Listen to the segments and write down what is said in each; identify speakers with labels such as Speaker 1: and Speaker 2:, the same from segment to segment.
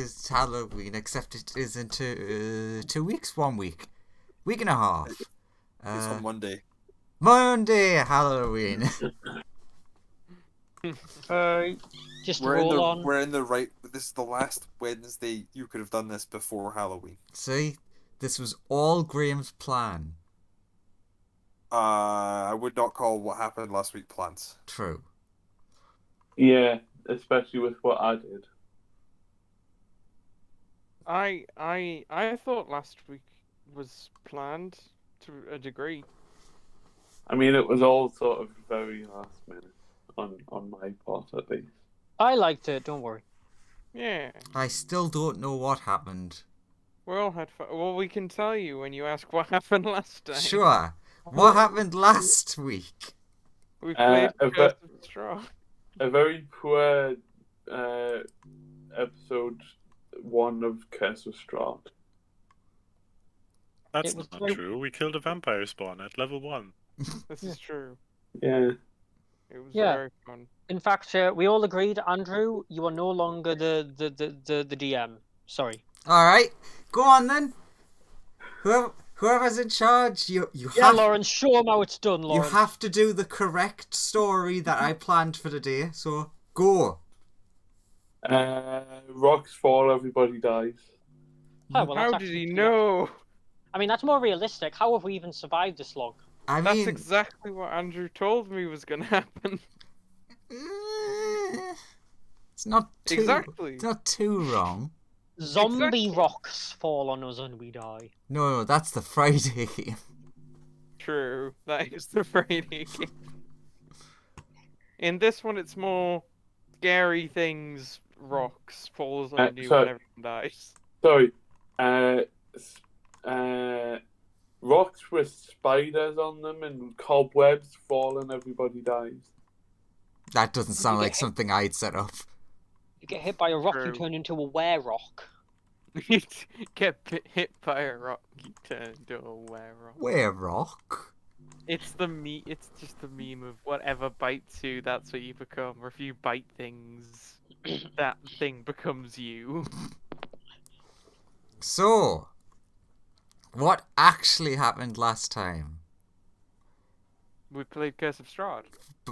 Speaker 1: is Halloween, except it is in 2 weeks, 1 week. Week and a half.
Speaker 2: It's on Monday.
Speaker 1: Monday, Halloween.
Speaker 3: Just
Speaker 2: We're
Speaker 3: roll on.
Speaker 2: We're in the right. This is the last Wednesday you could have done this before Halloween.
Speaker 1: See, this was all Graham's plan.
Speaker 2: I would not call what happened last week plans.
Speaker 1: True.
Speaker 4: Yeah, especially with what I did.
Speaker 5: I thought last week was planned to a degree.
Speaker 4: I mean, it was all sort of very last minute on my part, at least.
Speaker 3: I liked it, don't worry.
Speaker 5: Yeah.
Speaker 1: I still don't know what happened.
Speaker 5: We all had fun. Well, we can tell you when you ask what happened last time.
Speaker 1: Sure. What happened last week?
Speaker 5: We played Curse of Straw.
Speaker 4: A very poor episode 1 of Curse of Straw.
Speaker 6: That's not true. We killed a vampire spawn at level 1.
Speaker 5: This is true.
Speaker 4: Yeah.
Speaker 5: It was very fun.
Speaker 3: In fact, we all agreed, Andrew, you are no longer the DM. Sorry.
Speaker 1: All right, go on then. Whoever's in charge, you
Speaker 3: Yeah,
Speaker 1: have.
Speaker 3: Lawrence, show them how it's done, Lawrence.
Speaker 1: You have to do the correct story that I planned for the day. So go.
Speaker 4: Rocks fall, everybody dies.
Speaker 3: Oh, well,
Speaker 5: How did he know?
Speaker 3: I mean, that's more realistic. How have we even survived this long?
Speaker 5: That's exactly what Andrew told me was going to happen.
Speaker 1: It's not too.
Speaker 5: Exactly.
Speaker 1: It's not too wrong.
Speaker 3: Zombie rocks fall on us and we die.
Speaker 1: No, that's the Friday game.
Speaker 5: True, that is the Friday game. In this one, it's more scary things. Rocks falls on you and everyone dies.
Speaker 4: Sorry, rocks with spiders on them and cobwebs fall and everybody dies.
Speaker 1: That doesn't sound like something I'd set up.
Speaker 3: You get hit by a rock, you turn into a were-rock.
Speaker 5: You get hit by a rock, you turn into a were-rock.
Speaker 1: Were-rock?
Speaker 5: It's just the meme of whatever bites you, that's what you become. Or if you bite things, that thing becomes you.
Speaker 1: So, what actually happened last time?
Speaker 5: We played Curse of Strahd.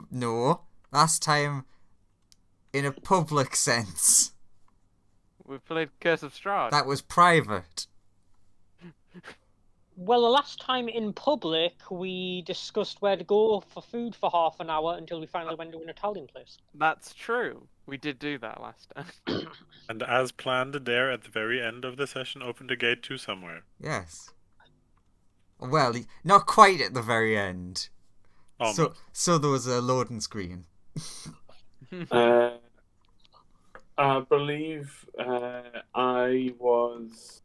Speaker 1: No, last time in a public sense.
Speaker 5: We played Curse of Strahd.
Speaker 1: That was private.
Speaker 3: Well, the last time in public, we discussed where to go for food for half an hour until we finally went to an Italian place.
Speaker 5: That's true. We did do that last time.
Speaker 6: And as planned, there at the very end of the session, opened a gate to somewhere.
Speaker 1: Yes. Well, not quite at the very end.
Speaker 6: Almost.
Speaker 1: So there was a loading screen.
Speaker 4: I believe I was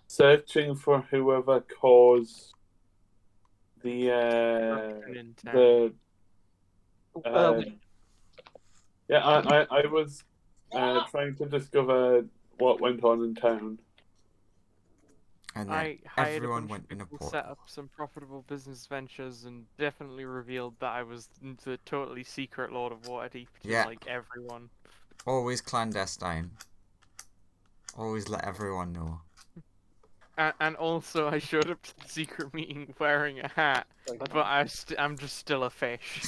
Speaker 4: searching for whoever caused the I was trying to discover what went on in town.
Speaker 1: And then
Speaker 5: I hired
Speaker 1: everyone
Speaker 5: a bunch
Speaker 1: went
Speaker 5: of
Speaker 1: in a
Speaker 5: people,
Speaker 1: portal.
Speaker 5: set up some profitable business ventures, and definitely revealed that I was the totally secret Lord of Waterdeep to like everyone.
Speaker 1: Always clandestine. Always let everyone know.
Speaker 5: And also, I showed up to the secret meeting wearing a hat, but I'm just still a fish.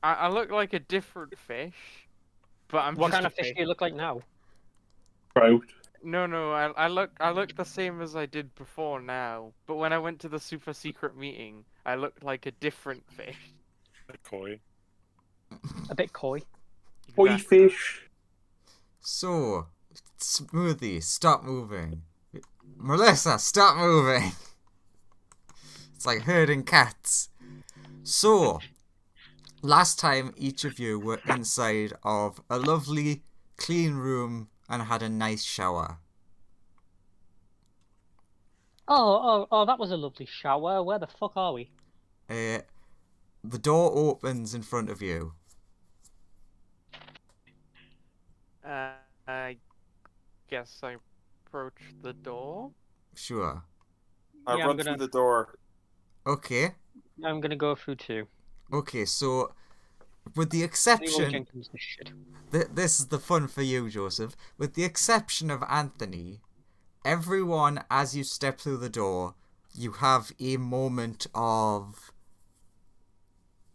Speaker 5: I look like a different fish, but I'm
Speaker 3: What
Speaker 5: just
Speaker 3: kind
Speaker 5: a
Speaker 3: of fish do you look like now?
Speaker 4: Trout.
Speaker 5: No, I look the same as I did before now. But when I went to the super secret meeting, I looked like a different fish.
Speaker 6: A koi.
Speaker 3: A bit coy.
Speaker 4: Koi fish.
Speaker 1: So, Smoothie, stop moving. Melissa, stop moving. It's like herding cats. So, last time each of you were inside of a lovely, clean room and had a nice shower.
Speaker 3: Oh, that was a lovely shower. Where the fuck are we?
Speaker 1: The door opens in front of you.
Speaker 5: I guess I approach the door.
Speaker 1: Sure.
Speaker 2: I run through the door.
Speaker 1: Okay.
Speaker 3: I'm gonna go through too.
Speaker 1: Okay, so with the
Speaker 3: Leroy
Speaker 1: exception...
Speaker 3: Jenkins is shit.
Speaker 1: This is the fun for you, Joseph. With the exception of Anthony, everyone, as you step through the door, you have a moment of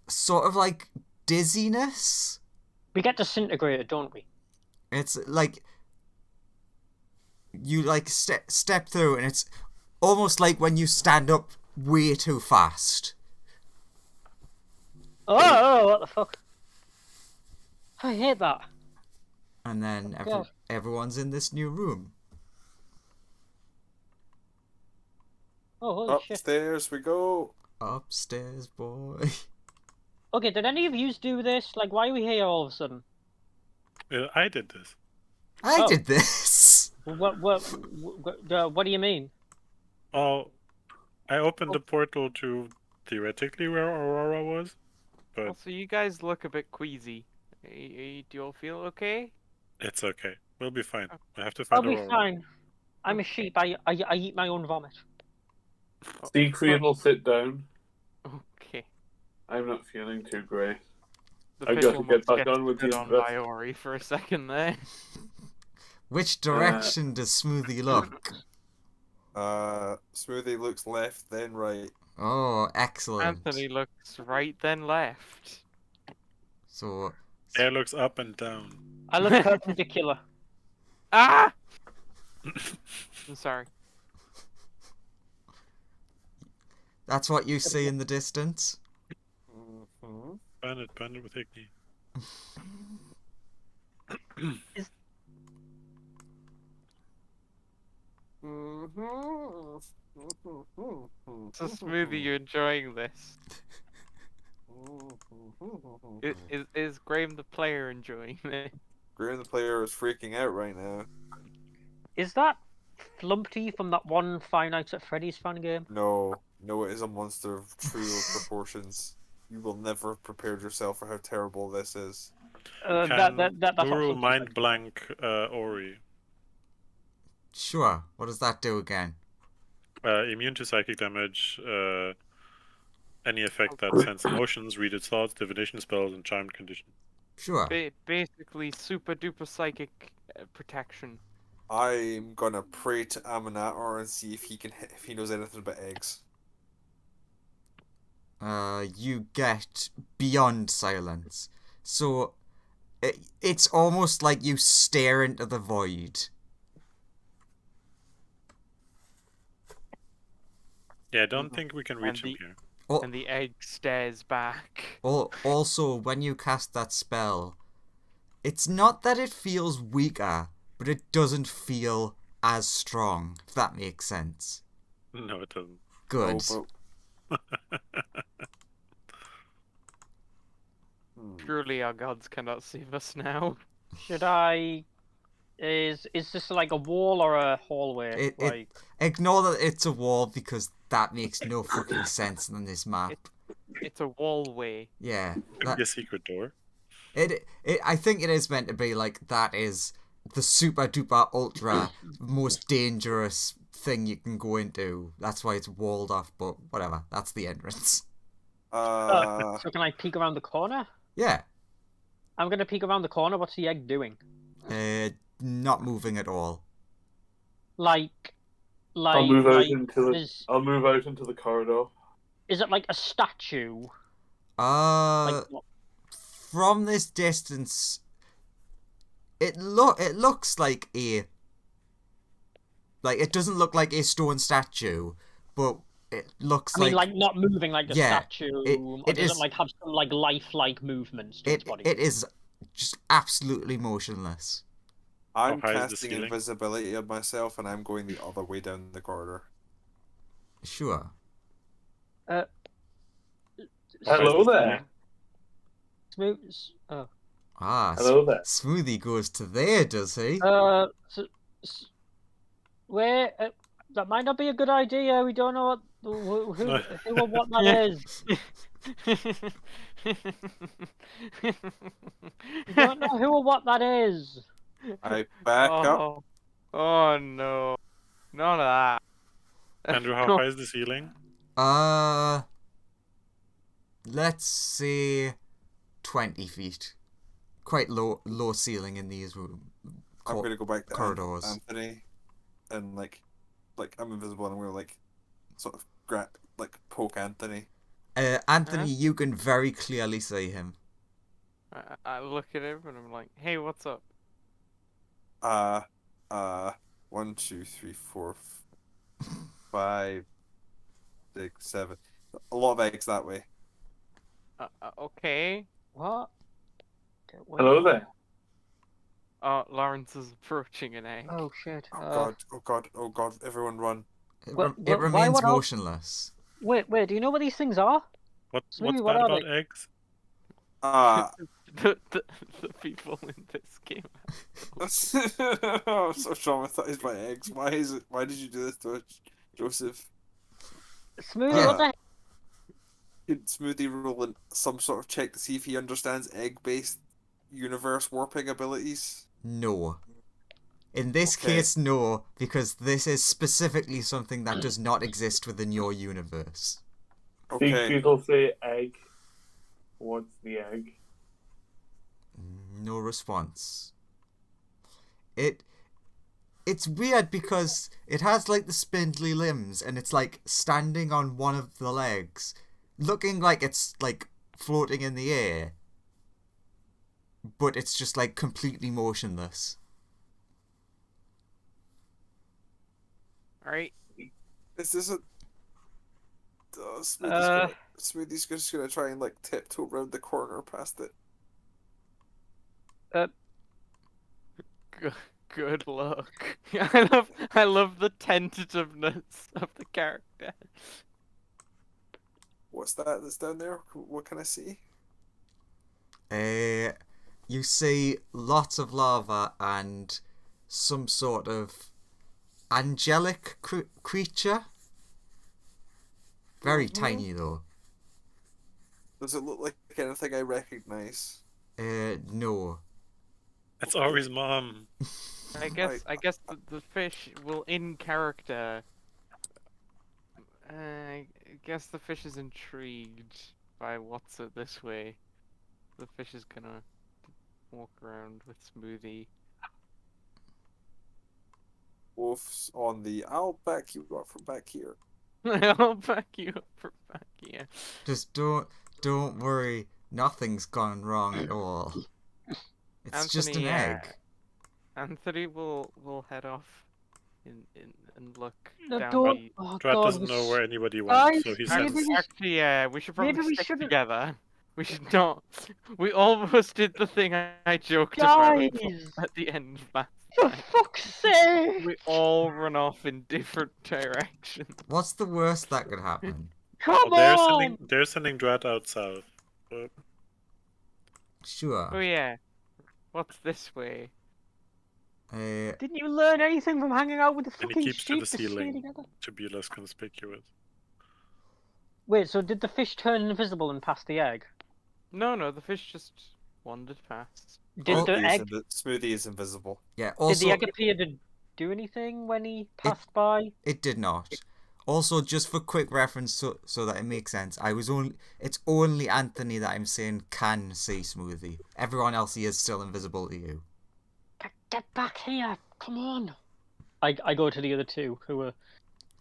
Speaker 1: sort of like dizziness.
Speaker 3: We get disintegrated, don't we?
Speaker 1: It's like you like step through, and it's almost like when you stand up way too fast.
Speaker 3: Oh, what the fuck? I hate that.
Speaker 1: And then
Speaker 3: God.
Speaker 1: everyone's in this new room.
Speaker 3: Oh, holy shit.
Speaker 2: Upstairs we go.
Speaker 1: Upstairs, boy.
Speaker 3: Okay, did any of you do this? Like, why are we here all of a sudden?
Speaker 6: I did this.
Speaker 1: I
Speaker 3: Oh.
Speaker 1: did this.
Speaker 3: What do you mean?
Speaker 6: Oh, I opened the portal to theoretically where Aurora was, but
Speaker 5: Also, you guys look a bit queasy. Do you all feel okay?
Speaker 6: it's okay. We'll be fine. I have to
Speaker 3: I'll
Speaker 6: find
Speaker 3: be
Speaker 6: Aurora.
Speaker 3: fine. I'm a sheep. I eat my own vomit.
Speaker 4: Siegfried will sit down.
Speaker 5: Okay.
Speaker 4: I'm not feeling too great.
Speaker 5: The
Speaker 4: I've got to get back on with
Speaker 5: stood
Speaker 4: the
Speaker 5: on
Speaker 4: invest-
Speaker 5: by Ori for a second there.
Speaker 1: Which direction does Smoothie look?
Speaker 2: Smoothie looks left, then right.
Speaker 1: Oh, excellent.
Speaker 5: Anthony looks right then left.
Speaker 1: So,
Speaker 6: Air looks up and down.
Speaker 3: I look perpendicular.
Speaker 5: Ah! I'm sorry.
Speaker 1: that's what you see in the distance?
Speaker 2: Mm-hmm.
Speaker 6: Burn it with Igni.
Speaker 5: So Smoothie, you enjoying this? Is Graham the player enjoying this?
Speaker 2: Graham the player is freaking out right now.
Speaker 3: Is that Flumpty from that one Five Nights at Freddy's fan game?
Speaker 2: No, it is a monster of true proportions. You will never have prepared yourself for how terrible this is.
Speaker 3: That's
Speaker 6: Can
Speaker 3: what
Speaker 6: Guru
Speaker 3: Flumpty's
Speaker 6: mind
Speaker 3: like.
Speaker 6: blank Ori?
Speaker 1: Sure. What does that do again?
Speaker 6: Immune to psychic damage. Any effect that sends emotions, read its thoughts, divination spells, and charmed condition.
Speaker 1: Sure.
Speaker 5: Basically, super duper psychic protection.
Speaker 2: I'm gonna pray to Aminator and see if he knows anything about eggs.
Speaker 1: You get beyond silence. So, it's almost like you stare into the void.
Speaker 6: Yeah, I don't think we can reach him here.
Speaker 5: And the egg stares back.
Speaker 1: Also, when you cast that spell, it's not that it feels weaker, but it doesn't feel as strong, if that makes sense.
Speaker 6: No, it doesn't.
Speaker 1: Good.
Speaker 2: Oh,
Speaker 5: Surely our gods cannot save us now.
Speaker 3: Should I? Is this like a wall or a hallway?
Speaker 1: Ignore that it's a wall because that makes no fucking sense on this map.
Speaker 5: It's a wallway.
Speaker 1: Yeah.
Speaker 6: Could be a secret door.
Speaker 1: I think it is meant to be like that is the super duper ultra most dangerous thing you can go into. That's why it's walled off, but whatever. That's the entrance.
Speaker 2: oh.
Speaker 3: So can I peek around the corner?
Speaker 1: Yeah.
Speaker 3: I'm gonna peek around the corner. What's the egg doing?
Speaker 1: Not moving at all.
Speaker 4: I'll move out
Speaker 3: like,
Speaker 4: into the corridor.
Speaker 3: is it like a statue?
Speaker 1: From this distance, it looks like it doesn't look like a stone statue, but it looks
Speaker 3: I mean, like not moving like a statue. Or does it like have some like lifelike movements to its body?
Speaker 1: It is just absolutely motionless.
Speaker 2: I'm
Speaker 6: How high is the
Speaker 2: casting
Speaker 6: ceiling?
Speaker 2: invisibility of myself, and I'm going the other way down the corridor.
Speaker 1: Sure.
Speaker 4: Hello there.
Speaker 3: Smooth. Oh.
Speaker 1: Ah,
Speaker 4: Hello there.
Speaker 1: Smoothie goes to there, does he?
Speaker 3: Where? That might not be a good idea. We don't know who or what that is. We don't know who or what that is.
Speaker 2: I back up.
Speaker 5: Oh no. None of that.
Speaker 6: Andrew, how high is the ceiling?
Speaker 1: Let's see. 20 feet. Quite low ceiling in these rooms.
Speaker 2: I'm gonna go back to
Speaker 1: corridors.
Speaker 2: Anthony, and like I'm invisible, and I'm gonna like sort of poke Anthony.
Speaker 1: Anthony, you can very clearly see him.
Speaker 5: I look at him and I'm like, hey, what's up?
Speaker 2: 1, 2, 3, 4, 5, 6, 7. A lot of eggs that way.
Speaker 5: Okay.
Speaker 3: What?
Speaker 4: Hello there.
Speaker 5: Lawrence is approaching an egg.
Speaker 3: Oh shit.
Speaker 2: Oh god! Oh god! Oh god! Everyone run!
Speaker 1: It,
Speaker 3: Why
Speaker 1: remains
Speaker 3: would I-
Speaker 1: motionless.
Speaker 3: Wait, do you know what these things are?
Speaker 6: What's
Speaker 3: Smoothie,
Speaker 6: bad
Speaker 3: are
Speaker 6: about
Speaker 3: they?
Speaker 6: eggs?
Speaker 5: the people in this game.
Speaker 2: I'm so traumatized by eggs. Why did you do this to us, Joseph?
Speaker 3: Smoothie, what the heck?
Speaker 2: Could Smoothie roll in some sort of check to see if he understands egg-based universe warping abilities?
Speaker 1: No. In this
Speaker 2: Okay.
Speaker 1: case, no, because this is specifically something that does not exist within your universe.
Speaker 4: Big
Speaker 2: Okay.
Speaker 4: people say egg. What's the egg?
Speaker 1: No response. It's weird because it has like the spindly limbs and it's like standing on one of the legs, looking like it's like floating in the air, but it's just like completely motionless.
Speaker 5: Alright.
Speaker 2: Is this a... Smoothie's just gonna try and like tiptoe around the corner past it.
Speaker 5: Good luck. I love the tentativeness of the character.
Speaker 2: What's that that's down there? What can I see?
Speaker 1: You see lots of lava and some sort of angelic creature. Very tiny though.
Speaker 2: Does it look like anything I recognize?
Speaker 1: No.
Speaker 6: It's Ari's mom.
Speaker 5: I guess the fish will in character. I guess the fish is intrigued by what's it this way. The fish is gonna walk around with Smoothie.
Speaker 2: Wolf's on the... I'll back you up from back here.
Speaker 5: I'll back you up for back here.
Speaker 1: Just don't worry. Nothing's gone wrong at all. It's just an egg.
Speaker 5: Anthony will head off and look
Speaker 3: No,
Speaker 5: down
Speaker 3: don't.
Speaker 5: the...
Speaker 3: Oh
Speaker 6: Drat
Speaker 3: god.
Speaker 6: doesn't know where anybody went, so he
Speaker 3: Guys,
Speaker 6: sends...
Speaker 5: Actually, yeah, we should probably
Speaker 3: maybe we
Speaker 5: stick
Speaker 3: shouldn't-
Speaker 5: together. We should not. We almost did the thing I joked about
Speaker 3: Guys!
Speaker 5: at the end of last
Speaker 3: For
Speaker 5: time.
Speaker 3: fuck's sake!
Speaker 5: We all run off in different directions.
Speaker 1: What's the worst that could happen?
Speaker 3: Come
Speaker 6: Oh,
Speaker 3: on!
Speaker 6: they're sending Drat out south.
Speaker 1: Sure.
Speaker 5: Oh yeah. What's this way?
Speaker 3: Didn't you learn anything from hanging out with the
Speaker 6: And he
Speaker 3: fucking
Speaker 6: keeps to the
Speaker 3: sheep to stay
Speaker 6: ceiling
Speaker 3: together?
Speaker 6: to be less conspicuous.
Speaker 3: Wait, so did the fish turn invisible and pass the egg?
Speaker 5: No, the fish just wandered past.
Speaker 3: Did the egg?
Speaker 2: Smoothie is invisible.
Speaker 1: Yeah.
Speaker 3: Did
Speaker 1: Also,
Speaker 3: the egg appear to do anything when he passed by?
Speaker 1: it did not. Also, just for quick reference, so that it makes sense, it's only Anthony that I'm saying can see Smoothie. Everyone else he is still invisible to you.
Speaker 3: Get back here! Come on! I go to the other two who were.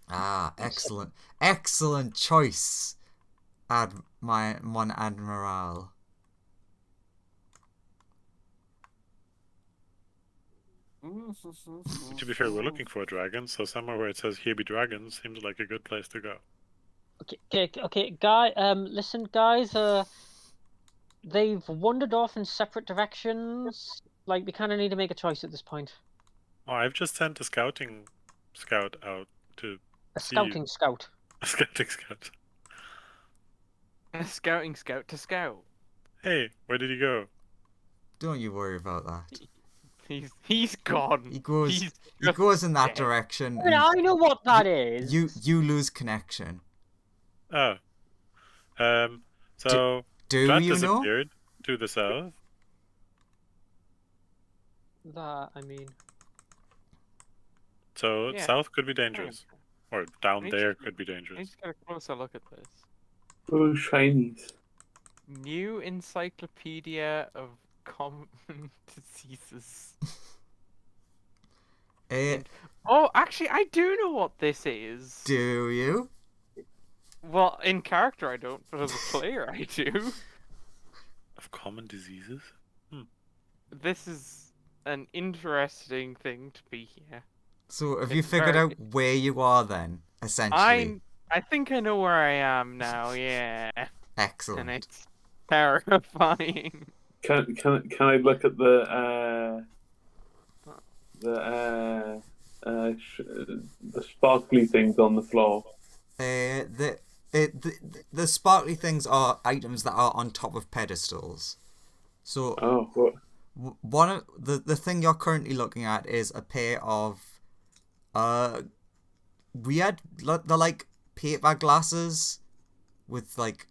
Speaker 1: Ah, excellent choice, Mon Admiral.
Speaker 6: To be fair, we're looking for a dragon, so somewhere where it says "Here be dragons" seems like a good place to go.
Speaker 3: Okay, listen, guys. They've wandered off in separate directions. Like, we kind of need to make a choice at this point.
Speaker 6: Oh, I've just sent a scouting scout out to
Speaker 3: A
Speaker 6: see
Speaker 3: scouting scout.
Speaker 6: a scouting scout.
Speaker 5: A scouting scout to scout.
Speaker 6: Hey, where did he go?
Speaker 1: Don't you worry about that.
Speaker 5: He's gone.
Speaker 1: He goes.
Speaker 5: He's
Speaker 1: He goes in that
Speaker 5: dead.
Speaker 1: direction.
Speaker 3: I mean, I know what that is.
Speaker 1: You lose connection.
Speaker 6: Oh. So
Speaker 1: Do
Speaker 6: Drat
Speaker 1: you know?
Speaker 6: disappeared to the south.
Speaker 3: That, I mean.
Speaker 6: So
Speaker 5: Yeah.
Speaker 6: south could be dangerous. Or down
Speaker 5: Need
Speaker 6: there
Speaker 5: to-
Speaker 6: could be
Speaker 5: Let's
Speaker 6: dangerous.
Speaker 5: get a closer look at this.
Speaker 4: Oh, shinies.
Speaker 5: New Encyclopedia of Common Diseases. Oh, actually, I do know what this is.
Speaker 1: Do you?
Speaker 5: Well, in character I don't, but as a player I do.
Speaker 6: Of common diseases?
Speaker 5: This is an interesting thing to be here.
Speaker 1: So have you
Speaker 5: It's
Speaker 1: figured
Speaker 5: very-
Speaker 1: out where you are then, essentially?
Speaker 5: I think I know where I am now, yeah. And
Speaker 1: Excellent.
Speaker 5: it's terrifying.
Speaker 4: Can I look at the sparkly things on the floor?
Speaker 1: The sparkly things are items that are on top of pedestals. So
Speaker 4: Oh, what?
Speaker 1: one of the thing you're currently looking at is a pair of weird, they're like paper glasses with like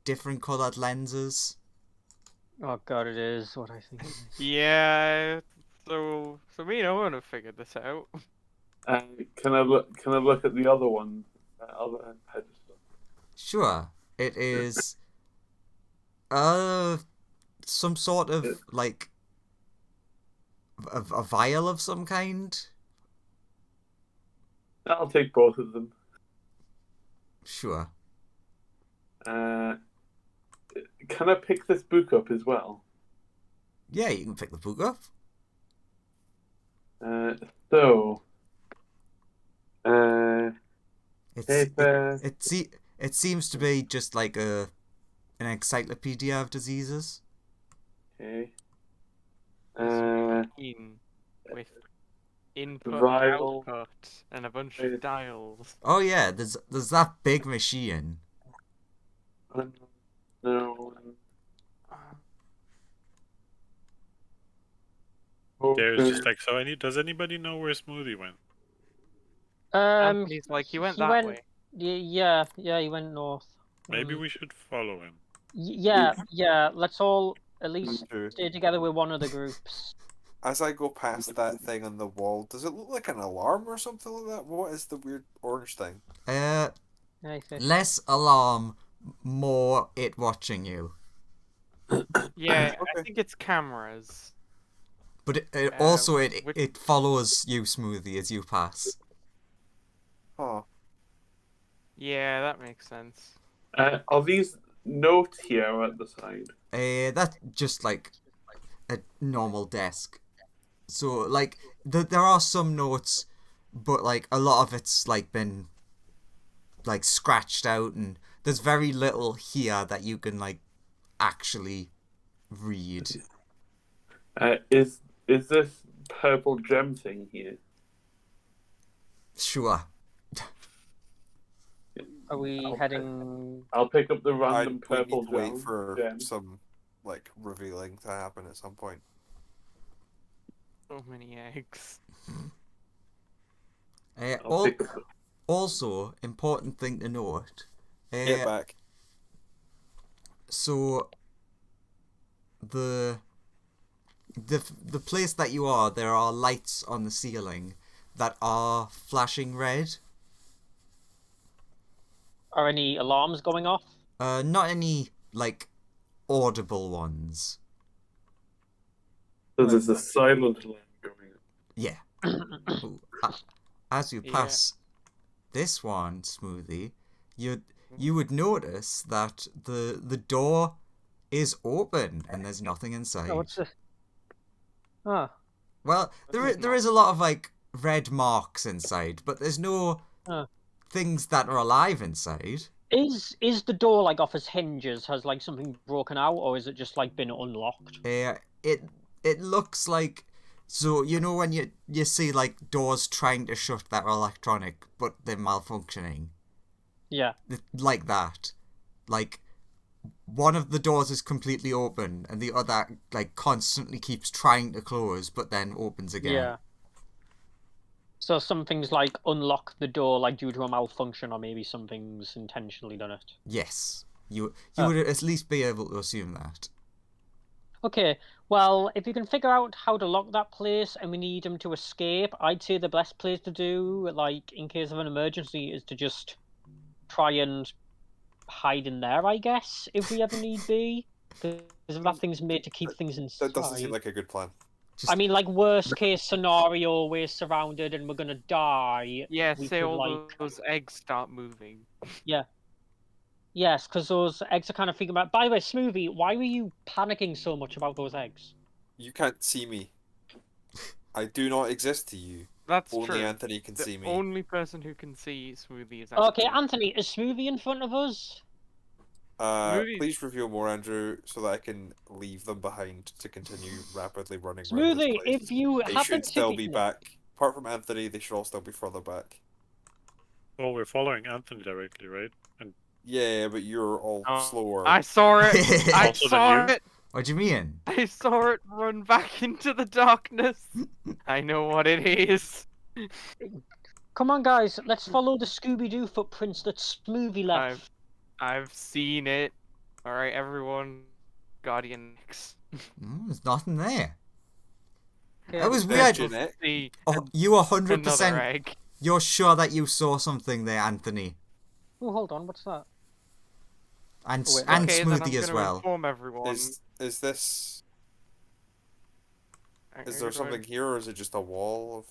Speaker 1: different colored lenses.
Speaker 3: Oh god, it is what I think. It is.
Speaker 5: Yeah, so me and Owen have figured this out.
Speaker 4: Can I look at the other one, other pedestal?
Speaker 1: Sure, it is some sort of like a vial of some kind.
Speaker 4: I'll take both of them.
Speaker 1: Sure.
Speaker 4: Can I pick this book up as well?
Speaker 1: Yeah, you can pick the book up.
Speaker 4: Paper.
Speaker 1: It seems to be just like an encyclopedia of diseases.
Speaker 4: Okay.
Speaker 5: With input,
Speaker 4: Vial.
Speaker 5: output, and a bunch of dials.
Speaker 1: Oh yeah, there's that big machine.
Speaker 4: No.
Speaker 6: There's just like, does anybody know where Smoothie went?
Speaker 5: He's like, he went
Speaker 3: he
Speaker 5: that
Speaker 3: went-
Speaker 5: way.
Speaker 3: Yeah, he went north.
Speaker 6: Maybe we should follow him.
Speaker 3: Yeah. Let's all at least
Speaker 2: True.
Speaker 3: stay together with one of the groups.
Speaker 2: As I go past that thing on the wall, does it look like an alarm or something like that? What is the weird orange thing?
Speaker 3: I think.
Speaker 1: Less alarm, more it watching you.
Speaker 5: Yeah, I
Speaker 2: Okay.
Speaker 5: think it's cameras.
Speaker 1: But it also
Speaker 5: which-
Speaker 1: it follows you, Smoothie, as you pass.
Speaker 2: Oh,
Speaker 5: Yeah, that makes sense.
Speaker 4: Are these notes here at the side?
Speaker 1: That's just like a normal desk. So like there are some notes, but like a lot of it's like been like scratched out, and there's very little here that you can like actually read.
Speaker 4: Is this purple gem thing here?
Speaker 1: Sure.
Speaker 3: Are we heading?
Speaker 4: I'll pick up the
Speaker 2: we
Speaker 4: random
Speaker 2: need
Speaker 4: purple
Speaker 2: to wait
Speaker 4: gem.
Speaker 2: for
Speaker 4: gem.
Speaker 2: some like revealing to happen at some point.
Speaker 5: So many eggs.
Speaker 4: I'll pick up
Speaker 1: Also, important thing to note.
Speaker 2: Get back.
Speaker 1: So the place that you are, there are lights on the ceiling that are flashing red.
Speaker 3: Are any alarms going off?
Speaker 1: Not any like audible ones.
Speaker 4: So there's a silent alarm going on.
Speaker 1: Yeah. Ooh, as you
Speaker 5: Yeah.
Speaker 1: pass this one, Smoothie, you would notice that the door is open and there's nothing inside.
Speaker 3: Oh, what's this? Ah,
Speaker 1: Well, there is a lot of like red marks inside, but there's no things that are alive inside.
Speaker 3: is the door like off its hinges? Has like something broken out, or is it just like been unlocked?
Speaker 1: It looks like, so you know when you see like doors trying to shut that are electronic but they're malfunctioning,
Speaker 3: Yeah.
Speaker 1: like that. Like one of the doors is completely open and the other like constantly keeps trying to close but then opens again.
Speaker 3: Yeah. So something's like unlock the door like due to a malfunction, or maybe something's intentionally done it.
Speaker 1: Yes. You would at least be able to assume that.
Speaker 3: Okay, well, if you can figure out how to lock that place and we need him to escape, I'd say the best place to do, like, in case of an emergency, is to just try and hide in there, I guess, if we ever need be. Because if that thing's made to keep things inside.
Speaker 2: That doesn't seem like a good plan.
Speaker 3: I mean, like, worst case scenario, we're surrounded and we're gonna die.
Speaker 5: Yeah,
Speaker 3: we
Speaker 5: say
Speaker 3: could,
Speaker 5: all
Speaker 3: like...
Speaker 5: those eggs start moving.
Speaker 3: Yeah. Yes, because those eggs are kind of thinking about... By the way, Smoothie, why were you panicking so much about those eggs?
Speaker 2: You can't see me. I do not exist to you.
Speaker 5: That's
Speaker 2: Only
Speaker 5: true.
Speaker 2: Anthony can
Speaker 5: The
Speaker 2: see me.
Speaker 5: only person who can see Smoothie is Anthony.
Speaker 3: Okay, Anthony, is Smoothie in front of us?
Speaker 5: Smoothie-
Speaker 2: Please reveal more, Andrew, so that I can leave them behind to continue rapidly running around this
Speaker 3: Smoothie,
Speaker 2: place.
Speaker 3: if you
Speaker 2: They
Speaker 3: happen
Speaker 2: should
Speaker 3: to
Speaker 2: still be back. Apart from Anthony, they should all still be further back.
Speaker 6: Well, we're following Anthony directly, right? And
Speaker 2: Yeah, but you're all slower.
Speaker 5: I saw it! I
Speaker 6: Also
Speaker 5: saw
Speaker 6: than you?
Speaker 5: it!
Speaker 1: What do you mean?
Speaker 5: I saw it run back into the darkness! I know what it is!
Speaker 3: Come on, guys, let's follow the Scooby-Doo footprints that Smoothie left.
Speaker 5: I've seen it. Alright, everyone. Guardian X.
Speaker 1: There's nothing there.
Speaker 3: Okay.
Speaker 1: That was weird.
Speaker 2: Jeanette.
Speaker 5: See
Speaker 1: Oh, you are
Speaker 5: another
Speaker 1: 100%.
Speaker 5: egg.
Speaker 1: You're sure that you saw something there, Anthony,
Speaker 3: Oh, hold on, what's that?
Speaker 1: and
Speaker 3: Oh, wait.
Speaker 1: and
Speaker 5: Okay, then I'm
Speaker 1: Smoothie as
Speaker 5: gonna
Speaker 1: well.
Speaker 5: inform everyone.
Speaker 2: Is this...
Speaker 5: I'm
Speaker 2: Is
Speaker 5: gonna
Speaker 2: there
Speaker 5: go
Speaker 2: something here, or is it just a wall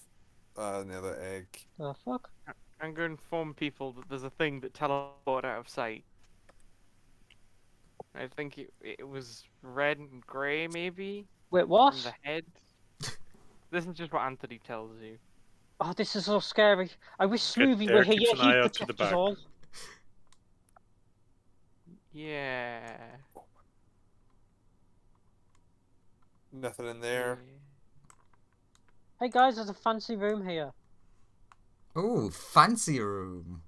Speaker 2: of another egg?
Speaker 3: The fuck?
Speaker 5: I'm going to inform people that there's a thing that teleported out of sight. I think it was red and grey, maybe?
Speaker 3: Wait,
Speaker 5: On
Speaker 3: what?
Speaker 5: the head? This is just what Anthony tells you.
Speaker 3: Oh, this is so scary. I wish Smoothie
Speaker 6: there,
Speaker 3: were here.
Speaker 6: keeps an eye
Speaker 3: He'd
Speaker 6: out to the
Speaker 3: protect us
Speaker 6: back.
Speaker 3: all.
Speaker 5: Yeah.
Speaker 2: Nothing in there.
Speaker 3: Hey guys, there's a fancy room here.
Speaker 1: Oh, fancy room.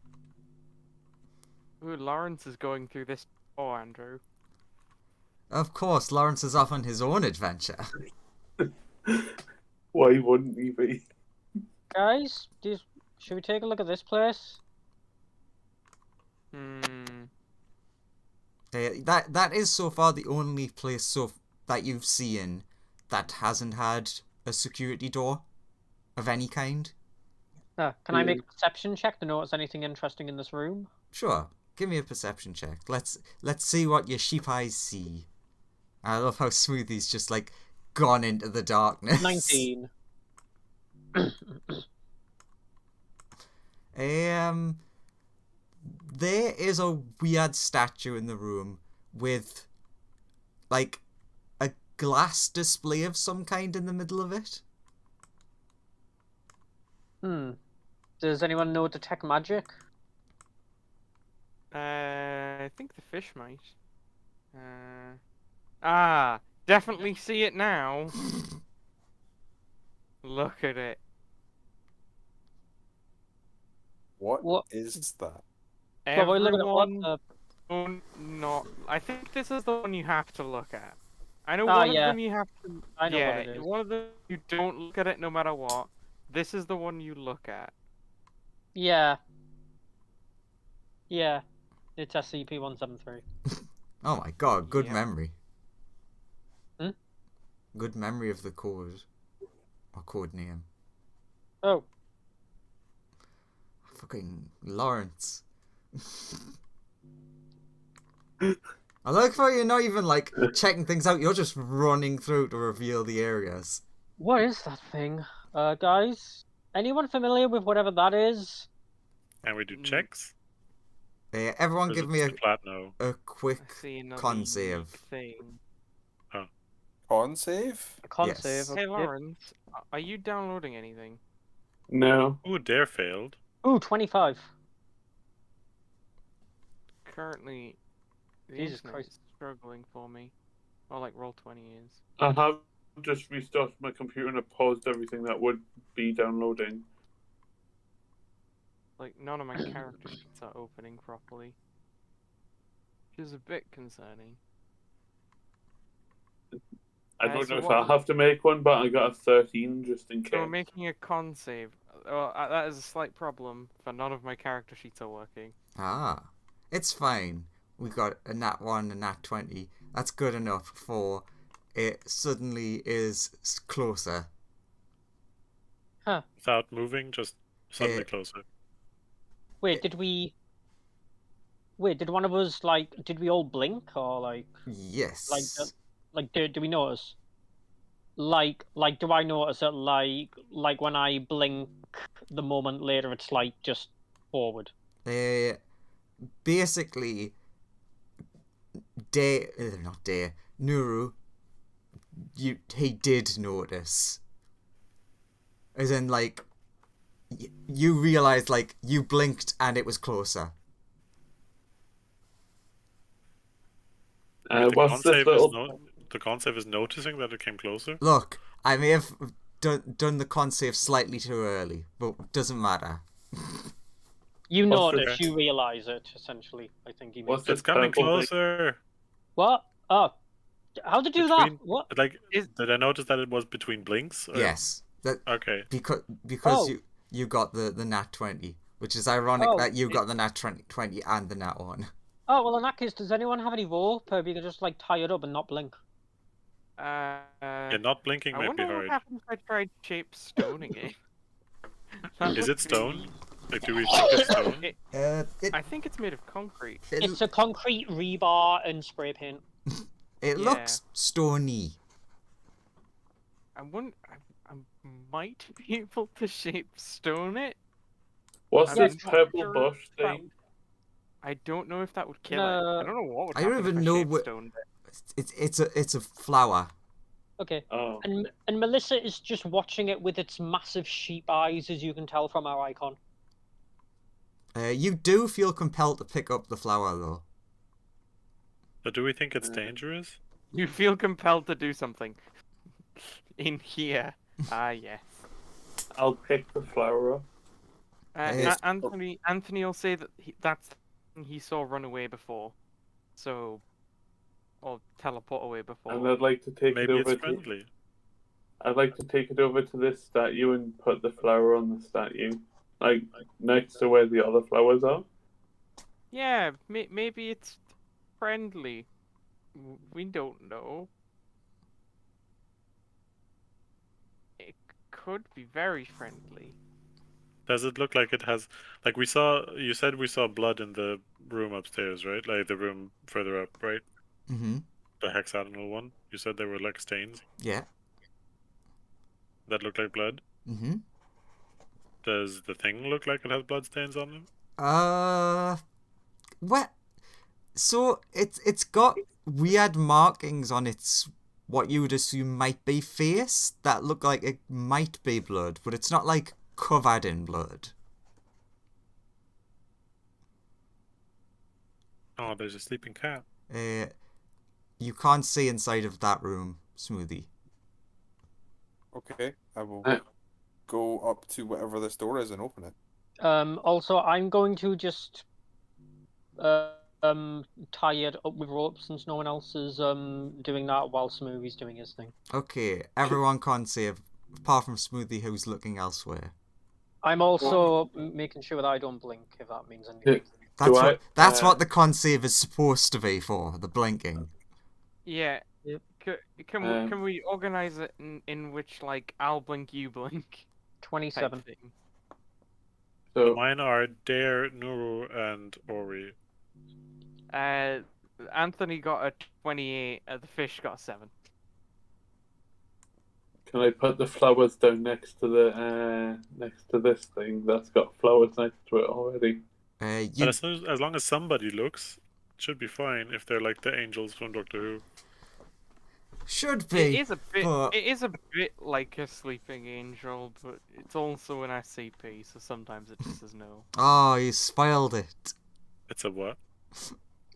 Speaker 5: Ooh, Lawrence is going through this door, Andrew.
Speaker 1: Of course, Lawrence is off on his own adventure.
Speaker 4: Why wouldn't he be?
Speaker 3: Guys, should we take a look at this place?
Speaker 1: That is so far the only place that you've seen that hasn't had a security door of any kind.
Speaker 3: Can I make a perception check to notice anything interesting in this room?
Speaker 1: Sure, give me a perception check. Let's see what your sheep eyes see. I love how Smoothie's just like gone into the darkness.
Speaker 3: 19.
Speaker 1: There is a weird statue in the room with like a glass display of some kind in the middle of it.
Speaker 3: Does anyone know detect magic?
Speaker 5: I think the fish might. Definitely see it now. Look at it.
Speaker 2: What is that?
Speaker 3: Well, we're looking at what
Speaker 5: Everyone, not. I think this is the one you have to look at. I know
Speaker 3: Ah,
Speaker 5: one
Speaker 3: yeah.
Speaker 5: of them you have to.
Speaker 3: I know what
Speaker 5: yeah,
Speaker 3: it is.
Speaker 5: one of them you don't look at it no matter what. This is the one you look at.
Speaker 3: Yeah. Yeah. It's SCP-173.
Speaker 1: Oh my god, good
Speaker 5: Yeah.
Speaker 1: memory.
Speaker 3: Hmm?
Speaker 1: Good memory of the code. Or code name.
Speaker 3: Oh.
Speaker 1: Fucking Lawrence. I like how you're not even like checking things out, you're just running through to reveal the areas.
Speaker 3: What is that thing? Guys? Anyone familiar with whatever that is?
Speaker 6: can we do checks?
Speaker 1: Everyone
Speaker 6: Or is
Speaker 1: give
Speaker 6: it
Speaker 1: me
Speaker 6: just a flat no.
Speaker 1: a quick
Speaker 5: I see another
Speaker 1: con
Speaker 5: unique
Speaker 1: save.
Speaker 5: thing.
Speaker 2: Con save?
Speaker 3: A con
Speaker 1: Yes.
Speaker 3: save.
Speaker 5: Hey
Speaker 3: Okay.
Speaker 5: Lawrence, are you downloading anything?
Speaker 4: No.
Speaker 6: Ooh, dare failed.
Speaker 3: Ooh, 25.
Speaker 5: Currently, the
Speaker 3: Jesus
Speaker 5: internet
Speaker 3: Christ.
Speaker 5: is struggling for me. Or like Roll20 is.
Speaker 4: I have just restarted my computer and I paused everything that would be downloading.
Speaker 5: Like none of my character sheets are opening properly, which is a bit concerning.
Speaker 4: I don't
Speaker 5: so
Speaker 4: know if
Speaker 5: what-
Speaker 4: I'll have to make one, but I got a 13 just in case.
Speaker 5: So we're making a con save. Well, that is a slight problem, for none of my character sheets are working.
Speaker 1: Ah. It's fine. We got a nat 1 and nat 20. That's good enough for it suddenly is closer.
Speaker 6: Without moving, just suddenly
Speaker 1: Eh.
Speaker 6: closer.
Speaker 3: Wait, did we... Wait, did one of us did we all blink or
Speaker 1: Yes.
Speaker 3: do we notice? Do I notice that when I blink, the moment later it's just forward?
Speaker 1: Basically, not Day, Nuru, he did notice. As in, you realized, you blinked and it was closer.
Speaker 6: The
Speaker 4: What's
Speaker 6: con
Speaker 4: this
Speaker 6: save
Speaker 4: little?
Speaker 6: the con save is noticing that it came closer.
Speaker 1: Look, I may have done the con save slightly too early, but doesn't matter.
Speaker 3: You
Speaker 4: What's the-
Speaker 3: notice, you realize it, essentially. I think he
Speaker 4: What's
Speaker 3: means.
Speaker 6: It's coming
Speaker 4: purple thing?
Speaker 6: closer.
Speaker 3: What? Oh. How did you do that?
Speaker 6: Between-
Speaker 3: What?
Speaker 6: Did I notice that it was between blinks? Or-
Speaker 1: Yes.
Speaker 6: Okay.
Speaker 1: Because
Speaker 3: Oh.
Speaker 1: you got the nat 20, which is ironic
Speaker 3: Oh,
Speaker 1: that you got the nat 20 and the nat 1.
Speaker 3: Oh, well, in that case, does anyone have any rope? Maybe you can just, tie it up and not blink.
Speaker 6: Yeah, not blinking
Speaker 5: I
Speaker 6: might be
Speaker 5: wonder what
Speaker 6: hard.
Speaker 5: happens if I tried shape stoning it.
Speaker 6: Is it stone? Do we think it's stone?
Speaker 5: I think it's made of concrete.
Speaker 3: It's a concrete rebar and spray paint.
Speaker 1: It
Speaker 5: Yeah.
Speaker 1: looks stony.
Speaker 5: I might be able to shape stone it.
Speaker 4: What's
Speaker 5: I'm
Speaker 4: this
Speaker 5: not
Speaker 4: purple
Speaker 5: sure
Speaker 4: bush
Speaker 5: if that-
Speaker 4: thing?
Speaker 5: I don't know if that would kill it.
Speaker 3: No.
Speaker 5: I don't know what would
Speaker 1: I
Speaker 5: happen
Speaker 1: don't
Speaker 5: if
Speaker 1: even
Speaker 5: I
Speaker 1: know
Speaker 5: shape
Speaker 1: what-
Speaker 5: stoned it.
Speaker 1: It's a flower.
Speaker 3: Okay.
Speaker 4: Oh.
Speaker 3: And Melissa is just watching it with its massive sheep eyes, as you can tell from our icon.
Speaker 1: You do feel compelled to pick up the flower, though.
Speaker 6: But do we think it's dangerous?
Speaker 5: You feel compelled to do something. In here. Ah, yes.
Speaker 4: I'll pick the flower up.
Speaker 1: Yes.
Speaker 5: Anthony will say that that's the thing he saw run away before. So, or teleport away before.
Speaker 4: And I'd like to take
Speaker 6: Maybe
Speaker 4: it
Speaker 6: it's
Speaker 4: over to.
Speaker 6: friendly.
Speaker 4: I'd like to take it over to this statue and put the flower on the statue, next to where the other flowers are.
Speaker 5: Yeah, maybe it's friendly. We don't know. It could be very friendly.
Speaker 6: Does it look like it has? We saw. You said we saw blood in the room upstairs, right? Like the room further up, right?
Speaker 1: Mm-hmm.
Speaker 6: The hexagonal one. You said there were stains
Speaker 1: Yeah.
Speaker 6: that look like blood.
Speaker 1: Mm-hmm.
Speaker 6: Does the thing look like it has blood stains on them?
Speaker 1: What? So it's got weird markings on its what you would assume might be face that look like it might be blood, but it's not covered in blood.
Speaker 6: Oh, there's a sleeping cat.
Speaker 1: You can't see inside of that room, Smoothie.
Speaker 2: Okay, I will
Speaker 4: Uh.
Speaker 2: go up to whatever this door is and open it.
Speaker 3: Also, I'm going to just tie it up with rope since no one else is doing that while Smoothie's doing his thing.
Speaker 1: Okay, everyone can't save, apart from Smoothie, who's looking elsewhere.
Speaker 3: I'm also making sure that I don't blink, if that means anything.
Speaker 1: That's what the con save is supposed to be for, the blinking.
Speaker 5: Yeah.
Speaker 3: Yep.
Speaker 5: Can we organize it in which I'll blink, you blink?
Speaker 3: 27.
Speaker 5: Type thing?
Speaker 4: So
Speaker 6: Mine are Dare, Nuru, and Ori.
Speaker 5: Anthony got a 28. The fish got a 7.
Speaker 4: can I put the flowers down next to this thing that's got flowers next to it already?
Speaker 1: You
Speaker 6: As long as somebody looks, it should be fine if they're like the angels from Doctor Who.
Speaker 1: should be.
Speaker 5: It is a bit.
Speaker 1: but-
Speaker 5: It is a bit like a sleeping angel, but it's also an SCP, so sometimes it just says no.
Speaker 1: Oh, you spoiled it.
Speaker 6: It's a what?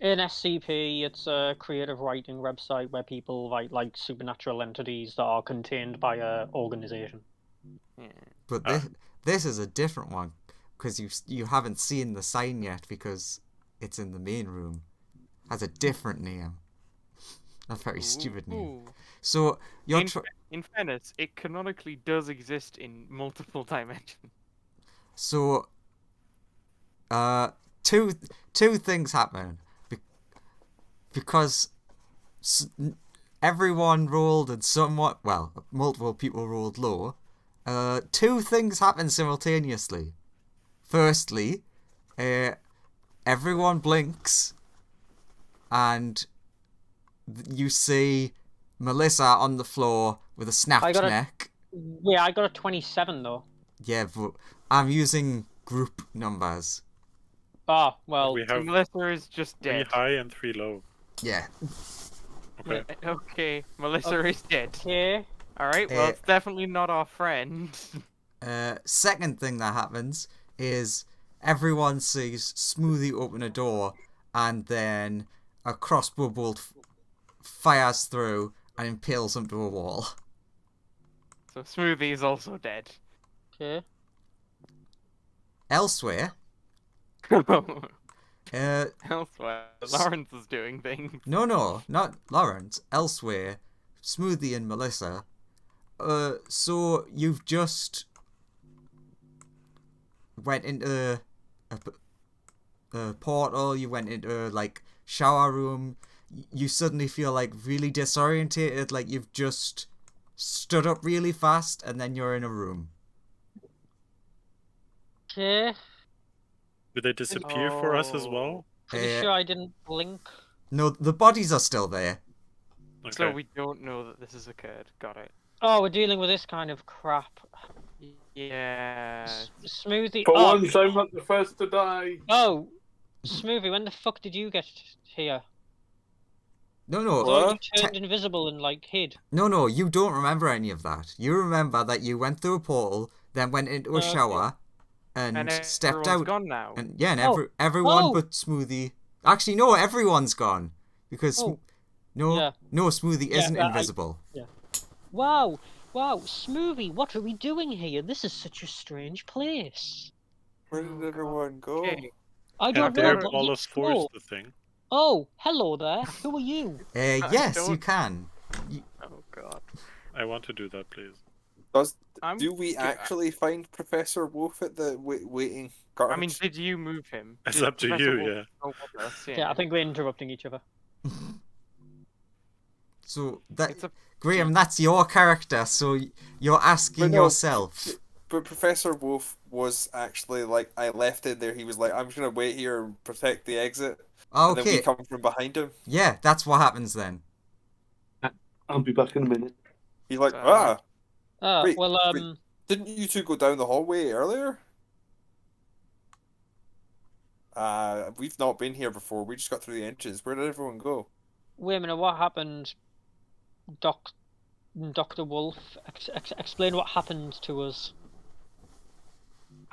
Speaker 3: In SCP, it's a creative writing website where people write supernatural entities that are contained by a organization.
Speaker 5: Yeah.
Speaker 1: But this is a different one, because you haven't seen the sign yet, because it's in the main room. Has a different name. A very stupid name.
Speaker 5: Ooh.
Speaker 1: So you're
Speaker 5: In fairness, it canonically does exist in multiple dimensions.
Speaker 1: so two things happen because everyone rolled and multiple people rolled low. Two things happen simultaneously. Firstly, everyone blinks, and you see Melissa on the floor with a snapped
Speaker 3: I got a-
Speaker 1: neck.
Speaker 3: Yeah, I got a 27 though.
Speaker 1: Yeah, but I'm using group numbers.
Speaker 3: Oh, well.
Speaker 6: We have
Speaker 5: Melissa is just
Speaker 6: 3
Speaker 5: dead.
Speaker 6: high and 3 low.
Speaker 1: Yeah.
Speaker 6: Okay.
Speaker 5: Okay, Melissa is dead.
Speaker 3: Okay.
Speaker 5: Alright, well, it's definitely not our friend.
Speaker 1: Second thing that happens is everyone sees Smoothie open a door, and then a crossbow bolt fires through and impales him to a wall.
Speaker 5: So Smoothie is also dead.
Speaker 3: Okay.
Speaker 1: Elsewhere,
Speaker 5: Elsewhere, Lawrence is doing things.
Speaker 1: no, not Lawrence. Elsewhere, Smoothie and Melissa. So you've just went into a portal. You went into like shower room. You suddenly feel like really disorientated. Like you've just stood up really fast, and then you're in a room.
Speaker 3: Okay.
Speaker 6: Did they disappear for us as well?
Speaker 3: Pretty sure I didn't blink.
Speaker 1: No, the bodies are still there.
Speaker 6: Okay.
Speaker 5: So we don't know that this has occurred. Got it.
Speaker 3: Oh, we're dealing with this kind of crap.
Speaker 5: Yeah.
Speaker 3: Smoothie.
Speaker 4: For
Speaker 3: Oh,
Speaker 4: once, I'm not the first to die.
Speaker 3: oh, Smoothie. When the fuck did you get here?
Speaker 1: No,
Speaker 3: Oh,
Speaker 2: What?
Speaker 3: you turned invisible and like hid.
Speaker 1: no, you don't remember any of that. You remember that you went through a portal, then went into a
Speaker 3: Okay.
Speaker 1: shower, and,
Speaker 5: And
Speaker 1: stepped
Speaker 5: everyone's
Speaker 1: out.
Speaker 5: gone now.
Speaker 1: And yeah, and
Speaker 3: Oh.
Speaker 1: everyone
Speaker 3: Oh.
Speaker 1: but Smoothie. Actually, no, everyone's gone because
Speaker 3: Oh.
Speaker 1: no,
Speaker 3: Yeah.
Speaker 1: no, Smoothie
Speaker 3: Yeah,
Speaker 1: isn't
Speaker 3: but
Speaker 1: invisible.
Speaker 3: Wow, wow, Smoothie. What are we doing here? This is such a strange place.
Speaker 2: Where did everyone go?
Speaker 5: Okay.
Speaker 3: I
Speaker 6: And
Speaker 3: don't know.
Speaker 6: there,
Speaker 3: But
Speaker 6: all
Speaker 3: let's
Speaker 6: of force
Speaker 3: go.
Speaker 6: the thing.
Speaker 3: Oh, hello there. Who are you?
Speaker 1: Yes, you
Speaker 5: don't-
Speaker 1: can.
Speaker 5: Oh god.
Speaker 6: I want to do that, please.
Speaker 2: Do we actually find Professor Wolf at the waiting guard?
Speaker 5: I mean, did you move him?
Speaker 6: It's
Speaker 5: Did
Speaker 6: up to
Speaker 5: Professor
Speaker 6: you,
Speaker 5: Wolf
Speaker 6: yeah.
Speaker 5: go with us?
Speaker 3: Yeah, I think we're interrupting each other.
Speaker 1: So that
Speaker 5: It's a
Speaker 1: Graham, that's your character. So you're asking
Speaker 2: But no,
Speaker 1: yourself.
Speaker 2: But Professor Wolf was actually like, I left in there. He was like, I'm just gonna wait here and protect the exit. And then we
Speaker 1: Okay,
Speaker 2: come from behind him.
Speaker 1: yeah, that's what happens then.
Speaker 4: I'll be back in a minute.
Speaker 2: He's like,
Speaker 5: Uh,
Speaker 2: Wait,
Speaker 3: Well,
Speaker 2: wait. Didn't you two go down the hallway earlier? We've not been here before. We just got through the entrance. Where did everyone go?
Speaker 3: wait a minute. What happened, Dr. Wolf? Explain what happened to us.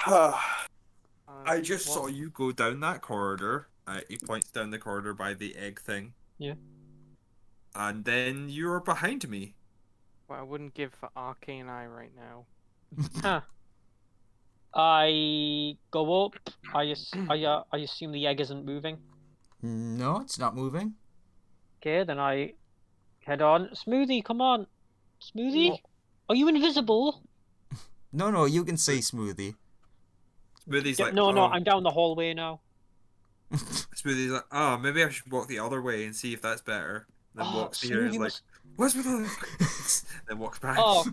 Speaker 2: I just
Speaker 5: what-
Speaker 2: saw you go down that corridor. He points down the corridor by the egg thing.
Speaker 3: Yeah.
Speaker 2: And then you were behind me.
Speaker 5: What I wouldn't give for Arcane Eye right now.
Speaker 3: Huh. I go up. I assume the egg isn't moving.
Speaker 1: No, it's not moving.
Speaker 3: Okay, then I head on. Smoothie, come on. Smoothie?
Speaker 5: What?
Speaker 3: Are you invisible?
Speaker 1: No, you can see Smoothie.
Speaker 2: Smoothie's
Speaker 3: Yeah,
Speaker 2: like,
Speaker 3: no,
Speaker 2: oh.
Speaker 3: I'm down the hallway now.
Speaker 2: Smoothie's like, oh, maybe I should walk the other way and see if that's better. Then
Speaker 3: Oh,
Speaker 2: walks here and is
Speaker 3: Smoothie
Speaker 2: like,
Speaker 3: must-
Speaker 2: what's with all this? Then walks back.
Speaker 3: Oh,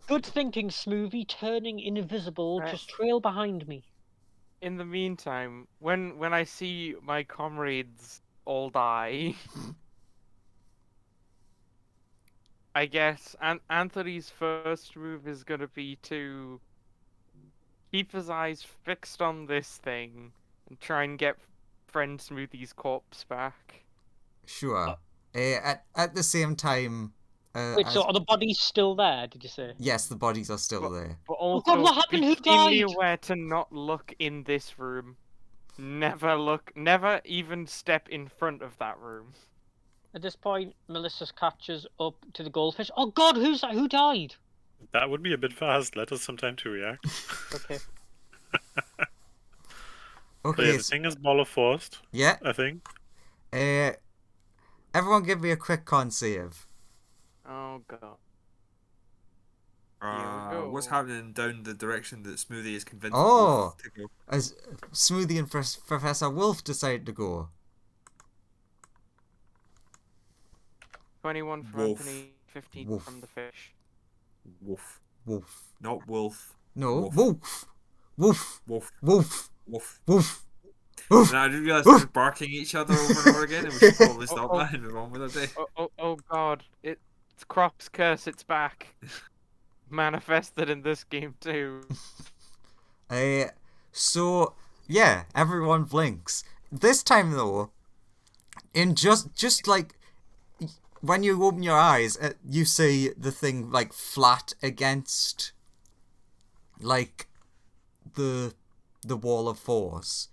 Speaker 3: good thinking, Smoothie. Turning invisible,
Speaker 5: Right.
Speaker 3: just trail behind me.
Speaker 5: In the meantime, when I see my comrades all die, I guess Anthony's first move is gonna be to keep his eyes fixed on this thing and try and get friend Smoothie's corpse back.
Speaker 1: Sure. At the same time,
Speaker 3: Wait, so are the bodies still there? Did you say?
Speaker 1: yes, the bodies are still there.
Speaker 5: But
Speaker 3: Oh
Speaker 5: also
Speaker 3: God, what happened?
Speaker 5: be
Speaker 3: Who
Speaker 5: keenly
Speaker 3: died?
Speaker 5: aware to not look in this room. Never even step in front of that room.
Speaker 3: At this point, Melissa catches up to the goldfish. Oh God, who's that? Who died?
Speaker 6: That would be a bit fast. Let us some time to react.
Speaker 3: Okay.
Speaker 6: But yeah,
Speaker 1: Okay,
Speaker 6: the thing is ball of forced,
Speaker 1: yeah.
Speaker 6: I think.
Speaker 1: Everyone, give me a quick con save.
Speaker 5: Oh god. Here we
Speaker 2: What's
Speaker 5: go.
Speaker 2: happening down the direction that Smoothie is convinced
Speaker 1: Oh.
Speaker 2: Wolf to go?
Speaker 1: As Smoothie and Professor Wolf decide to go.
Speaker 5: 21 from
Speaker 2: Wolf.
Speaker 5: Anthony, 15
Speaker 1: Wolf.
Speaker 5: from the fish.
Speaker 2: Wolf.
Speaker 1: Wolf.
Speaker 2: Not Wolf.
Speaker 1: No,
Speaker 2: Wolf.
Speaker 1: Wolf. Wolf.
Speaker 2: Wolf.
Speaker 1: Wolf.
Speaker 2: Wolf.
Speaker 1: Wolf. Oof.
Speaker 2: And I didn't realize we were barking at each other over and over again, and we should probably stop that and move on with our day.
Speaker 5: Oh God! It's Crop's curse. It's back. Manifested in this game too.
Speaker 1: So yeah, everyone blinks. This time though, in just like when you open your eyes, you see the thing like flat against like the wall of force.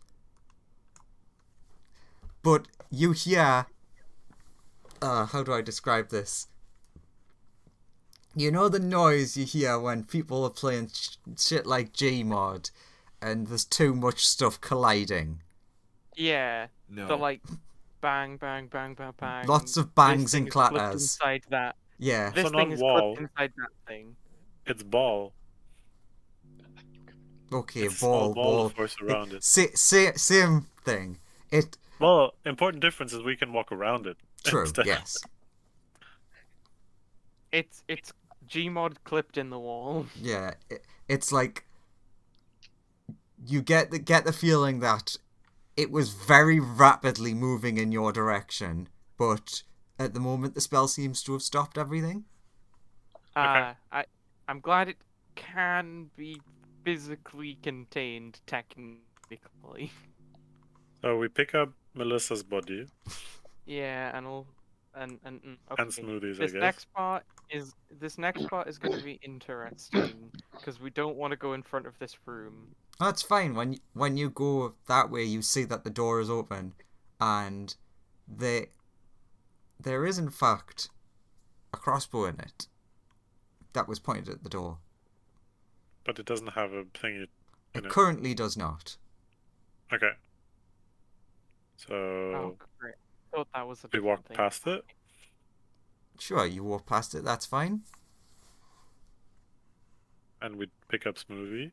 Speaker 1: But you hear how do I describe this? You know the noise you hear when people are playing shit like Gmod and there's too much stuff colliding?
Speaker 5: Yeah.
Speaker 2: No.
Speaker 5: The like bang, bang, bang, bang, bang.
Speaker 1: Lots of
Speaker 5: This
Speaker 1: bangs
Speaker 5: thing
Speaker 1: and
Speaker 5: is clipped
Speaker 1: clatters.
Speaker 5: inside that.
Speaker 1: Yeah.
Speaker 5: This
Speaker 6: So
Speaker 5: thing
Speaker 6: not
Speaker 5: is
Speaker 6: wall.
Speaker 5: clipped inside that thing.
Speaker 6: It's ball.
Speaker 1: Okay,
Speaker 6: It's a small ball
Speaker 1: ball.
Speaker 6: of force around it.
Speaker 1: Same thing. It
Speaker 6: Well, important difference is we can walk around it.
Speaker 1: true,
Speaker 6: instead.
Speaker 1: yes.
Speaker 5: It's Gmod clipped in the wall.
Speaker 1: Yeah, it's like you get the feeling that it was very rapidly moving in your direction, but at the moment the spell seems to have stopped everything.
Speaker 5: I'm glad it can be physically contained technically.
Speaker 6: So we pick up Melissa's body
Speaker 5: Yeah, and okay.
Speaker 6: and smoothies,
Speaker 5: This
Speaker 6: I guess.
Speaker 5: next part is going to be interesting because we don't want to go in front of this room.
Speaker 1: That's fine. When you go that way, you see that the door is open, and there is in fact a crossbow in it that was pointed at the door.
Speaker 6: But it doesn't have a thingy in
Speaker 1: It
Speaker 6: it.
Speaker 1: currently does not.
Speaker 6: Okay. So
Speaker 5: Oh, great! Thought that was a
Speaker 6: we
Speaker 5: different
Speaker 6: walk
Speaker 5: thing.
Speaker 6: past it.
Speaker 1: Sure, you walk past it. That's fine.
Speaker 6: And we pick up Smoothie.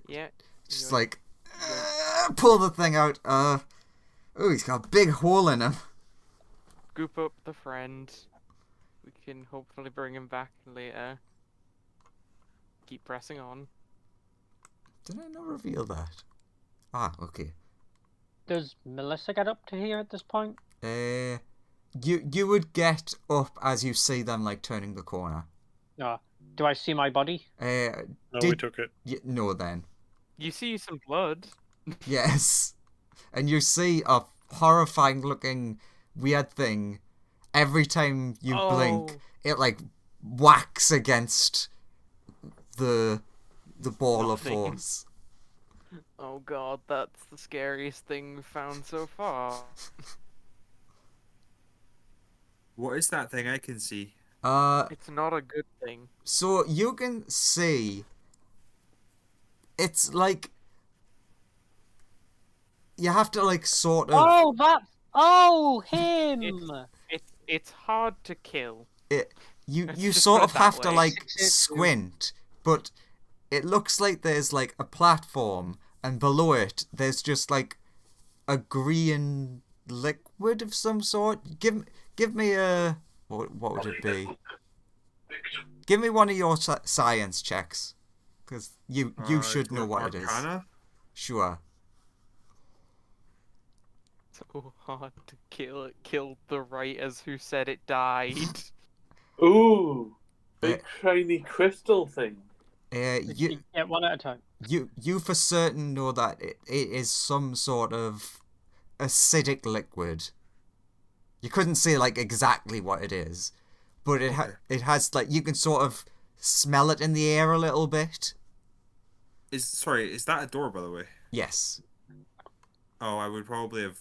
Speaker 5: Yeah.
Speaker 1: Just
Speaker 5: you're-
Speaker 1: like pull the thing out. Oh, he's got a big hole in him.
Speaker 5: Scoop up the friend. We can hopefully bring him back later. Keep pressing on.
Speaker 1: Did I not reveal that? Ah, okay.
Speaker 3: Does Melissa get up to here at this point?
Speaker 1: You would get up as you see them like turning the corner.
Speaker 3: Do I see my body?
Speaker 6: No, we
Speaker 1: Did-
Speaker 6: took it.
Speaker 1: No, then.
Speaker 5: You see some blood.
Speaker 1: Yes. And you see a horrifying looking weird thing. Every time you blink, it like whacks against the ball of
Speaker 5: Nothing.
Speaker 1: force.
Speaker 5: Oh god, that's the scariest thing we've found so far.
Speaker 2: What is that thing I can see?
Speaker 5: It's not a good thing.
Speaker 1: So you can see it's like you have to like sort of
Speaker 3: Oh, him!
Speaker 5: It's hard to kill.
Speaker 1: you
Speaker 5: Let's
Speaker 1: you
Speaker 5: just
Speaker 1: sort
Speaker 5: put
Speaker 1: of
Speaker 5: it that
Speaker 1: have to
Speaker 5: way.
Speaker 1: like
Speaker 3: 602.
Speaker 1: squint, but it looks like there's like a platform and below it there's just like a green liquid of some sort. Give me a what would it be? Give me one of your science checks, because you should know what it is.
Speaker 2: Arcana?
Speaker 1: Sure.
Speaker 5: So hard to kill. It killed the writers who said it died.
Speaker 4: Ooh, big shiny crystal thing.
Speaker 1: You
Speaker 3: Yeah, one at a time.
Speaker 1: you for certain know that it is some sort of acidic liquid. You couldn't say like exactly what it is, but it has like you can sort of smell it in the air a little bit.
Speaker 2: Is that a door, by the way?
Speaker 1: Yes.
Speaker 2: Oh, I would probably have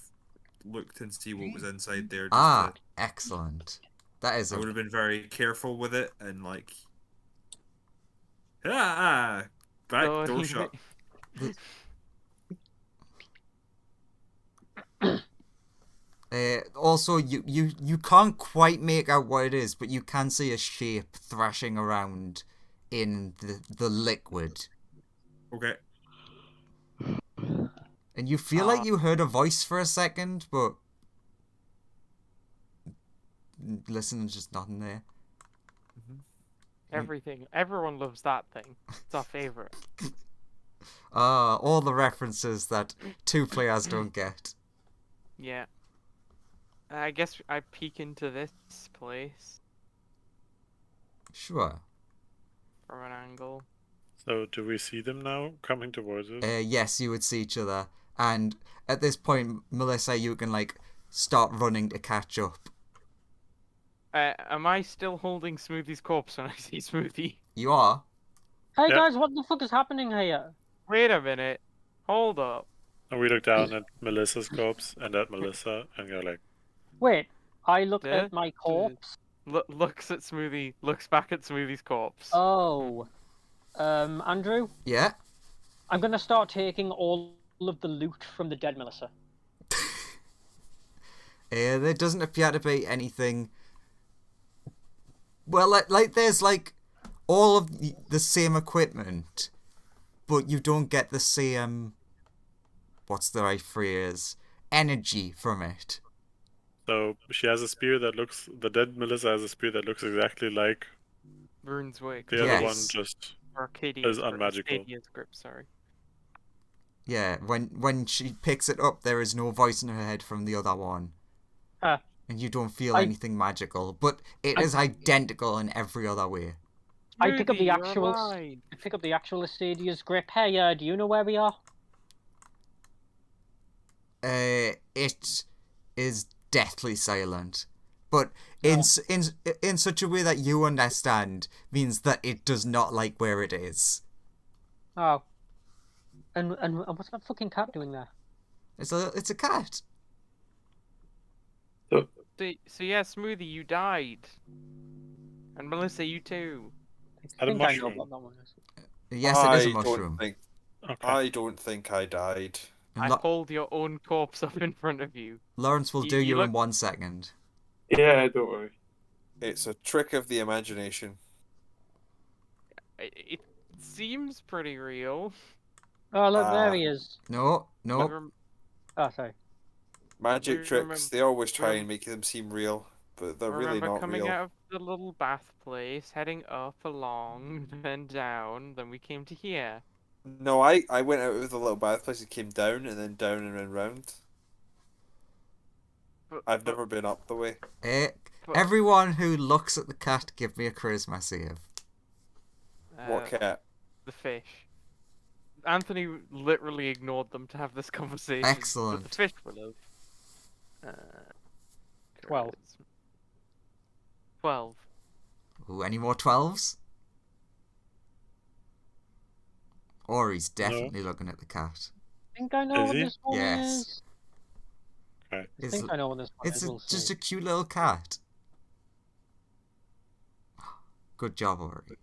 Speaker 2: looked and see what was inside there.
Speaker 1: Excellent. That is
Speaker 2: I would have been very careful with it and like, back
Speaker 5: Oh,
Speaker 2: door
Speaker 5: he-
Speaker 2: shut.
Speaker 1: Also, you can't quite make out what it is, but you can see a shape thrashing around in the liquid.
Speaker 2: Okay.
Speaker 1: And you feel like you heard a voice for a second, but listen, there's just nothing there.
Speaker 5: Everyone loves that thing. It's our favorite.
Speaker 1: All the references that 2 players don't get.
Speaker 5: Yeah. I guess I peek into this place
Speaker 1: Sure.
Speaker 5: from an angle.
Speaker 6: So do we see them now coming towards us?
Speaker 1: Yes, you would see each other. And at this point, Melissa, you can, like, start running to catch up.
Speaker 5: Am I still holding Smoothie's corpse when I see Smoothie?
Speaker 1: You are?
Speaker 3: Hey
Speaker 6: Yep.
Speaker 3: guys, what the fuck is happening here?
Speaker 5: Wait a minute. Hold up.
Speaker 6: And we look down at Melissa's corpse and at Melissa and go like,
Speaker 3: Wait, I look
Speaker 5: Yeah?
Speaker 3: at my corpse.
Speaker 5: Looks at Smoothie, looks back at Smoothie's corpse.
Speaker 3: Oh. Andrew,
Speaker 1: Yeah?
Speaker 3: I'm gonna start taking all of the loot from the dead Melissa.
Speaker 1: There doesn't appear to be anything... Well, like there's, like, all of the same equipment, but you don't get the same... What's the right phrase? Energy from it.
Speaker 6: so she has a spear that looks, the dead Melissa has a spear that looks exactly like
Speaker 5: Rune's Wake.
Speaker 6: the other one,
Speaker 1: Yes.
Speaker 6: just
Speaker 5: Arcadia's
Speaker 6: is unmagical.
Speaker 5: Arcadia's grip, sorry.
Speaker 1: Yeah, when she picks it up, there is no voice in her head from the other one.
Speaker 3: Huh.
Speaker 1: And you don't feel
Speaker 3: I-
Speaker 1: anything magical, but it is identical in every other way.
Speaker 3: I pick up the
Speaker 5: Smoothie, you're
Speaker 3: actual.
Speaker 5: alive.
Speaker 3: I pick up the actual Arcadia's grip. Hey, do you know where we are?
Speaker 1: It is deathly silent, but in such a way that you understand means that it does not like where it is.
Speaker 3: Oh. And what's that fucking cat doing there?
Speaker 1: It's a cat.
Speaker 5: So yeah, Smoothie, you died. And Melissa, you too.
Speaker 3: I
Speaker 6: Had a
Speaker 3: think I know
Speaker 6: mushroom.
Speaker 3: what that one is.
Speaker 1: Yes, it is a mushroom.
Speaker 6: okay.
Speaker 2: I don't think I died.
Speaker 1: And
Speaker 5: I
Speaker 1: Lo-
Speaker 5: hold your own corpse up in front of you.
Speaker 1: Lawrence will
Speaker 5: you-
Speaker 1: do
Speaker 5: you
Speaker 1: you in
Speaker 5: look-
Speaker 1: 1 second.
Speaker 4: Yeah, don't worry.
Speaker 2: It's a trick of the imagination.
Speaker 5: It seems pretty real.
Speaker 3: Oh, look, there
Speaker 2: Ah.
Speaker 3: he is.
Speaker 1: No.
Speaker 5: Rem-
Speaker 3: Oh, sorry.
Speaker 2: Magic
Speaker 5: We
Speaker 2: tricks,
Speaker 5: remem-
Speaker 2: they always try
Speaker 5: rem-
Speaker 2: and make them seem real, but they're really
Speaker 5: Remember
Speaker 2: not
Speaker 5: coming
Speaker 2: real.
Speaker 5: out of the little bath place, heading up, along, then down, then we came to here.
Speaker 2: No, I went out of the little bath place and came down and then round.
Speaker 5: But,
Speaker 2: I've
Speaker 5: but-
Speaker 2: never been up the way.
Speaker 5: but,
Speaker 1: Everyone who looks at the cat, give me a charisma save.
Speaker 2: What cat?
Speaker 5: The fish. Anthony literally ignored them to have this conversation. But
Speaker 1: Excellent.
Speaker 5: the fish will have.
Speaker 3: 12.
Speaker 5: 12.
Speaker 1: Ooh, any more 12s? Or he's definitely looking at the cat.
Speaker 3: I think I know
Speaker 6: Is
Speaker 3: what
Speaker 6: he?
Speaker 3: this one
Speaker 1: Yes.
Speaker 3: is.
Speaker 6: Okay.
Speaker 3: I think I know what this one is. We'll
Speaker 1: Just
Speaker 3: see.
Speaker 1: a cute little cat. Good job, Ori.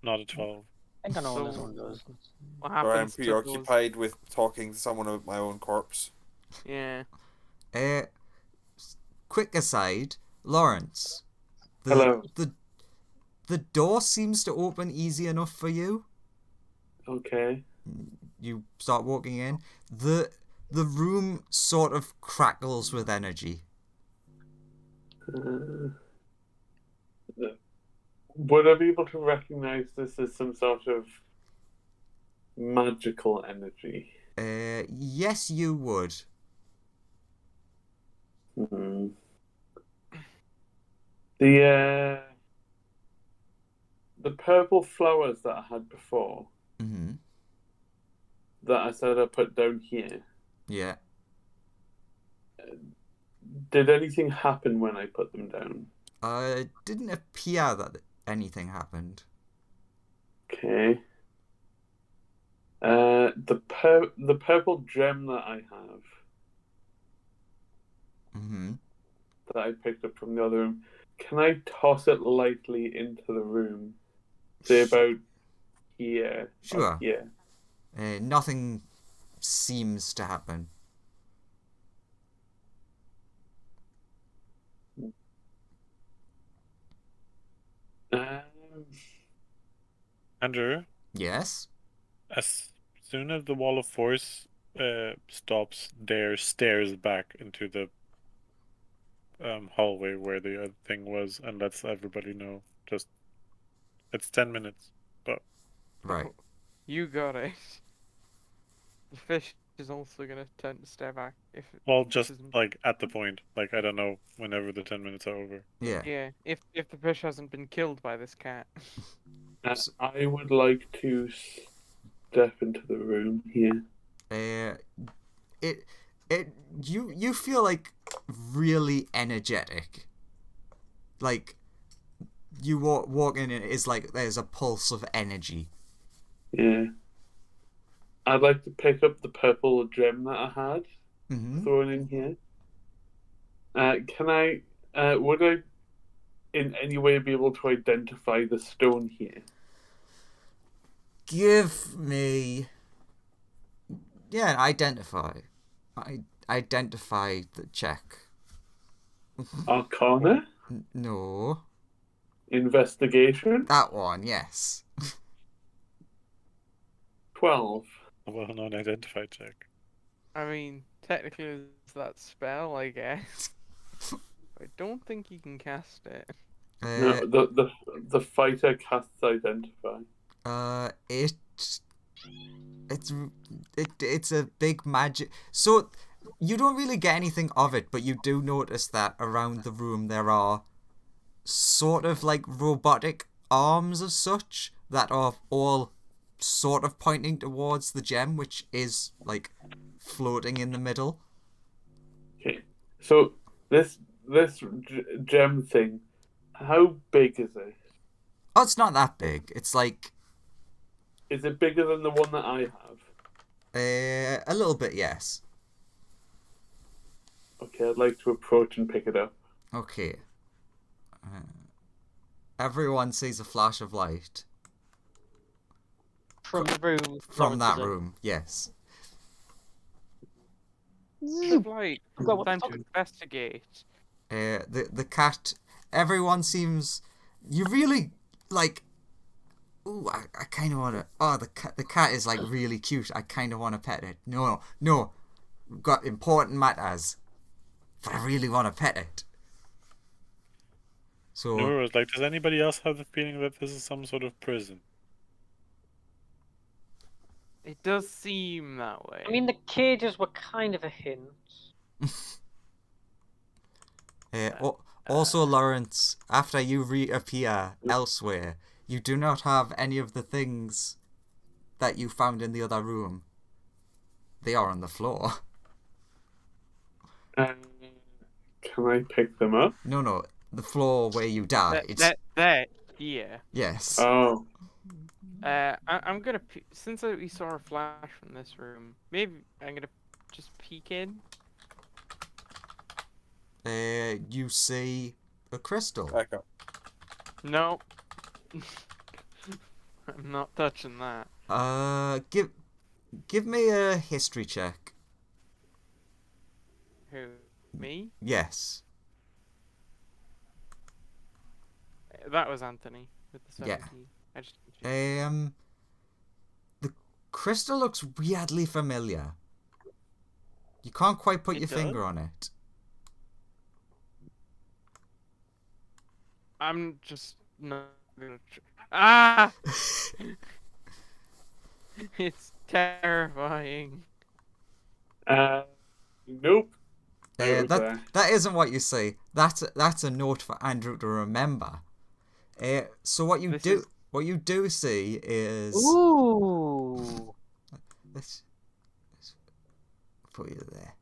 Speaker 6: Not a 12.
Speaker 3: I think I know what this
Speaker 5: So-
Speaker 3: one does.
Speaker 5: What
Speaker 2: Or I'm
Speaker 5: happens to those...
Speaker 2: preoccupied with talking to someone about my own corpse.
Speaker 5: Yeah.
Speaker 1: Quick aside, Lawrence.
Speaker 4: Hello.
Speaker 1: The door seems to open easy enough for you.
Speaker 4: Okay.
Speaker 1: You start walking in. The room sort of crackles with energy.
Speaker 4: Would I be able to recognize this as some sort of magical energy?
Speaker 1: Yes, you would.
Speaker 4: Hmm. The purple flowers that I had before,
Speaker 1: Mm-hmm.
Speaker 4: that I said I put down here,
Speaker 1: Yeah.
Speaker 4: did anything happen when I put them down?
Speaker 1: It didn't appear that anything happened.
Speaker 4: Okay. The purple gem that I have,
Speaker 1: Mm-hmm.
Speaker 4: that I picked up from the other room, can I toss it lightly into the room? Say about here.
Speaker 1: Sure.
Speaker 4: Yeah.
Speaker 1: Nothing seems to happen.
Speaker 6: Andrew,
Speaker 1: Yes?
Speaker 6: as soon as the wall of force stops, Dare stares back into the hallway where the other thing was and lets everybody know. Just, it's 10 minutes.
Speaker 1: Right.
Speaker 5: You got it. The fish is also gonna turn to stare back if.
Speaker 6: Well,
Speaker 5: this
Speaker 6: just
Speaker 5: isn't-
Speaker 6: like at the point, like I don't know, whenever the 10 minutes are over.
Speaker 1: Yeah.
Speaker 5: Yeah, if the fish hasn't been killed by this cat.
Speaker 4: I would like to step into the room here.
Speaker 1: You feel like really energetic. Like you walk in and it's like there's a pulse of energy.
Speaker 4: Yeah. I'd like to pick up the purple gem that I had
Speaker 1: Mm-hmm.
Speaker 4: thrown in here. Can I? Would I, in any way, be able to identify the stone here?
Speaker 1: Give me. Yeah, identify the check.
Speaker 4: Arcana,
Speaker 1: No,
Speaker 4: investigation,
Speaker 1: that one. Yes.
Speaker 4: 12.
Speaker 6: A well-known identify check.
Speaker 5: I mean, technically it's that spell, I guess. I don't think you can cast it.
Speaker 4: No, the fighter casts identify.
Speaker 1: It's a big magic. So you don't really get anything of it, but you do notice that around the room there are sort of like robotic arms of such that are all sort of pointing towards the gem, which is like floating in the middle.
Speaker 4: Okay, so this gem thing, how big is it?
Speaker 1: Oh, it's not that big. It's like
Speaker 4: Is it bigger than the one that I have?
Speaker 1: a little bit, yes.
Speaker 4: Okay, I'd like to approach and pick it up.
Speaker 1: Okay. Everyone sees a flash of light
Speaker 3: From the room.
Speaker 1: from that
Speaker 3: Lawrence is in.
Speaker 1: room. Yes.
Speaker 5: Like,
Speaker 3: Go, what the
Speaker 5: time to
Speaker 3: fuck?
Speaker 5: investigate.
Speaker 1: The cat. Everyone seems. You really like. Ooh, I kind of want to. Oh, the cat is like really cute. I kind of want to pet it. No. We've got important matters, but I really want to pet it. So
Speaker 6: No, like, does anybody else have the feeling that this is some sort of prison?
Speaker 5: It does seem that way.
Speaker 3: I mean, the cages were kind of a hint.
Speaker 1: also, Lawrence, after you reappear elsewhere, you do not have any of the things that you found in the other room. They are on the floor.
Speaker 4: Can I pick them up?
Speaker 1: No, the floor where you died.
Speaker 5: That, yeah.
Speaker 1: Yes.
Speaker 4: Oh,
Speaker 5: I'm gonna since we saw a flash from this room, maybe I'm gonna just peek in.
Speaker 1: You see a crystal.
Speaker 2: Back up.
Speaker 5: No, I'm not touching that.
Speaker 1: Give me a history check.
Speaker 5: Who? Me?
Speaker 1: Yes.
Speaker 5: That was Anthony with the
Speaker 1: Yeah.
Speaker 5: 17. I just
Speaker 1: The crystal looks weirdly familiar. You can't quite put
Speaker 5: It
Speaker 1: your
Speaker 5: does?
Speaker 1: finger on it.
Speaker 5: I'm just not gonna. Ah! It's terrifying.
Speaker 4: nope. I was there.
Speaker 1: That isn't what you see. That's a note for Andrew to remember. So what you do see is
Speaker 3: Ooh.
Speaker 1: let's put you there.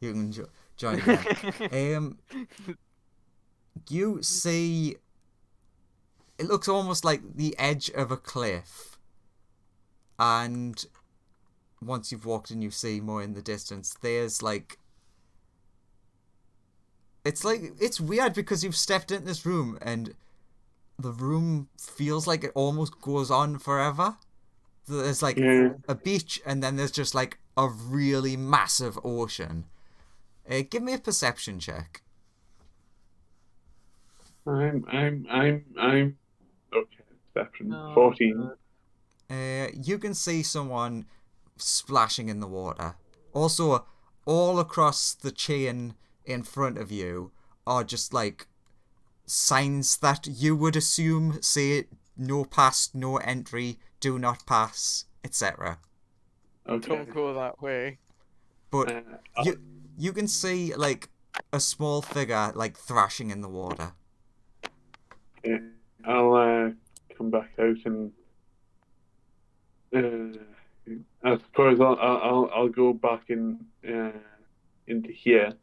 Speaker 1: You can join again. You see, it looks almost like the edge of a cliff, and once you've walked in, you see more in the distance. There's like. It's weird because you've stepped into this room and the room feels like it almost goes on forever. There's like a beach and then there's just like a really massive ocean. Give me a perception check.
Speaker 4: I'm okay. Perception.
Speaker 3: No.
Speaker 4: 14.
Speaker 1: You can see someone splashing in the water. Also, all across the chain in front of you are just like signs that you would assume say no pass, no entry, do not pass, etc.
Speaker 4: Okay.
Speaker 5: Don't go that way.
Speaker 1: But
Speaker 4: Uh,
Speaker 1: you can see like a small figure like thrashing in the water.
Speaker 4: I'll come back out and I suppose I'll go back into here,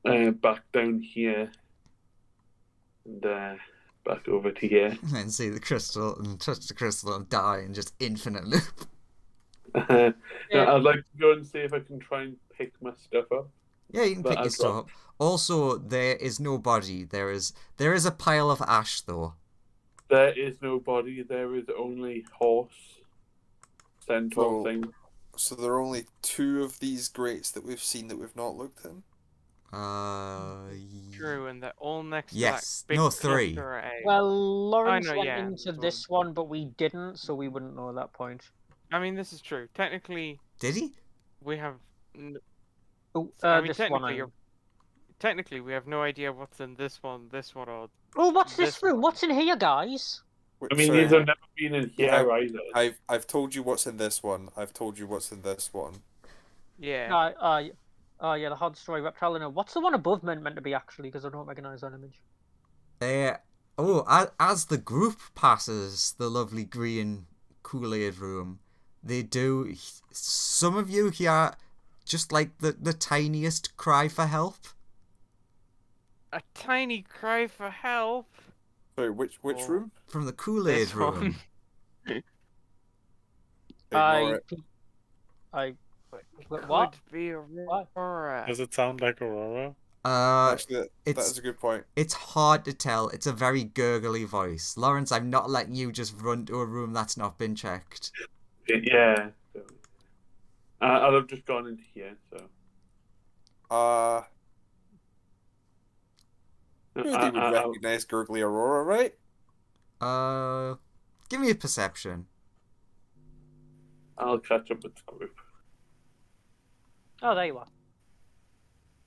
Speaker 4: back down here, and back over to here.
Speaker 1: And then see the crystal and touch the crystal and die and just infinite loop.
Speaker 4: I'd like to go and see if I can try and pick my stuff up.
Speaker 1: Yeah, you can
Speaker 4: But
Speaker 1: pick your
Speaker 4: I've
Speaker 1: stuff
Speaker 4: got-
Speaker 1: up. Also, there is no body. There is a pile of ash though.
Speaker 4: There is no body. There is only horse, centaur
Speaker 2: Oh.
Speaker 4: thing.
Speaker 2: So there are only 2 of these grates that we've seen that we've not looked in.
Speaker 5: True, and they're all next
Speaker 1: Yes.
Speaker 5: to that big
Speaker 1: No, 3.
Speaker 5: cluster of eggs.
Speaker 3: Well, Lawrence
Speaker 5: know,
Speaker 3: went
Speaker 5: yeah,
Speaker 3: into
Speaker 5: that's
Speaker 3: this one, but we didn't, so we wouldn't know at that point.
Speaker 5: I mean, this is true. Technically,
Speaker 1: Did he?
Speaker 5: we have.
Speaker 3: Oh,
Speaker 5: I mean,
Speaker 3: this
Speaker 5: technically,
Speaker 3: one.
Speaker 5: technically, we have no idea what's in this one, or.
Speaker 3: Oh, what's this
Speaker 5: this
Speaker 3: room? What's in here, guys?
Speaker 2: Wait,
Speaker 4: I mean,
Speaker 2: sorry,
Speaker 4: these have never been in here
Speaker 2: Yeah,
Speaker 4: either.
Speaker 2: I've told you what's in this one. I've told you what's in this one.
Speaker 5: Yeah.
Speaker 3: Yeah, the hard story reptile. No, what's the one above meant to be actually? Because I don't recognize that image.
Speaker 1: As the group passes the lovely green Kool-Aid room, they do. Some of you hear just like the tiniest cry for help.
Speaker 5: A tiny cry for help.
Speaker 2: Sorry, which
Speaker 5: Oh.
Speaker 2: room?
Speaker 1: From the Kool-Aid
Speaker 5: This
Speaker 1: room.
Speaker 5: one.
Speaker 2: Ignore it.
Speaker 3: What?
Speaker 5: Could be Aurora.
Speaker 6: Does it sound like Aurora?
Speaker 2: Actually, that
Speaker 1: it's-
Speaker 2: is a good point.
Speaker 1: It's hard to tell. It's a very gurgly voice. Lawrence, I'm not letting you just run to a room that's not been checked.
Speaker 4: Yeah. So. I'll have just gone into here. So.
Speaker 2: Really would recognize Gurgly Aurora, right?
Speaker 1: Give me a perception.
Speaker 4: I'll catch up with the group.
Speaker 3: Oh, there you are.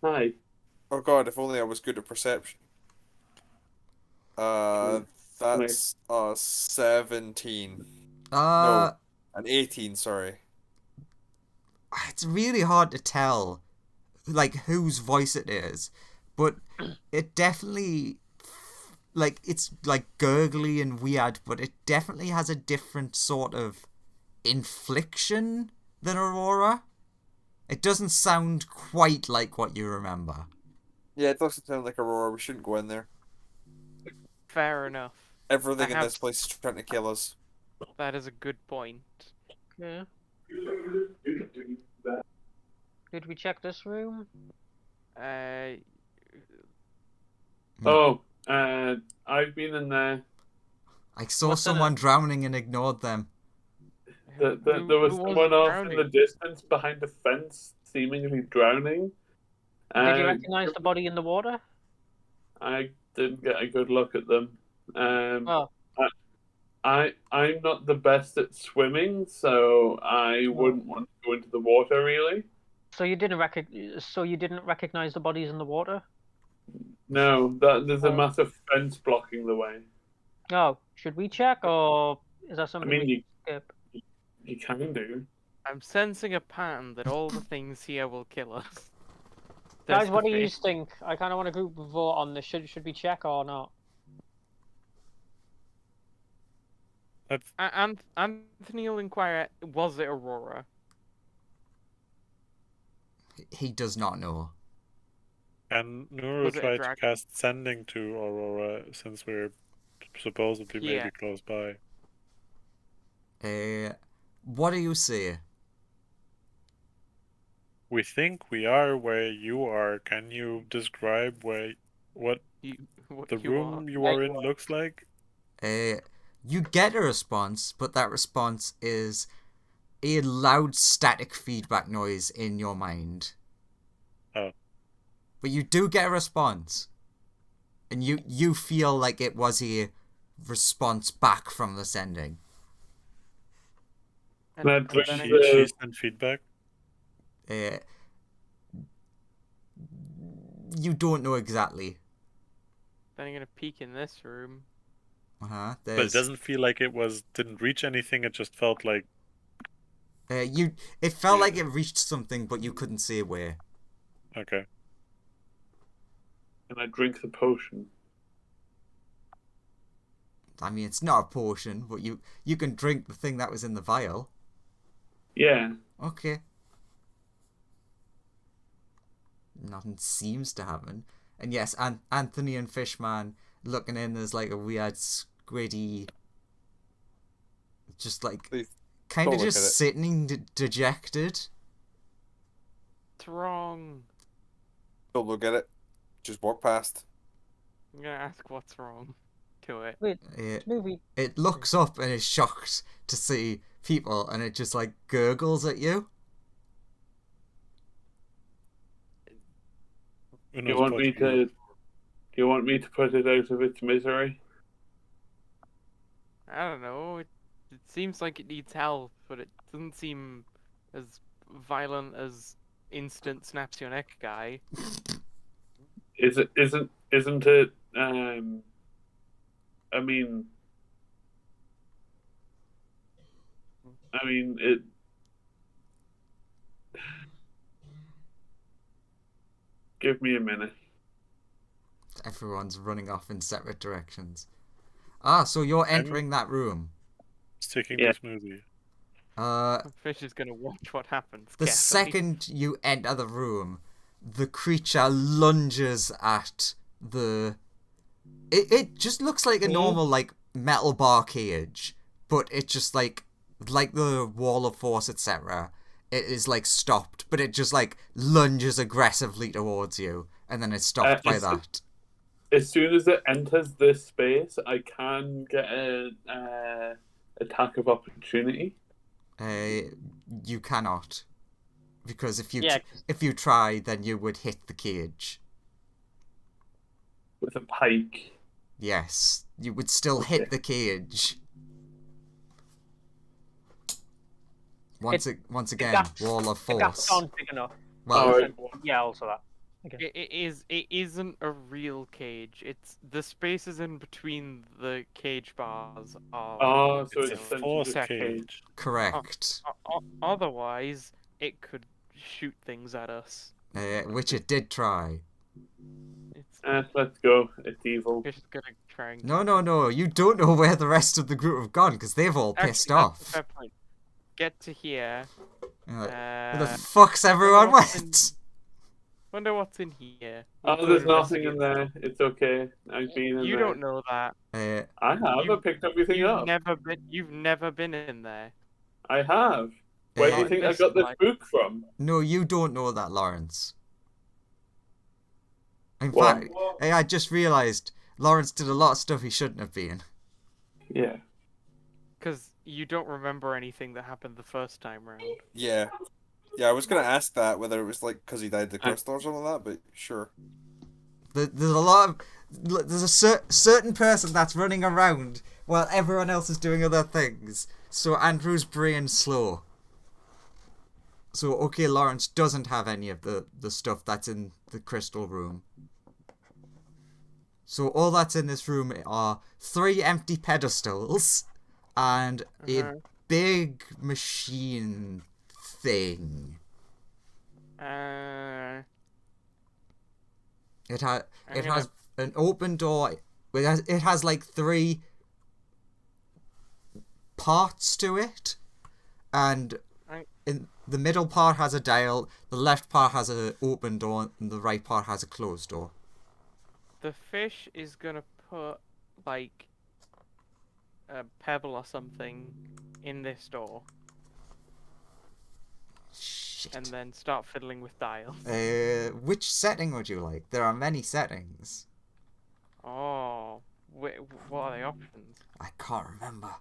Speaker 4: Hi.
Speaker 2: Oh god, if only I was good at perception. That's 17. No, an 18, sorry.
Speaker 1: It's really hard to tell, like, whose voice it is, but it definitely, like, it's like gurgly and weird, but it definitely has a different sort of infliction than Aurora. It doesn't sound quite like what you remember.
Speaker 2: Yeah, it doesn't sound like Aurora. We shouldn't go in there.
Speaker 5: Fair enough.
Speaker 2: Everything in
Speaker 5: have-
Speaker 2: this place is trying to kill us.
Speaker 5: That is a good point.
Speaker 3: Yeah. Did we check this room?
Speaker 4: Oh, I've been in there.
Speaker 1: I saw
Speaker 3: What's in
Speaker 1: someone drowning and ignored them.
Speaker 4: There
Speaker 5: Who
Speaker 4: was
Speaker 5: was
Speaker 4: someone off in
Speaker 5: drowning?
Speaker 4: the distance behind the fence, seemingly drowning.
Speaker 3: Did you recognize the body in the water?
Speaker 4: I didn't get a good look at them.
Speaker 3: Oh.
Speaker 4: I'm not the best at swimming, so I wouldn't want to go into the water really.
Speaker 3: So you didn't recognize the bodies in the water?
Speaker 4: No, there's a massive fence blocking the way.
Speaker 3: Oh, should we check or is that
Speaker 4: I
Speaker 3: something
Speaker 4: mean,
Speaker 3: we skip?
Speaker 4: you can do.
Speaker 5: I'm sensing a pattern that all the things here will kill us.
Speaker 3: Guys, what do
Speaker 5: Desperately.
Speaker 3: you think? I kind of want to group vote on this. Should we check or not?
Speaker 5: Anthony will inquire, was it Aurora?
Speaker 1: He does not know.
Speaker 6: And Nuru
Speaker 5: Was it a
Speaker 6: tried to
Speaker 5: dragon?
Speaker 6: cast Sending to Aurora since we're supposedly
Speaker 5: Yeah.
Speaker 6: maybe close by.
Speaker 1: What do you see?
Speaker 6: We think we are where you are. Can you describe what
Speaker 5: What
Speaker 6: the
Speaker 5: you
Speaker 6: room
Speaker 5: are?
Speaker 6: you are in looks like?
Speaker 1: You get a response, but that response is a loud static feedback noise in your mind.
Speaker 6: Oh.
Speaker 1: But you do get a response. And you feel like it was a response back from the sending.
Speaker 5: And
Speaker 4: That
Speaker 5: then
Speaker 4: brings
Speaker 6: She sent feedback.
Speaker 1: You don't know exactly.
Speaker 5: Then I'm gonna peek in this room.
Speaker 1: Uh-huh.
Speaker 6: But it doesn't feel like didn't reach anything, it just felt like
Speaker 1: It felt
Speaker 6: Yeah.
Speaker 1: like it reached something, but you couldn't see where.
Speaker 6: Okay.
Speaker 4: And I drink the potion.
Speaker 1: I mean, it's not a potion, but you can drink the thing that was in the vial.
Speaker 4: Yeah.
Speaker 1: Okay. Nothing seems to happen. And yes, Anthony and Fishman looking in, there's like a weird squiddy, just like
Speaker 2: They
Speaker 1: kind
Speaker 2: don't
Speaker 1: of
Speaker 2: look
Speaker 1: just
Speaker 2: at it.
Speaker 1: sitting dejected.
Speaker 5: What's wrong?
Speaker 2: Don't look at it. Just walk past.
Speaker 5: I'm gonna ask what's wrong to it.
Speaker 3: Wait,
Speaker 1: It,
Speaker 3: this movie.
Speaker 1: it looks up and is shocked to see people, and it just like gurgles at you.
Speaker 6: Who
Speaker 4: Do you
Speaker 6: knows
Speaker 4: want me
Speaker 6: Portuguese?
Speaker 4: to? Do you want me to put it out of its misery?
Speaker 5: I don't know. It seems like it needs help, but it doesn't seem as violent as instant snaps your neck guy.
Speaker 4: Isn't it? I mean it. Give me a minute.
Speaker 1: Everyone's running off in separate directions. Ah, so you're entering that room.
Speaker 6: It's taking
Speaker 4: Yeah.
Speaker 6: the smoothie.
Speaker 5: Fish is gonna watch what happens.
Speaker 1: The
Speaker 5: carefully.
Speaker 1: second you enter the room, the creature lunges at the... It just looks like a normal, like, metal bar cage, but it just, like the wall of force, etc., it is, like, stopped, but it just, like, lunges aggressively towards you, and then it's stopped by
Speaker 4: is it-
Speaker 1: that.
Speaker 4: As soon as it enters this space, I can get an attack of opportunity.
Speaker 1: You cannot. Because if you
Speaker 3: Yeah,
Speaker 1: if you try, then you would hit the cage.
Speaker 4: With a pike.
Speaker 1: Yes, you would still hit the cage. Once again,
Speaker 3: gaps-
Speaker 1: wall of
Speaker 3: The gaps
Speaker 1: force.
Speaker 3: aren't big enough.
Speaker 1: Well,
Speaker 4: Alright.
Speaker 3: Yeah, also that. Okay.
Speaker 5: It isn't a real cage. It's the spaces in between the cage bars are.
Speaker 4: Oh, so
Speaker 6: It's a
Speaker 4: it's essentially
Speaker 6: force
Speaker 4: just
Speaker 6: cage.
Speaker 1: correct.
Speaker 5: Otherwise, it could shoot things at us.
Speaker 1: Which it did try.
Speaker 5: It's
Speaker 4: Let's go. It's evil.
Speaker 5: Fish is gonna try and.
Speaker 1: No. You don't know where the rest of the group have gone because they've all
Speaker 5: Actually,
Speaker 1: pissed
Speaker 5: that's a
Speaker 1: off.
Speaker 5: fair point. Get to here.
Speaker 1: You're like, where the
Speaker 5: Uh,
Speaker 1: fuck's everyone
Speaker 5: what's
Speaker 1: went?
Speaker 5: wonder what's in here.
Speaker 4: Oh, there's nothing in there. It's okay. I've been in
Speaker 5: You
Speaker 4: there.
Speaker 5: don't know that.
Speaker 4: I have. I picked everything up.
Speaker 5: You've never been in there.
Speaker 4: I have. Where do you
Speaker 1: Uh,
Speaker 4: think I got this book from?
Speaker 1: No, you don't know that, Lawrence. In
Speaker 4: What?
Speaker 1: fact, I just realised Lawrence did a lot of stuff he shouldn't have been.
Speaker 4: Yeah.
Speaker 5: Because you don't remember anything that happened the first time round.
Speaker 2: Yeah. Yeah, I was gonna ask that, whether it was like because he died the crystal or something like that, but sure.
Speaker 1: There's a lot of... There's a certain person that's running around while everyone else is doing other things. So Andrew's brain's slow. So, okay, Lawrence doesn't have any of the stuff that's in the crystal room. So all that's in this room are 3 empty pedestals and a big machine thing. It has an open door. It has like 3 parts to it, and in the middle part has a dial, the left part has an open door, and the right part has a closed door.
Speaker 5: The fish is gonna put like a pebble or something in this door,
Speaker 1: Shit.
Speaker 5: and then start fiddling with dials.
Speaker 1: Which setting would you like? There are many settings.
Speaker 5: Oh, what are the options?
Speaker 1: I can't remember.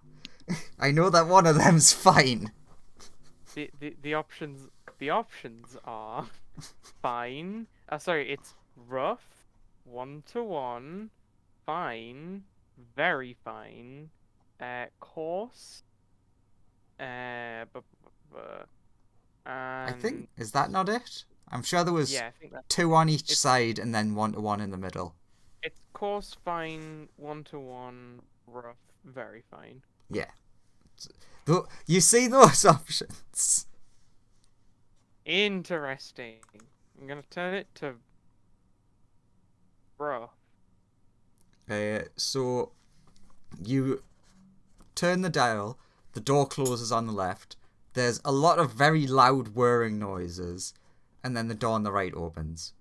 Speaker 1: I know that one of them's fine.
Speaker 5: The options are fine. Sorry, it's rough, 1-to-1, fine, very fine, coarse,
Speaker 1: I
Speaker 5: and
Speaker 1: think, is that not it? I'm sure there was
Speaker 5: yeah, I think that
Speaker 1: 2 on each
Speaker 5: it's-
Speaker 1: side and then 1-to-1 in the middle.
Speaker 5: it's coarse, fine, 1-to-1, rough, very fine.
Speaker 1: Yeah. You see those options?
Speaker 5: Interesting. I'm gonna turn it to bro.
Speaker 1: So you turn the dial, the door closes on the left, there's a lot of very loud whirring noises, and then the door on the right opens.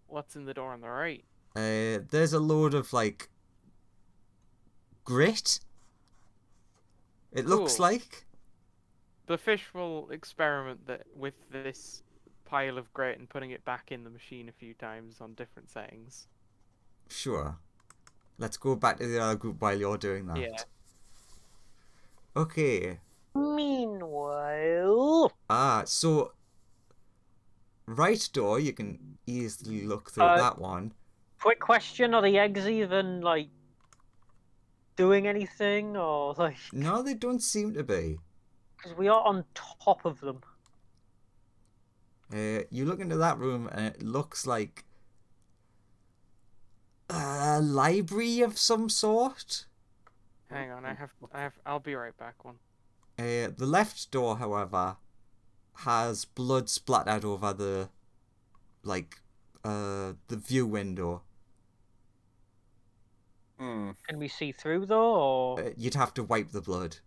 Speaker 5: What's in the door on the right?
Speaker 1: There's a load of, like, grit, it looks
Speaker 5: Cool.
Speaker 1: like.
Speaker 5: The fish will experiment with this pile of grit and putting it back in the machine a few times on different settings.
Speaker 1: Sure. Let's go back to the other group while you're doing that.
Speaker 5: Yeah.
Speaker 1: Okay.
Speaker 3: Meanwhile,
Speaker 1: So right door, you can easily look through that one.
Speaker 3: quick question: are the eggs even like doing anything, or like?
Speaker 1: No, they don't seem to be.
Speaker 3: Because we are on top of them.
Speaker 1: You look into that room and it looks like a library of some sort.
Speaker 5: Hang on, I'll be right back one.
Speaker 1: The left door, however, has blood splattered over the view window.
Speaker 2: Hmm.
Speaker 3: Can we see through though, or?
Speaker 1: You'd have to wipe the blood.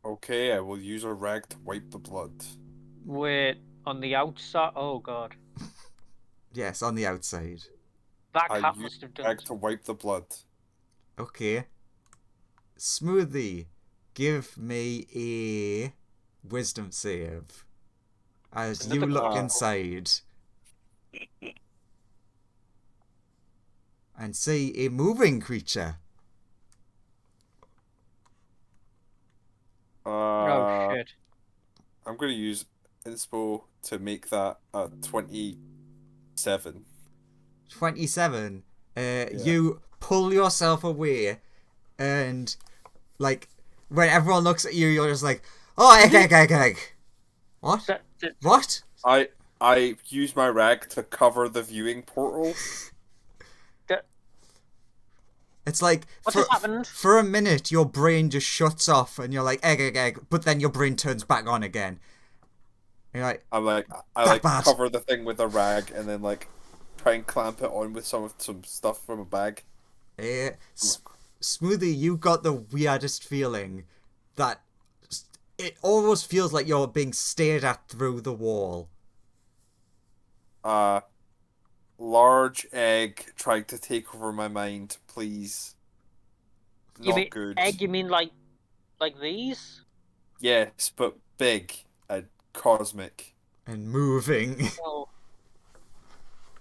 Speaker 2: Okay, I will use a rag to wipe the blood.
Speaker 3: Wait, on the outside? Oh god.
Speaker 1: Yes, on the outside.
Speaker 3: That
Speaker 2: I
Speaker 3: cat
Speaker 2: use
Speaker 3: must have
Speaker 2: a
Speaker 3: done
Speaker 2: rag to wipe the blood.
Speaker 1: Okay. Smoothie, give me a wisdom save. As you
Speaker 3: Another
Speaker 1: look
Speaker 2: claw.
Speaker 1: inside and see a moving creature.
Speaker 3: Oh shit.
Speaker 2: I'm going to use inspo to make that 27.
Speaker 1: 27. You pull yourself away, and like when everyone looks at you, you're just like, "Oh, egg." What? What?
Speaker 2: I use my rag to cover the viewing portal.
Speaker 1: It's like
Speaker 3: What has happened?
Speaker 1: for a minute, your brain just shuts off, and you're like egg, but then your brain turns back on again. And you're like,
Speaker 2: I
Speaker 1: bad.
Speaker 2: cover the thing with a rag and then like try and clamp it on with some stuff from a bag.
Speaker 1: Smoothie, you got the weirdest feeling that it almost feels like you're being stared at through the wall.
Speaker 2: Large egg trying to take over my mind, please.
Speaker 3: You
Speaker 2: Not
Speaker 3: mean
Speaker 2: good.
Speaker 3: egg? You mean like these?
Speaker 2: Yes, but big and cosmic.
Speaker 1: And moving.
Speaker 3: Oh.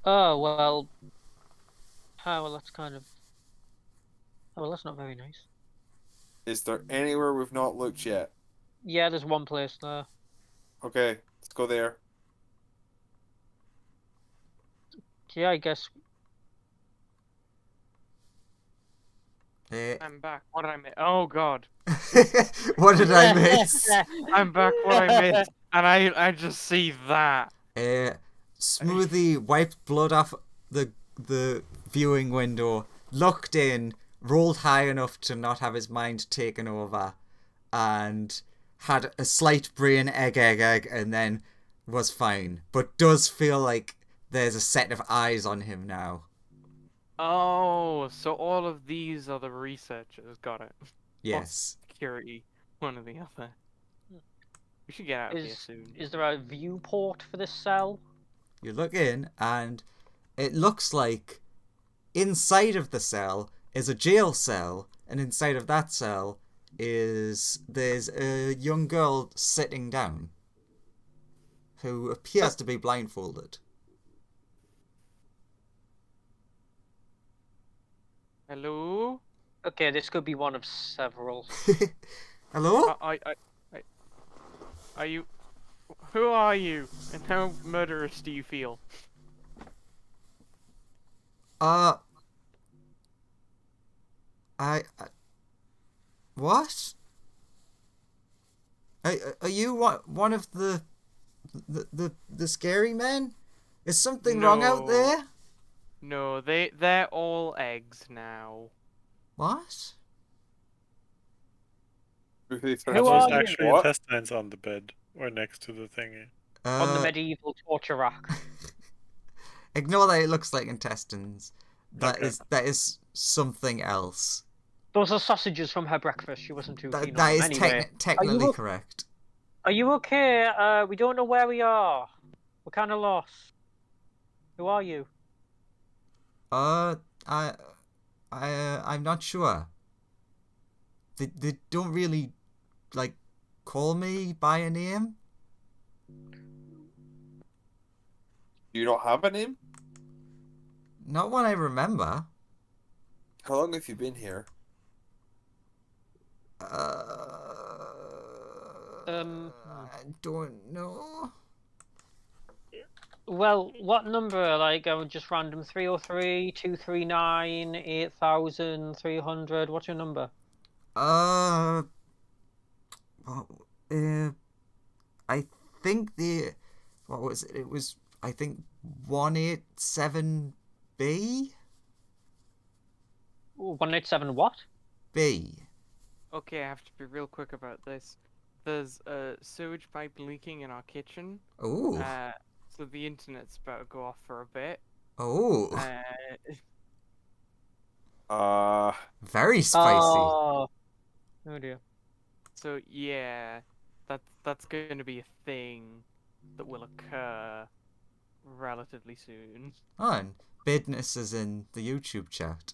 Speaker 3: Oh well. Oh well, that's kind of. Oh well, that's not very nice.
Speaker 2: Is there anywhere we've not looked yet?
Speaker 3: Yeah, there's one place there.
Speaker 2: Okay, let's go there.
Speaker 3: Yeah, I guess.
Speaker 5: I'm back. What did I miss? Oh god.
Speaker 1: What did I miss?
Speaker 5: I'm back. What I missed. And I just see that.
Speaker 1: Smoothie wiped blood off the viewing window, looked in, rolled high enough to not have his mind taken over, and had a slight brain egg, and then was fine. But does feel like there's a set of eyes on him now.
Speaker 5: Oh, so all of these are the researchers. Got it.
Speaker 1: Yes.
Speaker 5: Security, one or the other. We should get out of here soon.
Speaker 3: Is there a viewport for this cell?
Speaker 1: You look in, and it looks like inside of the cell is a jail cell, and inside of that cell there's a young girl sitting down who appears to be blindfolded.
Speaker 5: Hello?
Speaker 3: Okay, this could be one of several.
Speaker 1: Hello?
Speaker 5: Are you... Who are you? And how murderous do you feel?
Speaker 1: What? Are you one of the scary men? Is something wrong out
Speaker 5: No.
Speaker 1: there?
Speaker 5: No, they're all eggs now.
Speaker 1: What?
Speaker 2: Really
Speaker 3: Who
Speaker 6: Are
Speaker 3: are
Speaker 6: those
Speaker 3: you?
Speaker 6: actually
Speaker 2: What?
Speaker 6: intestines on the bed or next to the thingy?
Speaker 3: On the medieval torture rack.
Speaker 1: Ignore that it looks like intestines.
Speaker 6: Okay.
Speaker 1: That is something else.
Speaker 3: Those are sausages from her breakfast. She wasn't too keen on
Speaker 1: That
Speaker 3: them.
Speaker 1: is
Speaker 3: Anyway,
Speaker 1: technically
Speaker 3: o-
Speaker 1: correct.
Speaker 3: are you okay? We don't know where we are. We're kind of lost. Who are you?
Speaker 1: I I'm not sure. They don't really like call me by a name.
Speaker 2: You don't have a name?
Speaker 1: Not one I remember.
Speaker 2: How long have you been here?
Speaker 1: I don't know.
Speaker 3: Well, what number? Like, just random 303, 239, 8300. What's your number?
Speaker 1: Uh, I think what was it? It was, I think, 187B?
Speaker 3: 187 what?
Speaker 1: B.
Speaker 5: Okay, I have to be real quick about this. There's a sewage pipe leaking in our kitchen.
Speaker 1: Oh.
Speaker 5: So the internet's about to go off for a bit.
Speaker 1: Oh. Very spicy.
Speaker 3: Oh dear.
Speaker 5: So yeah, that's going to be a thing that will occur relatively soon.
Speaker 1: Oh, and business is in the YouTube chat.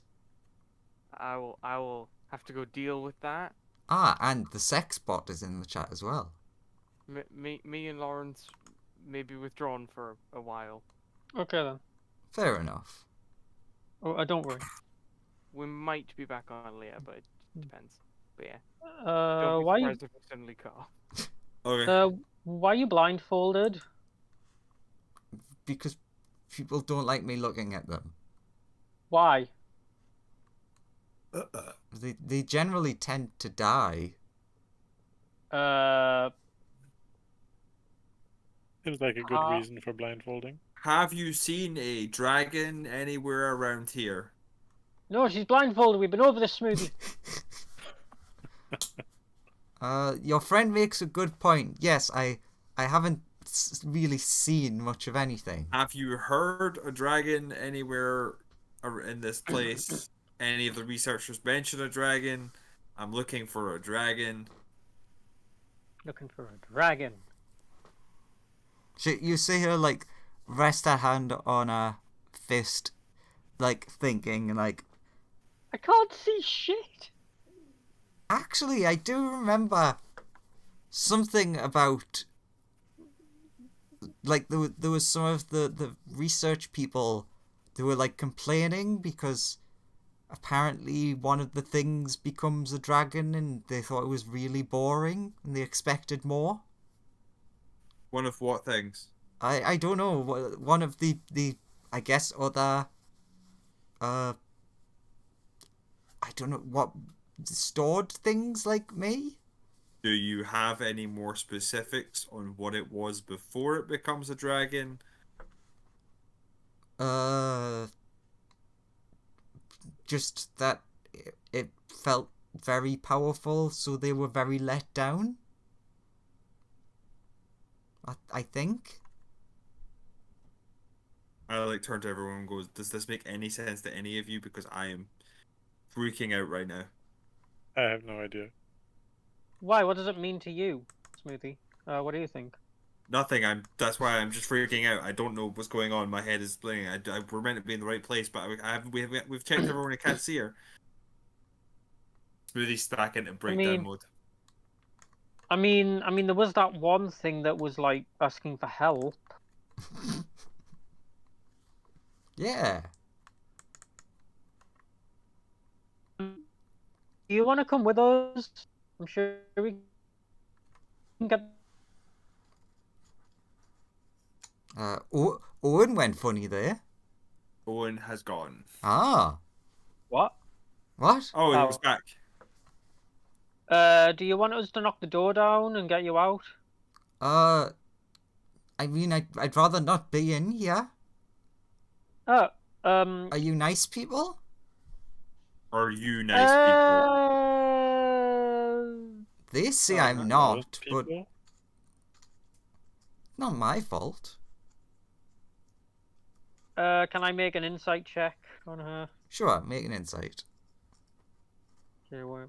Speaker 5: I will have to go deal with that.
Speaker 1: Ah, and the sex bot is in the chat as well.
Speaker 5: Me and Lawrence may be withdrawn for a while.
Speaker 3: Okay then.
Speaker 1: Fair enough.
Speaker 3: Oh, don't worry.
Speaker 5: We might be back on later, but it depends. But yeah,
Speaker 3: Uh,
Speaker 5: don't be
Speaker 3: why you
Speaker 5: surprised if we suddenly cut off.
Speaker 2: Okay.
Speaker 3: why are you blindfolded?
Speaker 1: Because people don't like me looking at them.
Speaker 3: Why?
Speaker 1: They generally tend to die.
Speaker 6: Seems like a good
Speaker 3: Uh,
Speaker 6: reason for blindfolding.
Speaker 2: Have you seen a dragon anywhere around here?
Speaker 3: No, she's blindfolded. We've been over this smoothie.
Speaker 1: Your friend makes a good point. Yes, I haven't really seen much of anything.
Speaker 2: Have you heard a dragon anywhere in this place? Any of the researchers mention a dragon? I'm looking for a dragon.
Speaker 3: Looking for a dragon.
Speaker 1: You see her like rest her hand on her fist, like thinking, like,
Speaker 3: I can't see shit.
Speaker 1: actually, I do remember something about, like, there was some of the research people, they were like complaining because apparently one of the things becomes a dragon and they thought it was really boring and they expected more.
Speaker 2: One of what things?
Speaker 1: I don't know. One of the I guess other I don't know what stored things like me.
Speaker 2: Do you have any more specifics on what it was before it becomes a dragon?
Speaker 1: Just that it felt very powerful, so they were very let down. I think.
Speaker 2: I like turn to everyone and goes, does this make any sense to any of you? Because I am freaking out right now.
Speaker 6: I have no idea.
Speaker 3: Why? What does it mean to you, Smoothie? What do you think?
Speaker 2: Nothing. That's why I'm just freaking out. I don't know what's going on. My head is splitting. We're meant to be in the right place, but we've checked everyone. I can't see her. Smoothie stack into breakdown mode.
Speaker 3: I mean, there was that one thing that was like asking for help.
Speaker 1: Yeah.
Speaker 3: Do you want to come with us? I'm sure we can get.
Speaker 1: Owen went funny there.
Speaker 2: Owen has gone.
Speaker 1: Ah.
Speaker 3: What?
Speaker 1: What?
Speaker 2: Oh, he was back.
Speaker 3: Do you want us to knock the door down and get you out?
Speaker 1: I mean, I'd rather not be in here.
Speaker 3: Oh,
Speaker 1: Are you nice people?
Speaker 2: Are you nice people?
Speaker 1: They say
Speaker 3: Oh,
Speaker 1: I'm
Speaker 3: no.
Speaker 1: not,
Speaker 6: People?
Speaker 1: but not my fault.
Speaker 3: Can I make an insight check on her?
Speaker 1: Sure, make an insight.
Speaker 3: Okay, wait.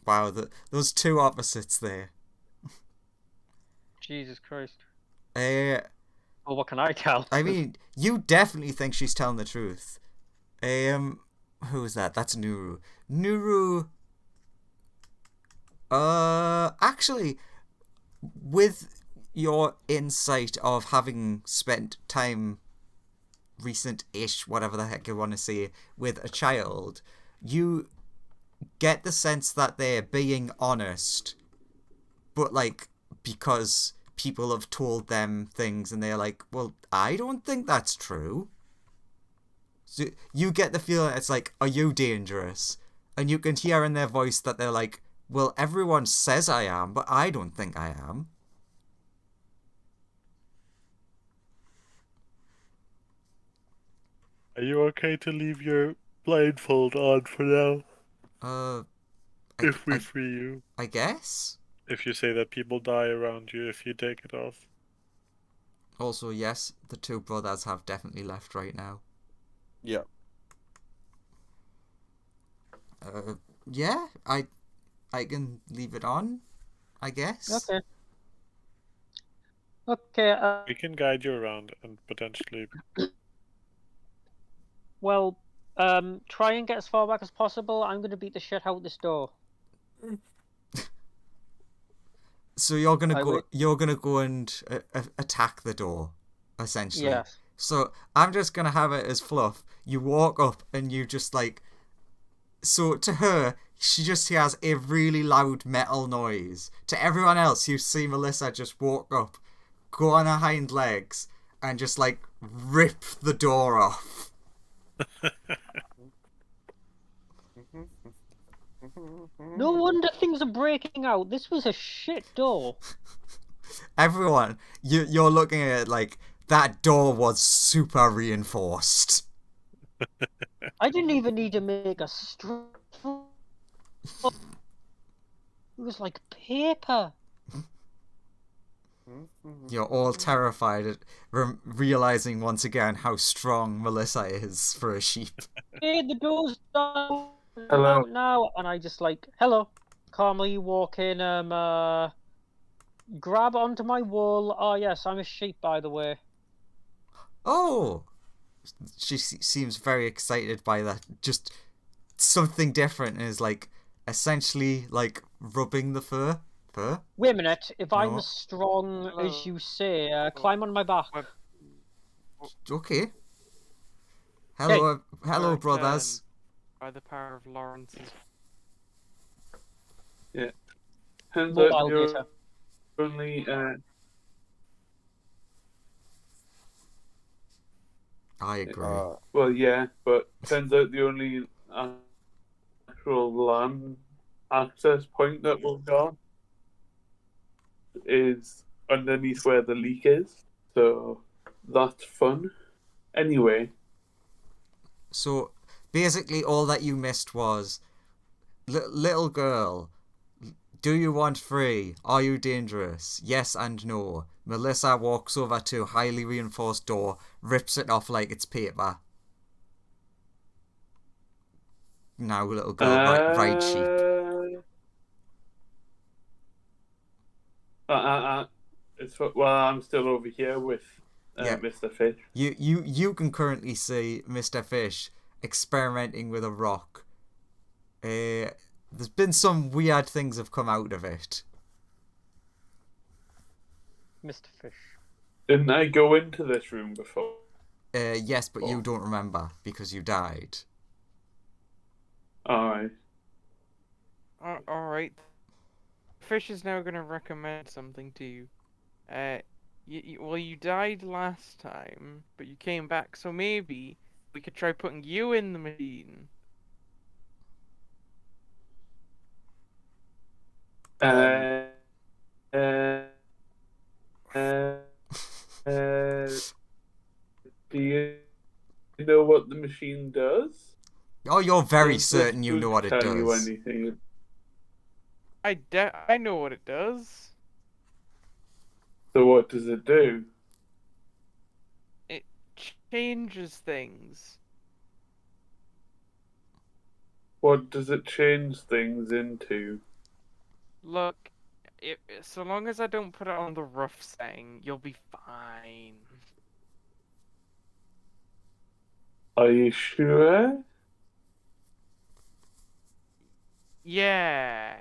Speaker 1: Wow, those two opposites there.
Speaker 3: Jesus Christ.
Speaker 1: Uh,
Speaker 3: Well, what can I tell?
Speaker 1: I mean, you definitely think she's telling the truth. Who is that? That's Nuru. Nuru. Actually, with your insight of having spent time recent-ish, whatever the heck you want to say, with a child, you get the sense that they're being honest, but like because people have told them things and they're like, well, I don't think that's true. So you get the feeling it's like, are you dangerous? And you can hear in their voice that they're like, well, everyone says I am, but I don't think I am.
Speaker 6: Are you okay to leave your blindfold on for now? If we free you.
Speaker 1: I guess.
Speaker 6: If you say that people die around you if you take it off.
Speaker 1: Also, yes, the two brothers have definitely left right now.
Speaker 2: Yeah.
Speaker 1: Yeah, I can leave it on, I guess.
Speaker 3: Okay. Okay,
Speaker 6: We can guide you around and potentially...
Speaker 3: well, try and get as far back as possible. I'm going to beat the shit out this door.
Speaker 1: So you're gonna
Speaker 3: I
Speaker 1: go.
Speaker 3: would-
Speaker 1: You're gonna go and attack the door, essentially.
Speaker 3: Yes.
Speaker 1: So I'm just gonna have it as fluff. You walk up and you just like. So to her, she just hears a really loud metal noise. To everyone else, you see Melissa just walk up, go on her hind legs, and just like rip the door off.
Speaker 3: No wonder things are breaking out. This was a shit door.
Speaker 1: Everyone, you're looking at it like that door was super reinforced.
Speaker 3: I didn't even need to make a strip. It was like paper.
Speaker 1: You're all terrified at realizing once again how strong Melissa is for a sheep.
Speaker 3: Hey, the door's down.
Speaker 4: Hello.
Speaker 3: Now, and I just like, hello, calmly walk in, grab onto my wool. Oh yes, I'm a sheep, by the way.
Speaker 1: Oh! She seems very excited by that. Just something different, and is like essentially like rubbing the fur. Fur?
Speaker 3: Wait a minute, if I'm
Speaker 1: No.
Speaker 3: as strong
Speaker 5: Hello.
Speaker 3: as you say, climb on my back.
Speaker 1: Okay. Hello, hello,
Speaker 5: Alright,
Speaker 1: brothers.
Speaker 5: By the power of Lawrence's.
Speaker 4: Turns
Speaker 3: Mobile
Speaker 4: out you're
Speaker 3: data.
Speaker 4: only
Speaker 1: I agree.
Speaker 4: well, yeah, but turns out the only actual land access point that we've got is underneath where the leak is. So that's fun. Anyway,
Speaker 1: So basically, all that you missed was, little girl, do you want free? Are you dangerous? Yes and no. Melissa walks over to highly reinforced door, rips it off like it's paper. Now, little girl, ride sheep.
Speaker 4: It's well, I'm still over here with
Speaker 1: Yeah.
Speaker 4: Mr. Fish.
Speaker 1: You can currently see Mr. Fish experimenting with a rock. There's been some weird things have come out of it.
Speaker 3: Mr. Fish.
Speaker 4: Didn't I go into this room before?
Speaker 1: Yes, but you don't remember because you died.
Speaker 4: Alright.
Speaker 5: Alright. Fish is now going to recommend something to you. Well, you died last time, but you came back, so maybe we could try putting you in the machine.
Speaker 4: Do you know what the machine does?
Speaker 1: Oh, you're very
Speaker 4: Does
Speaker 1: certain
Speaker 4: this
Speaker 1: you know
Speaker 4: book
Speaker 1: what it
Speaker 4: tell you
Speaker 1: does.
Speaker 4: anything?
Speaker 5: I know what it does.
Speaker 4: So what does it do?
Speaker 5: It changes things.
Speaker 4: What does it change things into?
Speaker 5: Look, so long as I don't put it on the rough setting, you'll be fine.
Speaker 4: Are you sure?
Speaker 5: Yeah.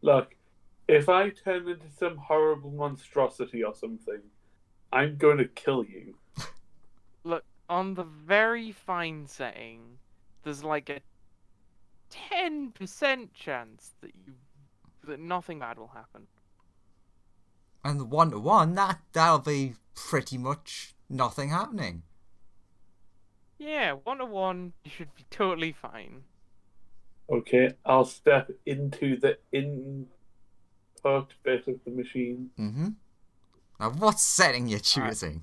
Speaker 4: Look, if I turn into some horrible monstrosity or something, I'm going to kill you.
Speaker 5: Look, on the very fine setting, there's like a 10% chance that nothing bad will happen.
Speaker 1: And the 1-to-1, that'll be pretty much nothing happening.
Speaker 5: Yeah, 1-to-1, you should be totally fine.
Speaker 4: Okay, I'll step into the input bit of the machine.
Speaker 1: Mm-hmm. Now, what setting you choosing?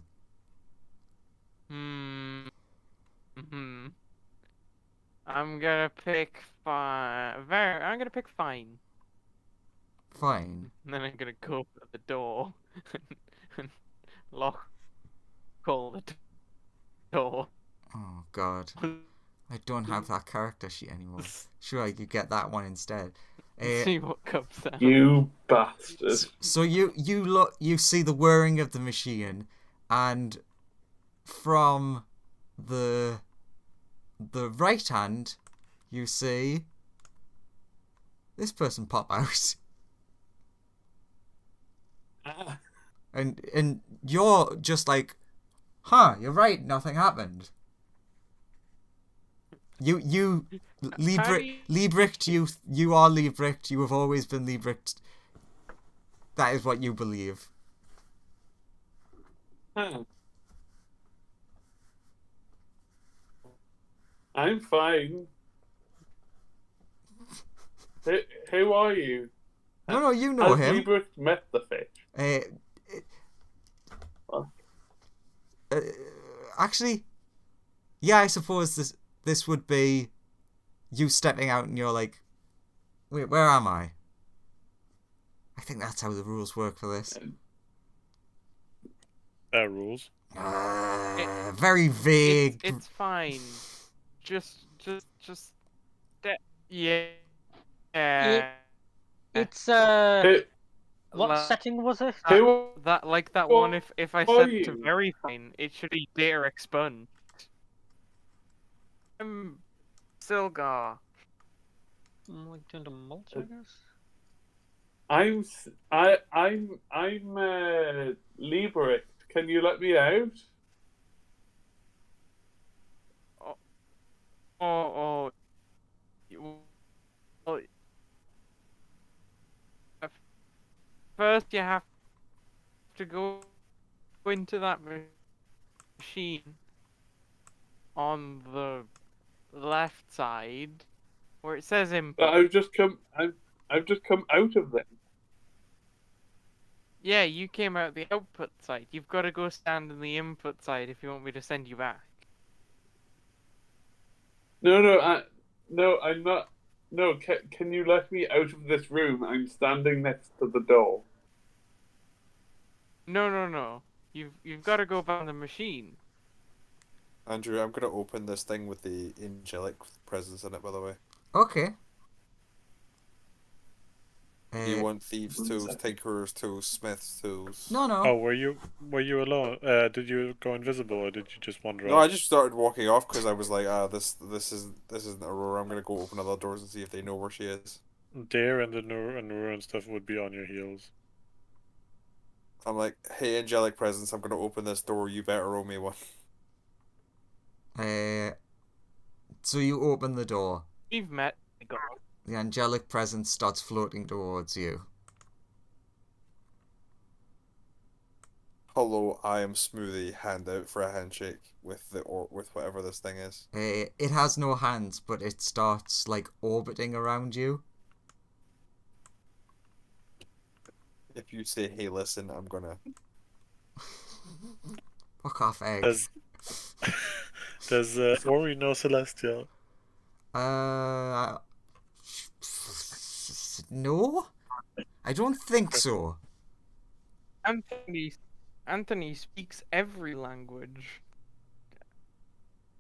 Speaker 5: Hmm. I'm gonna pick fine. I'm gonna pick fine.
Speaker 1: Fine.
Speaker 5: And then I'm gonna go up at the door and lock all the door.
Speaker 1: Oh, God. I don't have that character sheet anymore. Sure, I could get that one instead.
Speaker 5: See what comes out.
Speaker 4: You bastard.
Speaker 1: So you see the whirring of the machine, and from the right hand, you see this person pop out, and you're just like, huh? You're right. Nothing happened. You Liebricht, you are Liebricht. You have always been Liebricht. That is what you believe.
Speaker 4: Huh. I'm fine. Who are you?
Speaker 1: No, you know
Speaker 4: Has
Speaker 1: him.
Speaker 4: Liebricht met the fish?
Speaker 1: Uh, actually, yeah, I suppose this would be you stepping out and you're like, wait, where am I? I think that's how the rules work for this.
Speaker 6: Rules.
Speaker 1: Very vague.
Speaker 5: It's fine. Just yeah.
Speaker 3: It's
Speaker 4: Who,
Speaker 3: what
Speaker 5: Like-
Speaker 3: setting was it?
Speaker 4: who
Speaker 5: That like that
Speaker 4: Who
Speaker 5: one. If I
Speaker 4: are
Speaker 5: set it to
Speaker 4: you?
Speaker 5: very fine, it should be data expunged. Silgar.
Speaker 3: Like doing the mulch, I guess.
Speaker 4: I'm Liebricht. Can you let me out?
Speaker 5: Oh. Well, first you have to go into that machine on the left side where it says input.
Speaker 4: But I've just come out of them.
Speaker 5: Yeah, you came out the output side. You've got to go stand in the input side if you want me to send you back.
Speaker 4: No, I'm not. No, can you let me out of this room? I'm standing next to the door.
Speaker 5: No. You've got to go back on the machine.
Speaker 2: Andrew, I'm gonna open this thing with the angelic presence in it, by the way.
Speaker 1: Okay.
Speaker 2: Do you want thieves' tools, tinkerers' tools, smiths' tools?
Speaker 1: No.
Speaker 6: Oh, were you alone? Did you go invisible, or did you just wander
Speaker 2: No,
Speaker 6: off?
Speaker 2: I just started walking off because I was like, this isn't Aurora. I'm gonna go open other doors and see if they know where she is.
Speaker 6: Dare and the Nura and stuff would be on your heels.
Speaker 2: I'm like, hey, angelic presence, I'm gonna open this door. You better roll me one.
Speaker 1: So you open the door.
Speaker 5: We've met. God.
Speaker 1: The angelic presence starts floating towards you.
Speaker 2: Hello, I am Smoothie. Hand out for a handshake with with whatever this thing is.
Speaker 1: It has no hands, but it starts like orbiting around you.
Speaker 2: If you say, hey, listen, I'm gonna.
Speaker 1: Fuck off, egg.
Speaker 6: Does Does Ori know Celestial?
Speaker 1: No, I don't think so.
Speaker 5: Anthony speaks every language.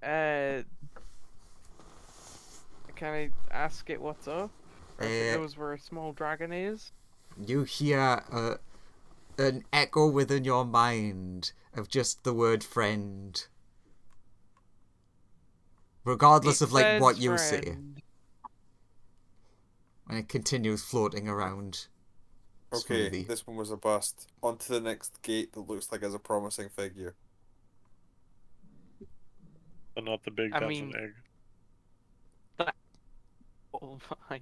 Speaker 5: Can I ask it what's up? Or if it
Speaker 1: Uh,
Speaker 5: knows where a small dragon is?
Speaker 1: You hear an echo within your mind of just the word friend. Regardless
Speaker 5: It
Speaker 1: of like what
Speaker 5: says
Speaker 1: you say.
Speaker 5: friend.
Speaker 1: And it continues floating around.
Speaker 2: Okay,
Speaker 1: Smoothie.
Speaker 2: this one was a bust. On to the next gate that looks like it's a promising figure.
Speaker 6: But not the big
Speaker 5: I
Speaker 6: dancing
Speaker 5: mean-
Speaker 6: egg.
Speaker 5: Oh, fine.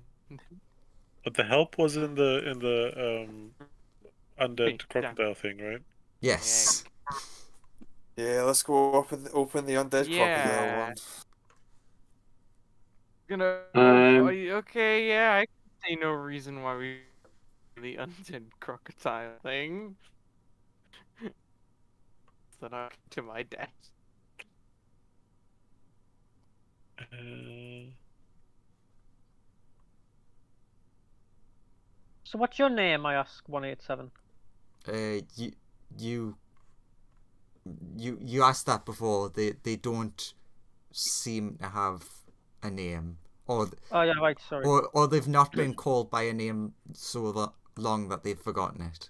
Speaker 6: But the help was in the undead
Speaker 5: Yeah.
Speaker 6: crocodile thing, right?
Speaker 1: Yes.
Speaker 2: Yeah, let's go open the undead crocodile
Speaker 5: Yeah.
Speaker 2: one.
Speaker 5: Okay, yeah, I can see no reason why we the undead crocodile thing. Then I to my death.
Speaker 3: So what's your name, I ask 187?
Speaker 1: You asked that before. They don't seem to have a name, or
Speaker 3: Oh yeah, right, sorry.
Speaker 1: or they've not been called by a name so long that they've forgotten it.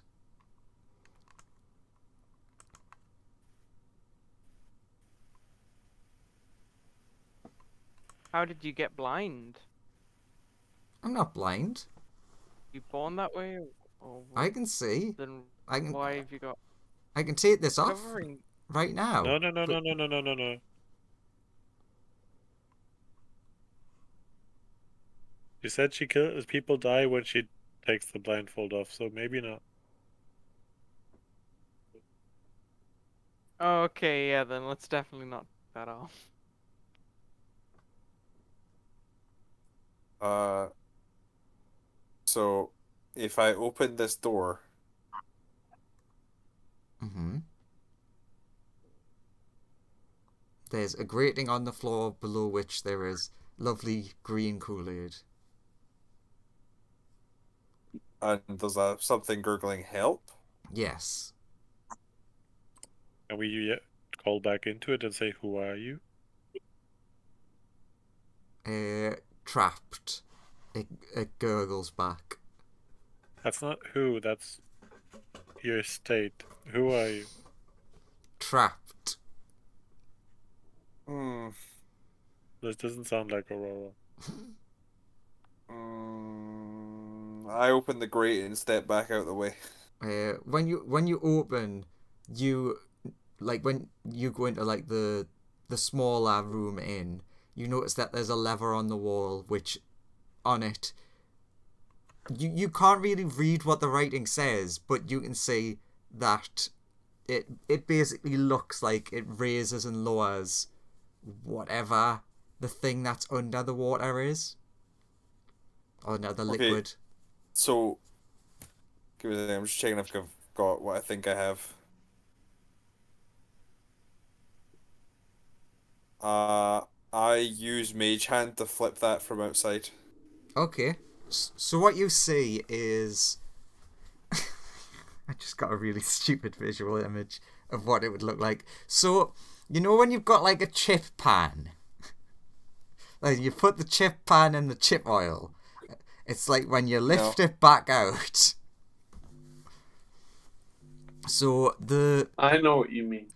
Speaker 5: How did you get blind?
Speaker 1: I'm not blind.
Speaker 5: You born that way? Or
Speaker 1: I can see.
Speaker 5: then
Speaker 1: I can.
Speaker 5: why have you got
Speaker 1: I can take this off
Speaker 5: covering?
Speaker 1: right now.
Speaker 6: No. She said people die when she takes the blindfold off, so maybe not.
Speaker 5: Okay, yeah, then let's definitely not take that off.
Speaker 2: So if I open this door,
Speaker 1: There's a grating on the floor below which there is lovely green Kool-Aid.
Speaker 2: and there's something gurgling help.
Speaker 1: Yes.
Speaker 6: Can we call back into it and say, "Who are you?"
Speaker 1: Trapped. It gurgles back.
Speaker 6: That's not who. That's your state. Who are you?
Speaker 1: Trapped.
Speaker 6: This doesn't sound like Aurora.
Speaker 2: I open the grate and step back out of the way.
Speaker 1: When you open, when you go into like the smaller room in, you notice that there's a lever on the wall which on it you can't really read what the writing says, but you can see that it basically looks like it raises and lowers whatever the thing that's under the water is. Or no, the liquid.
Speaker 2: So, give me a second, I'm just checking if I've got what I think I have. I use Mage Hand to flip that from outside.
Speaker 1: Okay. So what you see is... I just got a really stupid visual image of what it would look like. So, you know when you've got like a chip pan? Like you put the chip pan in the chip oil. It's like when you lift it back out. So
Speaker 4: I know what you mean.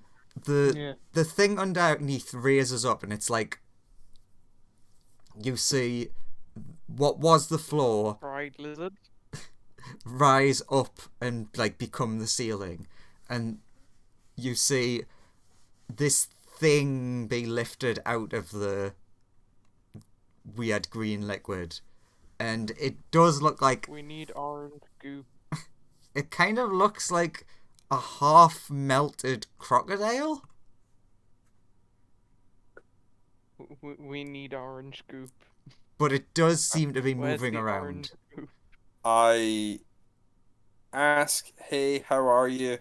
Speaker 1: the thing underneath raises up, and it's like you see what was the floor
Speaker 5: Fried lizard?
Speaker 1: rise up and like become the ceiling, and you see this thing be lifted out of the weird green liquid, and it does look like
Speaker 5: We need orange goop.
Speaker 1: it kind of looks like a half melted crocodile.
Speaker 5: We need orange goop.
Speaker 1: But it does seem to be
Speaker 5: Where's
Speaker 1: moving
Speaker 5: the
Speaker 1: around.
Speaker 5: orange goop?
Speaker 2: I ask, hey, how are you?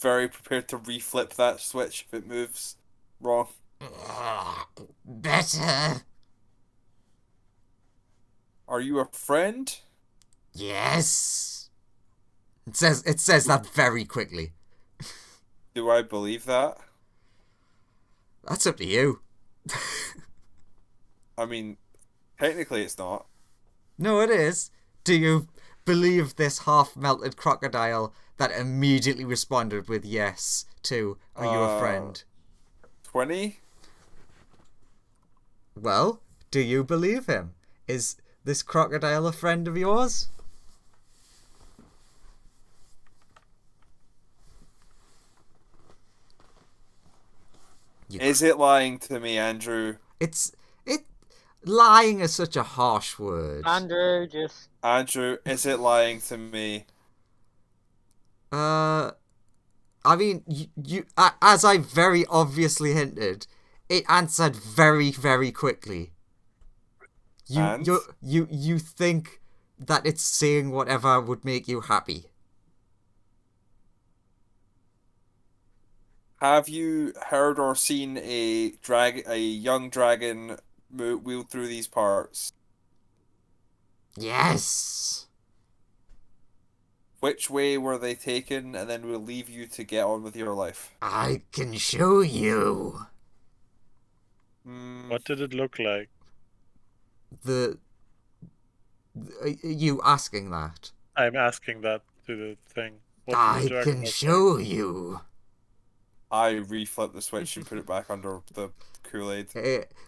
Speaker 2: very prepared to reflip that switch if it moves wrong.
Speaker 1: Better.
Speaker 2: Are you a friend?
Speaker 1: Yes. It says that very quickly.
Speaker 2: Do I believe that?
Speaker 1: That's up to you.
Speaker 2: I mean, technically it's not.
Speaker 1: No, it is. Do you believe this half-melted crocodile that immediately responded with yes to, are you a friend?
Speaker 2: 20?
Speaker 1: Well, do you believe him? Is this crocodile a friend of yours?
Speaker 2: Is it lying to me, Andrew?
Speaker 1: Lying is such a harsh word.
Speaker 3: Andrew, just
Speaker 2: Andrew, is it lying to me?
Speaker 1: I mean, as I very obviously hinted, it answered very, very quickly. You think that it's saying whatever would make you happy.
Speaker 2: Have you heard or seen a young dragon wheel through these parts?
Speaker 1: Yes.
Speaker 2: Which way were they taken? And then we'll leave you to get on with your life.
Speaker 1: I can show you.
Speaker 6: What did it look like?
Speaker 1: You asking that?
Speaker 6: I'm asking that to the thing. What
Speaker 1: I
Speaker 6: did the dragon
Speaker 1: can
Speaker 6: look
Speaker 1: show you.
Speaker 2: I reflip the switch and put it back under the Kool-Aid.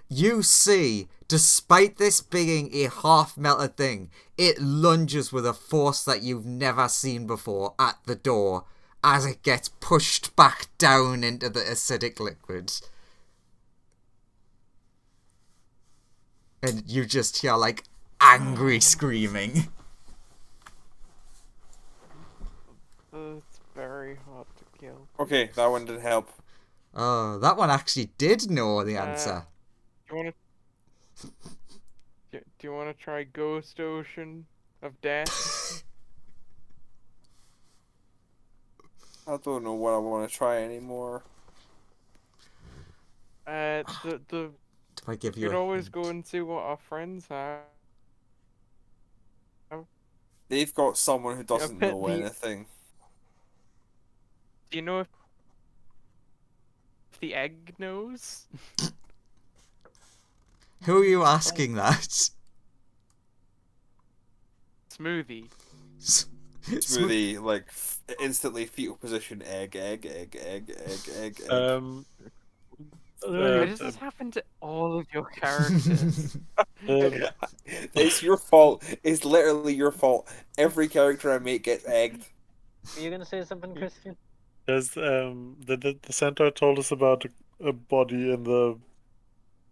Speaker 1: You see, despite this being a half-melted thing, it lunges with a force that you've never seen before at the door as it gets pushed back down into the acidic liquid. And you just hear, like, angry screaming.
Speaker 5: It's very hard to kill.
Speaker 2: Okay, that one didn't help.
Speaker 1: Oh, that one actually did know the answer.
Speaker 5: Do you want to try Ghost Ocean of Death?
Speaker 2: I don't know what I want to try anymore.
Speaker 5: Do
Speaker 1: I give
Speaker 5: you
Speaker 1: you
Speaker 5: could
Speaker 1: a
Speaker 5: always
Speaker 1: hint?
Speaker 5: go and see what our friends have.
Speaker 2: They've got someone who doesn't
Speaker 5: bet
Speaker 2: know
Speaker 5: the-
Speaker 2: anything.
Speaker 5: Do you know if the egg knows?
Speaker 1: Who are you asking that?
Speaker 5: Smoothie.
Speaker 2: Smoothie, like, instantly fetal position, egg.
Speaker 5: Why does this happen to all of your characters?
Speaker 2: It's your fault. It's literally your fault. Every character I make gets egged.
Speaker 3: Are you gonna say something, Christian?
Speaker 6: There's the centaur told us about a body in the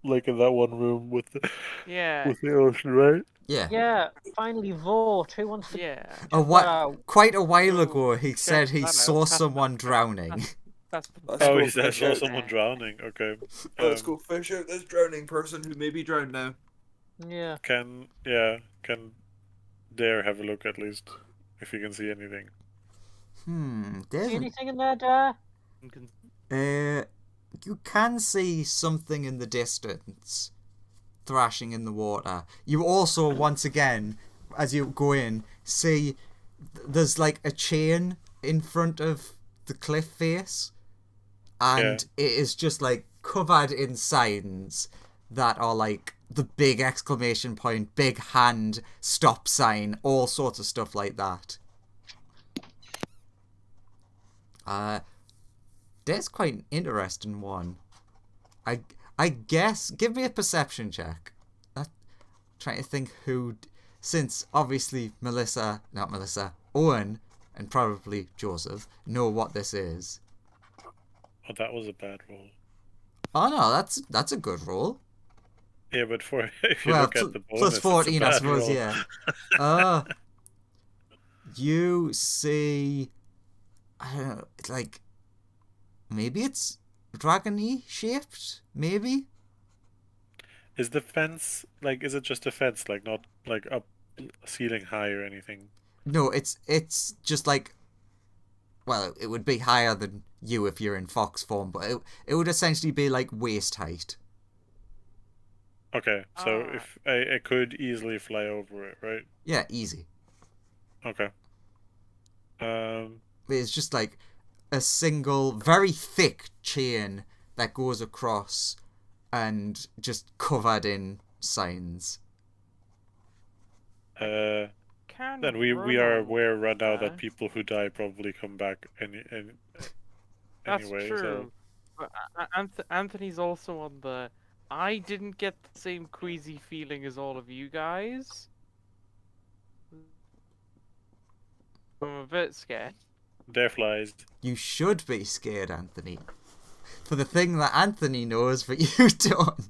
Speaker 6: in that one room with the
Speaker 5: Yeah,
Speaker 6: ocean, right?
Speaker 1: Yeah.
Speaker 3: Yeah, finally vote. Who wants to
Speaker 5: yeah.
Speaker 1: Quite a while
Speaker 5: So,
Speaker 1: ago, he said he
Speaker 5: that out.
Speaker 1: saw someone drowning.
Speaker 5: That's
Speaker 2: Let's
Speaker 6: Oh,
Speaker 2: go
Speaker 6: he said I
Speaker 2: fish
Speaker 6: saw
Speaker 2: out.
Speaker 6: someone drowning. Okay.
Speaker 2: Let's go fish out this drowning person who may be drowned now.
Speaker 3: Yeah.
Speaker 6: Can Dare have a look at least if you can see anything.
Speaker 3: See
Speaker 1: There's
Speaker 3: anything in there, Dare?
Speaker 1: you can see something in the distance thrashing in the water. You also, once again, as you go in, see there's like a chain in front of the cliff face, and it is just like covered in signs that are like the big exclamation point, big hand, stop sign, all sorts of stuff like that. There's quite an interesting one. I guess, give me a perception check. Trying to think who, since obviously Owen, and probably Joseph, know what this is.
Speaker 6: Oh, that was a bad roll.
Speaker 1: Oh no, that's a good roll.
Speaker 6: Yeah, but if you
Speaker 1: Well,
Speaker 6: look at the bonus,
Speaker 1: plus
Speaker 6: it's a
Speaker 1: 14, I
Speaker 6: bad
Speaker 1: suppose,
Speaker 6: roll.
Speaker 1: yeah. You see, I don't know, it's like, maybe it's dragon-y shaped, maybe?
Speaker 6: Is the fence is it just a fence, not up ceiling high or anything?
Speaker 1: No, it's just like well, it would be higher than you if you're in fox form, but it would essentially be like waist height.
Speaker 6: Okay, so
Speaker 5: Ah.
Speaker 6: if I could easily fly over it, right?
Speaker 1: Yeah, easy.
Speaker 6: Okay.
Speaker 1: It's just like a single, very thick chain that goes across and just covered in signs.
Speaker 5: Can
Speaker 6: Then we
Speaker 5: run
Speaker 6: are
Speaker 5: on
Speaker 6: aware right now
Speaker 5: there.
Speaker 6: that people who die probably come back
Speaker 5: That's
Speaker 6: anyway.
Speaker 5: true. But Anthony's also on the. I didn't get the same queasy feeling as all of you guys. I'm a bit scared.
Speaker 6: So there flies.
Speaker 1: You should be scared, Anthony. For the thing that Anthony knows, but you don't.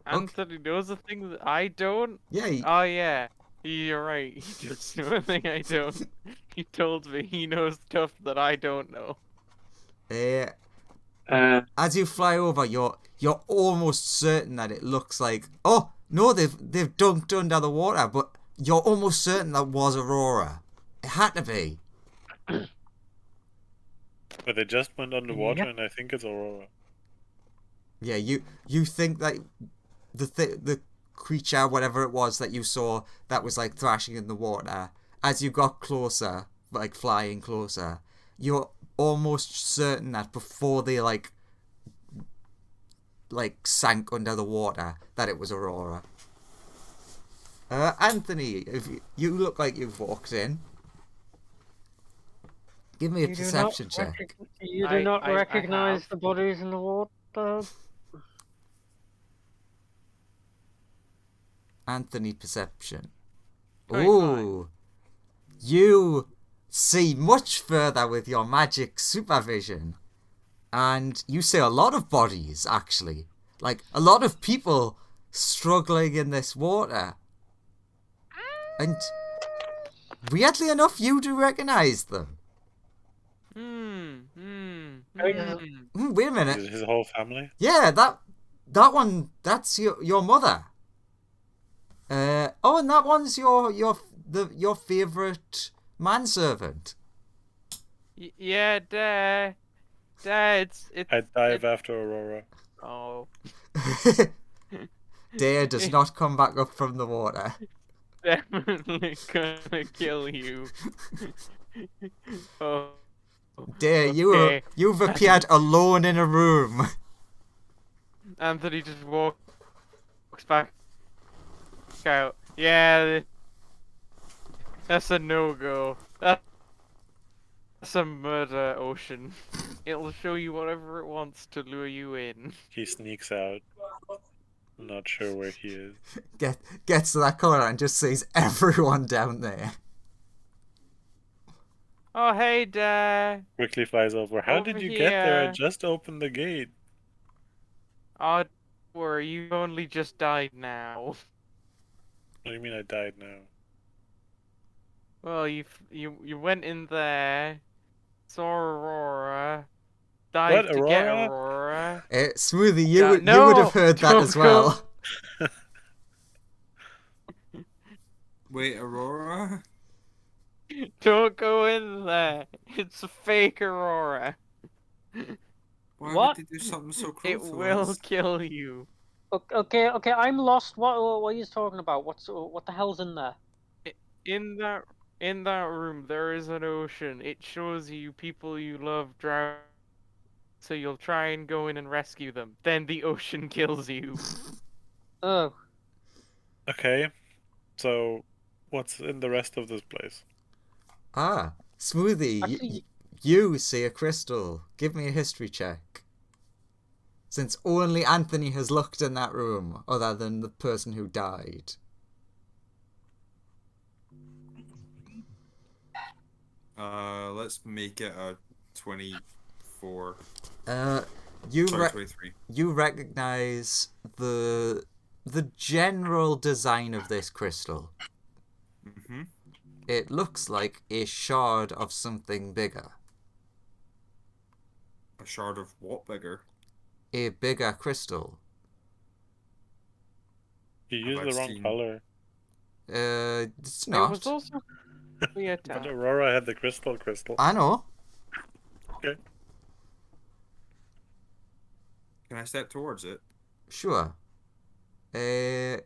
Speaker 5: Anthony knows a thing that I don't.
Speaker 1: Yeah,
Speaker 5: Oh yeah, you're right. He does know a thing I don't. He told me he knows stuff that I don't know.
Speaker 1: as you fly over, you're almost certain that it looks like, oh no, they've dunked under the water, but you're almost certain that was Aurora. It had to be.
Speaker 6: But they just went underwater,
Speaker 3: Yep.
Speaker 6: and I think it's Aurora.
Speaker 1: Yeah, you think that the creature, whatever it was that you saw that was like thrashing in the water, as you got closer, like flying closer, you're almost certain that before they like sank under the water, that it was Aurora. Anthony, if you look like you've walked in. Give me a perception check.
Speaker 3: You do not
Speaker 5: I
Speaker 3: recognize
Speaker 5: have.
Speaker 3: the bodies in the water.
Speaker 1: Anthony, perception.
Speaker 5: 25.
Speaker 1: Ooh. You see much further with your magic supervision. And you see a lot of bodies, actually. Like, a lot of people struggling in this water. And weirdly enough, you do recognize them. Wait a minute.
Speaker 6: His whole family.
Speaker 1: Yeah, that one, that's your mother. Oh, and that one's your favorite manservant.
Speaker 5: Yeah, Dad. It's
Speaker 6: I dive after Aurora.
Speaker 5: oh,
Speaker 1: Dare does not come back up from the water.
Speaker 5: definitely gonna kill you. Oh,
Speaker 1: Dare,
Speaker 5: okay.
Speaker 1: you've appeared alone in a room.
Speaker 5: Anthony just walks back out. Yeah, that's a no-go. That's a murder ocean. It'll show you whatever it wants to lure you in.
Speaker 6: He sneaks out. Not sure where he is.
Speaker 1: Gets to that corner and just sees everyone down there.
Speaker 5: Oh, hey, Dad.
Speaker 6: Quickly flies over. How
Speaker 5: Over
Speaker 6: did you get there? I
Speaker 5: here.
Speaker 6: just opened the gate.
Speaker 5: Oh, don't worry, you only just died now.
Speaker 6: What do you mean I died now?
Speaker 5: Well, you went in there, saw Aurora, dived to get
Speaker 1: Aurora?
Speaker 5: Aurora.
Speaker 1: Smoothie,
Speaker 5: Yeah,
Speaker 1: you
Speaker 5: no,
Speaker 1: would have heard that
Speaker 5: don't
Speaker 1: as well.
Speaker 2: Wait, Aurora?
Speaker 5: Don't go in there. It's a fake Aurora.
Speaker 2: Why
Speaker 3: What?
Speaker 2: would they do something so cruel
Speaker 5: It
Speaker 2: to
Speaker 5: will
Speaker 2: us?
Speaker 5: kill you.
Speaker 3: Okay, I'm lost. What are you talking about? What the hell's in there?
Speaker 5: In that room, there is an ocean. It shows you people you love drown. So you'll try and go in and rescue them. Then the ocean kills you.
Speaker 3: Oh,
Speaker 6: Okay. So, what's in the rest of this place?
Speaker 1: Ah, Smoothie,
Speaker 3: Actually-
Speaker 1: you see a crystal. Give me a history check. Since only Anthony has looked in that room, other than the person who died.
Speaker 2: Let's make it a 24.
Speaker 1: You
Speaker 2: Sorry, 23.
Speaker 1: you recognize the general design of this crystal.
Speaker 2: Mm-hmm.
Speaker 1: It looks like a shard of something bigger.
Speaker 2: A shard of what bigger?
Speaker 1: A bigger crystal.
Speaker 6: You
Speaker 2: Have
Speaker 6: used
Speaker 2: I
Speaker 6: the wrong
Speaker 2: seen-
Speaker 6: color.
Speaker 1: It's
Speaker 5: It
Speaker 1: not.
Speaker 5: was also Yeah,
Speaker 6: But Aurora had the crystal.
Speaker 1: I know.
Speaker 2: Can I step towards it?
Speaker 1: Sure. I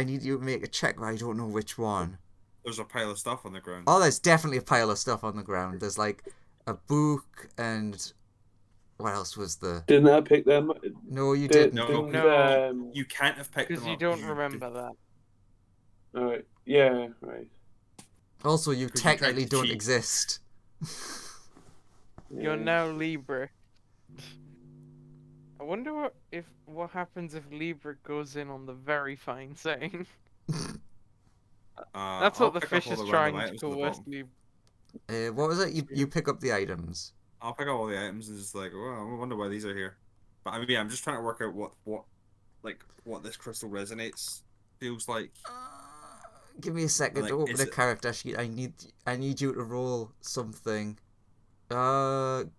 Speaker 1: need you to make a check, but I don't know which one.
Speaker 2: There's a pile of stuff on the ground.
Speaker 1: Oh, there's definitely a pile of stuff on the ground. There's like a book and what else was there?
Speaker 4: Didn't I pick them?
Speaker 1: No, you didn't.
Speaker 2: No. You can't have picked
Speaker 5: because
Speaker 2: them
Speaker 5: you
Speaker 2: up.
Speaker 5: don't remember that.
Speaker 4: Alright. Yeah, right.
Speaker 1: Also, you
Speaker 2: 'Cause you tried
Speaker 1: technically
Speaker 2: to
Speaker 1: don't
Speaker 2: cheat.
Speaker 1: exist.
Speaker 5: You're
Speaker 4: Yeah.
Speaker 5: now Libra. I wonder what happens if Libra goes in on the very fine saying. That's
Speaker 2: I'll
Speaker 5: what the
Speaker 2: pick
Speaker 5: fish
Speaker 2: up all
Speaker 5: is
Speaker 2: the
Speaker 5: trying
Speaker 2: random
Speaker 5: to
Speaker 2: items at the
Speaker 5: coerce
Speaker 2: bottom.
Speaker 5: Libra.
Speaker 1: What was it? You pick up the items.
Speaker 2: I'll pick up all the items and just like, oh, I wonder why these are here. But I mean, I'm just trying to work out what this crystal resonates feels like.
Speaker 1: Give me a second
Speaker 2: Like,
Speaker 1: to open
Speaker 2: is
Speaker 1: a
Speaker 2: it-
Speaker 1: character sheet. I need you to roll something.
Speaker 5: Damn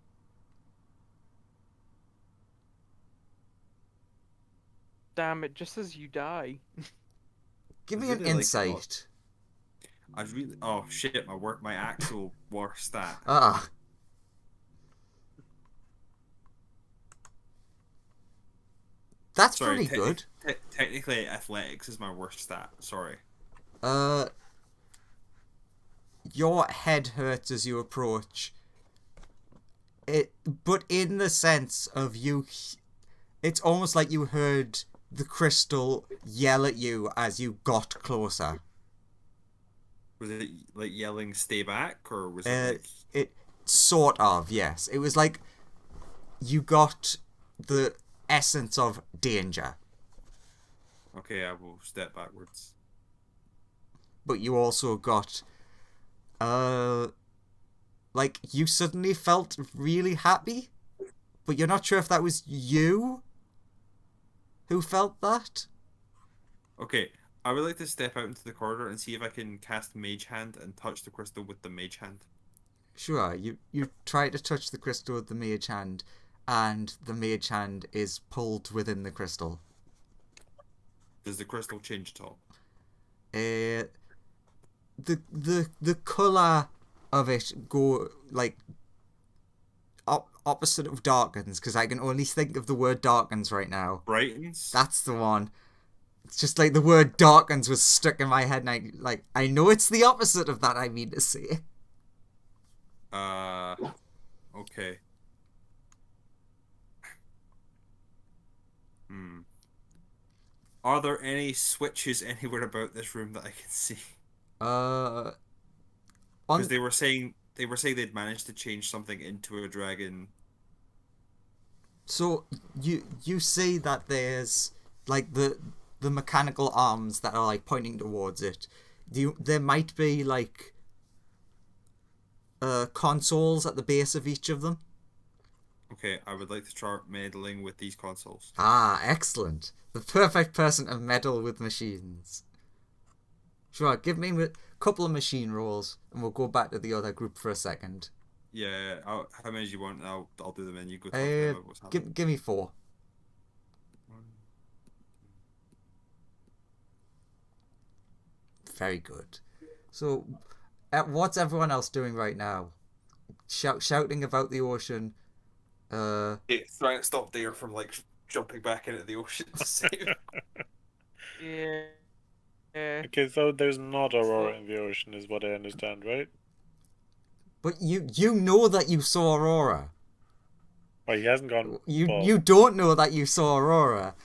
Speaker 5: it! Just as you die.
Speaker 1: Give me
Speaker 2: I
Speaker 1: an
Speaker 2: really like it a lot.
Speaker 1: insight.
Speaker 2: Oh shit, my actual worst stat.
Speaker 1: Ah. That's
Speaker 2: Sorry,
Speaker 1: pretty good.
Speaker 2: Technically, athletics is my worst stat. Sorry.
Speaker 1: Your head hurts as you approach. But in the sense of you, it's almost like you heard the crystal yell at you as you got closer.
Speaker 2: Was it like yelling "stay back" or was it like...
Speaker 1: It sort of, yes. It was like you got the essence of danger,
Speaker 2: Okay, I will step backwards.
Speaker 1: but you also got like you suddenly felt really happy, but you're not sure if that was you who felt that.
Speaker 2: Okay, I would like to step out into the corridor and see if I can cast Mage Hand and touch the crystal with the Mage Hand.
Speaker 1: Sure, you try to touch the crystal with the mage hand, and the mage hand is pulled within the crystal.
Speaker 2: Does the crystal change at all?
Speaker 1: The colour of it go like opposite of darkens, because I can only think of the word darkens right now.
Speaker 2: Brightens?
Speaker 1: That's the one. It's just like the word darkens was stuck in my head, and I know it's the opposite of that I mean to say.
Speaker 2: Okay. Are there any switches anywhere about this room that I can see? Because they were saying they'd managed to change something into a dragon.
Speaker 1: So you see that there's like the mechanical arms that are like pointing towards it. There might be like consoles at the base of each of them.
Speaker 2: Okay, I would like to start meddling with these consoles.
Speaker 1: Ah, excellent. The perfect person to meddle with machines. Sure, give me a couple of machine rolls, and we'll go back to the other group for a second.
Speaker 2: Yeah, how many do you want? I'll do them and you go talk to them about what's happening.
Speaker 1: Give me 4. Very good. So, what's everyone else doing right now? Shouting about the ocean.
Speaker 2: It's trying to stop Dare from like jumping back into the ocean to save.
Speaker 5: Yeah.
Speaker 6: Okay, so there's not Aurora in the ocean, is what I understand, right?
Speaker 1: But you know that you saw Aurora.
Speaker 6: Oh, he hasn't gone.
Speaker 1: You don't know that you saw Aurora.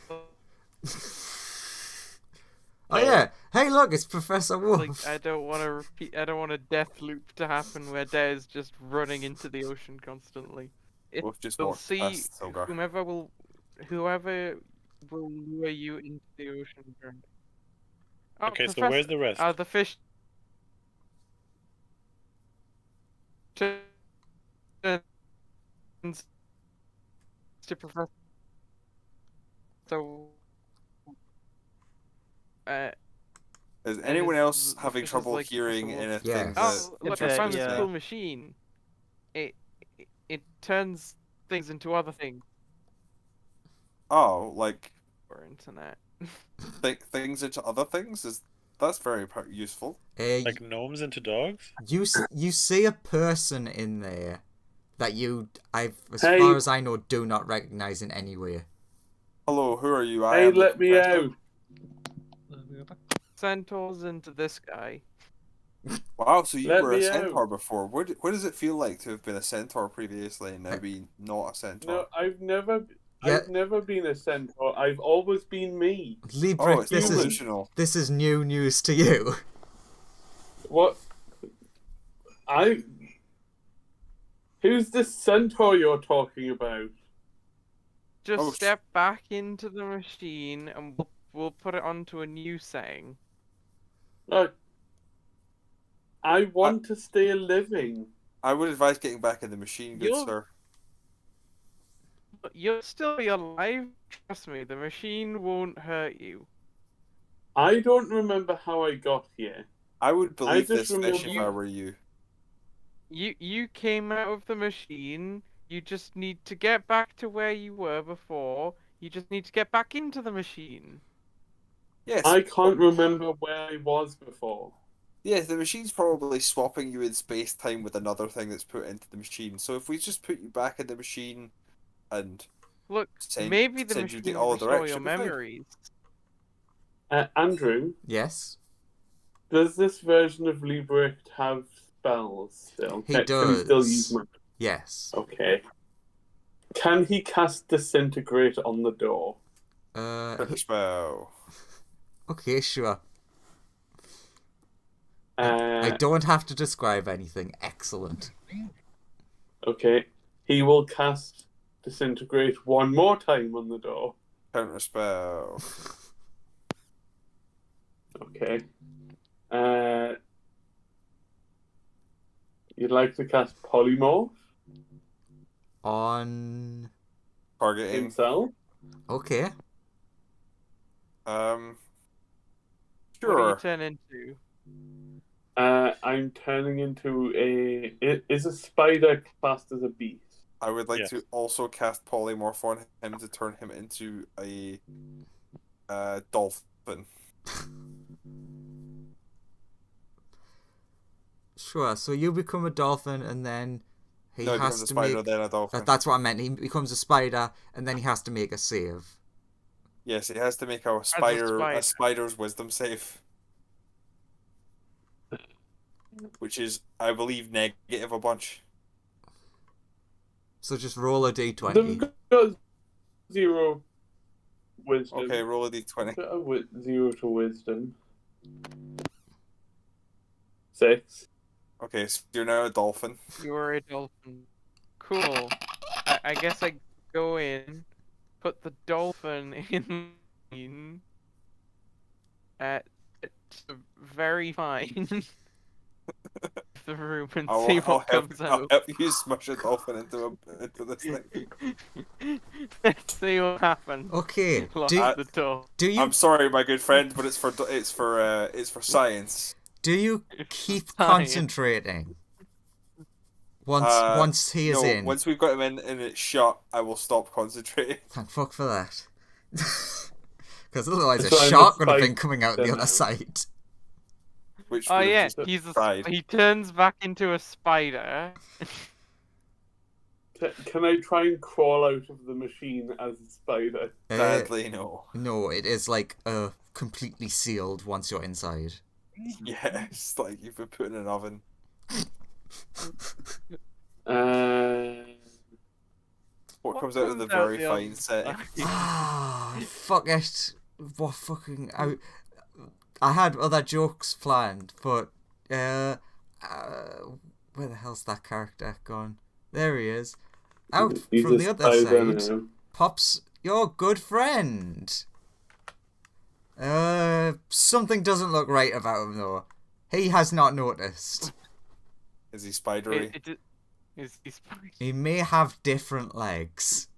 Speaker 1: Oh yeah! Hey, look, it's Professor Wolf.
Speaker 5: Like, I don't want to repeat. I don't want a death loop to happen where Dare is just running into the ocean constantly.
Speaker 2: Wolf just
Speaker 5: They'll
Speaker 2: walked
Speaker 5: see
Speaker 2: past Silgar.
Speaker 5: whoever will lure you into the ocean. Oh,
Speaker 6: Okay, so
Speaker 5: Professor-
Speaker 6: where's the rest?
Speaker 5: The fish. Turns to Professor. So.
Speaker 2: Is anyone else
Speaker 5: the
Speaker 2: having
Speaker 5: fish is
Speaker 2: trouble
Speaker 5: like
Speaker 2: hearing
Speaker 5: Professor Wolf.
Speaker 2: anything
Speaker 1: Yes.
Speaker 5: Oh,
Speaker 2: that
Speaker 5: look! I
Speaker 2: interests
Speaker 5: found
Speaker 2: you?
Speaker 5: this
Speaker 3: yeah.
Speaker 5: cool machine. It turns things into other things
Speaker 2: Oh, like
Speaker 5: for internet.
Speaker 2: things into other things? Is That's very useful.
Speaker 6: Like gnomes into dogs?
Speaker 1: You see a person in there that as
Speaker 4: Hey.
Speaker 1: far as I know, do not recognize in any way.
Speaker 2: Hello, who are you?
Speaker 4: Hey, let me out.
Speaker 5: Centaurs into this guy.
Speaker 2: Wow, so you
Speaker 4: Let
Speaker 2: were a
Speaker 4: me
Speaker 2: centaur
Speaker 4: out.
Speaker 2: before. What does it feel like to have been a centaur previously and now be not a centaur?
Speaker 4: No, I've never been a centaur. I've always been me.
Speaker 1: Liebrecht,
Speaker 2: it's
Speaker 1: this
Speaker 2: delusional.
Speaker 1: is new news to you.
Speaker 4: What? Who's the centaur you're talking about?
Speaker 5: Just step back into the machine and we'll put it onto a new setting.
Speaker 4: Look, I want to stay living.
Speaker 2: I would advise getting back in the machine, good sir.
Speaker 5: You'll still be alive. Trust me, the machine won't hurt you.
Speaker 4: I don't remember how I got here.
Speaker 2: I would believe this
Speaker 4: remember
Speaker 2: fish if I were you.
Speaker 5: You came out of the machine. You just need to get back to where you were before. You just need to get back into the machine.
Speaker 2: Yes.
Speaker 4: I can't remember where I was before.
Speaker 2: Yes, the machine's probably swapping you in space-time with another thing that's put into the machine. So if we just put you back in the machine and
Speaker 5: look, maybe the machine will restore your memories.
Speaker 4: Andrew?
Speaker 1: Yes?
Speaker 4: Does this version of Liebrecht have spells still?
Speaker 1: He does.
Speaker 4: Can he still use magic?
Speaker 1: Yes.
Speaker 4: Okay. Can he cast Disintegrate on the door?
Speaker 2: Spell.
Speaker 1: Okay, sure.
Speaker 4: I
Speaker 1: don't have to describe anything. Excellent.
Speaker 4: Okay. He will cast Disintegrate one more time on the door.
Speaker 2: Counter spell.
Speaker 4: Okay. You'd like to cast Polymorph?
Speaker 1: On
Speaker 2: targeting
Speaker 4: himself?
Speaker 1: Okay.
Speaker 2: Sure.
Speaker 5: What do you turn into?
Speaker 4: I'm turning into is a spider classed as a beast?
Speaker 2: I would like to also cast Polymorph on him to turn him into a dolphin.
Speaker 1: Sure, so you become a dolphin and then he has to
Speaker 2: spider,
Speaker 1: make...
Speaker 2: then a dolphin.
Speaker 1: That's what I meant. He becomes a spider and then he has to make a save.
Speaker 2: Yes, he has to make a spider's wisdom save. Which is, I believe, negative a bunch.
Speaker 1: So just roll a d20.
Speaker 4: 0 wisdom.
Speaker 2: Okay, roll a d20.
Speaker 4: 0 to wisdom. 6.
Speaker 2: Okay, so you're now a dolphin.
Speaker 5: You're a dolphin. Cool. I guess I go in, put the dolphin in it's very fine. The room and see what comes out.
Speaker 2: I'll help you smash a dolphin into this thing.
Speaker 5: Let's see what happens.
Speaker 1: Okay.
Speaker 2: I'm sorry, my good friend, but it's for science.
Speaker 1: Do you keep concentrating? Once he is in.
Speaker 2: Once we've got him in and it's shut, I will stop concentrating.
Speaker 1: Thank fuck for that. Because otherwise a shark would have been coming out the other side.
Speaker 5: He turns back into a spider.
Speaker 4: Can I try and crawl out of the machine as a spider?
Speaker 2: Sadly, no.
Speaker 1: No, it is like completely sealed once you're inside.
Speaker 2: Yes, like you've been put in an oven. What comes out of the very fine setting?
Speaker 1: Fuck it. What fucking... I had other jokes planned, but where the hell's that character gone? There he is. Out from the other side pops your good friend. Something doesn't look right about him though. He has not noticed.
Speaker 2: Is he spidery?
Speaker 5: Is he spidery?
Speaker 1: He may have different legs.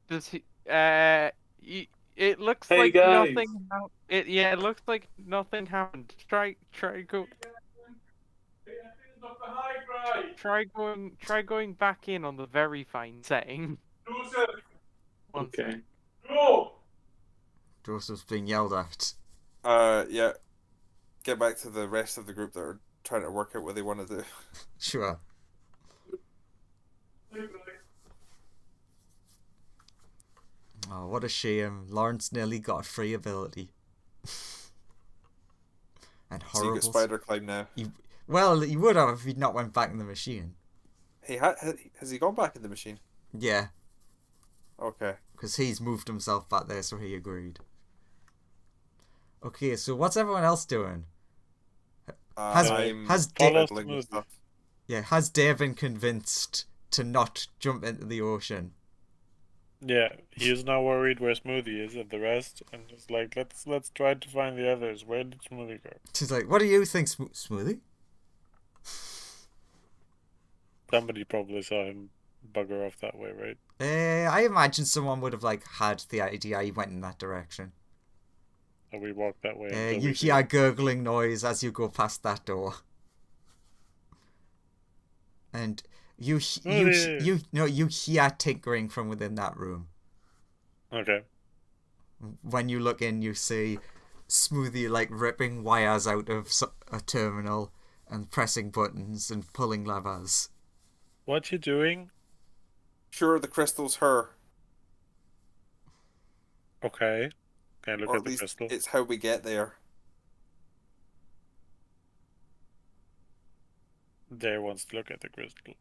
Speaker 5: Does he? It looks
Speaker 4: hey
Speaker 5: like
Speaker 4: guys.
Speaker 5: nothing. It looks like nothing happened. Try going back in on the very fine setting.
Speaker 4: Okay. Go.
Speaker 1: Joseph's being yelled at.
Speaker 2: Yeah. Get back to the rest of the group that are trying to work out what they want to do.
Speaker 1: Sure. Oh, what a shame. Lawrence nearly got a free ability. And
Speaker 2: So you
Speaker 1: horrible.
Speaker 2: get spider climb now.
Speaker 1: Well, you would have if he'd not went back in the machine.
Speaker 2: Hey, has he gone back in the machine?
Speaker 1: Yeah,
Speaker 2: Okay.
Speaker 1: because he's moved himself back there, so he agreed. Okay, so what's everyone else doing? Has
Speaker 6: follow
Speaker 1: Dave,
Speaker 6: smoothly.
Speaker 2: stuff.
Speaker 1: yeah, has Dave been convinced to not jump into the ocean?
Speaker 6: Yeah, he is now worried where Smoothie is and the rest, and just like let's try to find the others. Where did Smoothie go?
Speaker 1: She's like, "What do you think, Smoothie?"
Speaker 6: Somebody probably saw him bugger off that way, right?
Speaker 1: I imagine someone would have had the idea he went in that direction.
Speaker 6: And we walked that way. until
Speaker 1: You
Speaker 6: we
Speaker 1: hear a gurgling noise as you go past that door, and you hear tinkering from within that room.
Speaker 6: Okay.
Speaker 1: When you look in, you see Smoothie ripping wires out of a terminal and pressing buttons and pulling levers.
Speaker 6: What you doing?
Speaker 2: Sure, the crystal's her.
Speaker 6: Okay. Can I look
Speaker 2: Or
Speaker 6: at
Speaker 2: at
Speaker 6: the
Speaker 2: least
Speaker 6: crystal?
Speaker 2: it's how we get there.
Speaker 6: Dare wants to look at the crystal.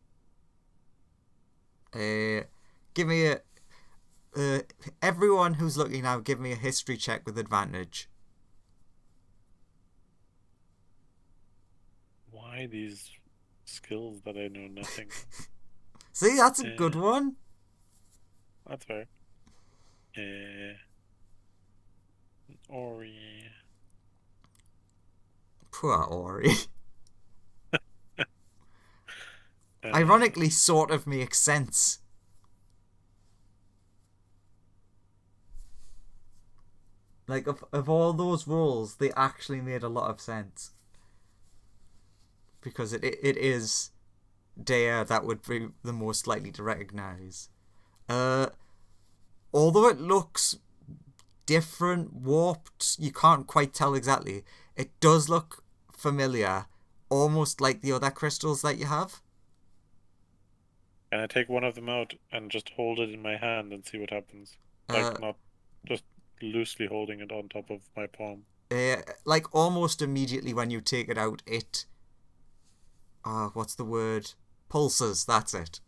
Speaker 1: Give me a... everyone who's looking now, give me a history check with advantage.
Speaker 6: Why these skills that I know nothing?
Speaker 1: See, that's a good one.
Speaker 6: That's fair. Ori.
Speaker 1: Poor Ori. Ironically, sort of makes sense. Of all those roles, they actually made a lot of sense. Because it is Dare that would be the most likely to recognise. Although it looks different, warped, you can't quite tell exactly. It does look familiar, almost like the other crystals that you have.
Speaker 6: Can I take one of them out and just hold it in my hand and see what happens? Not just loosely holding it on top of my palm.
Speaker 1: Almost immediately when you take it out, it... what's the word? Pulses, that's it.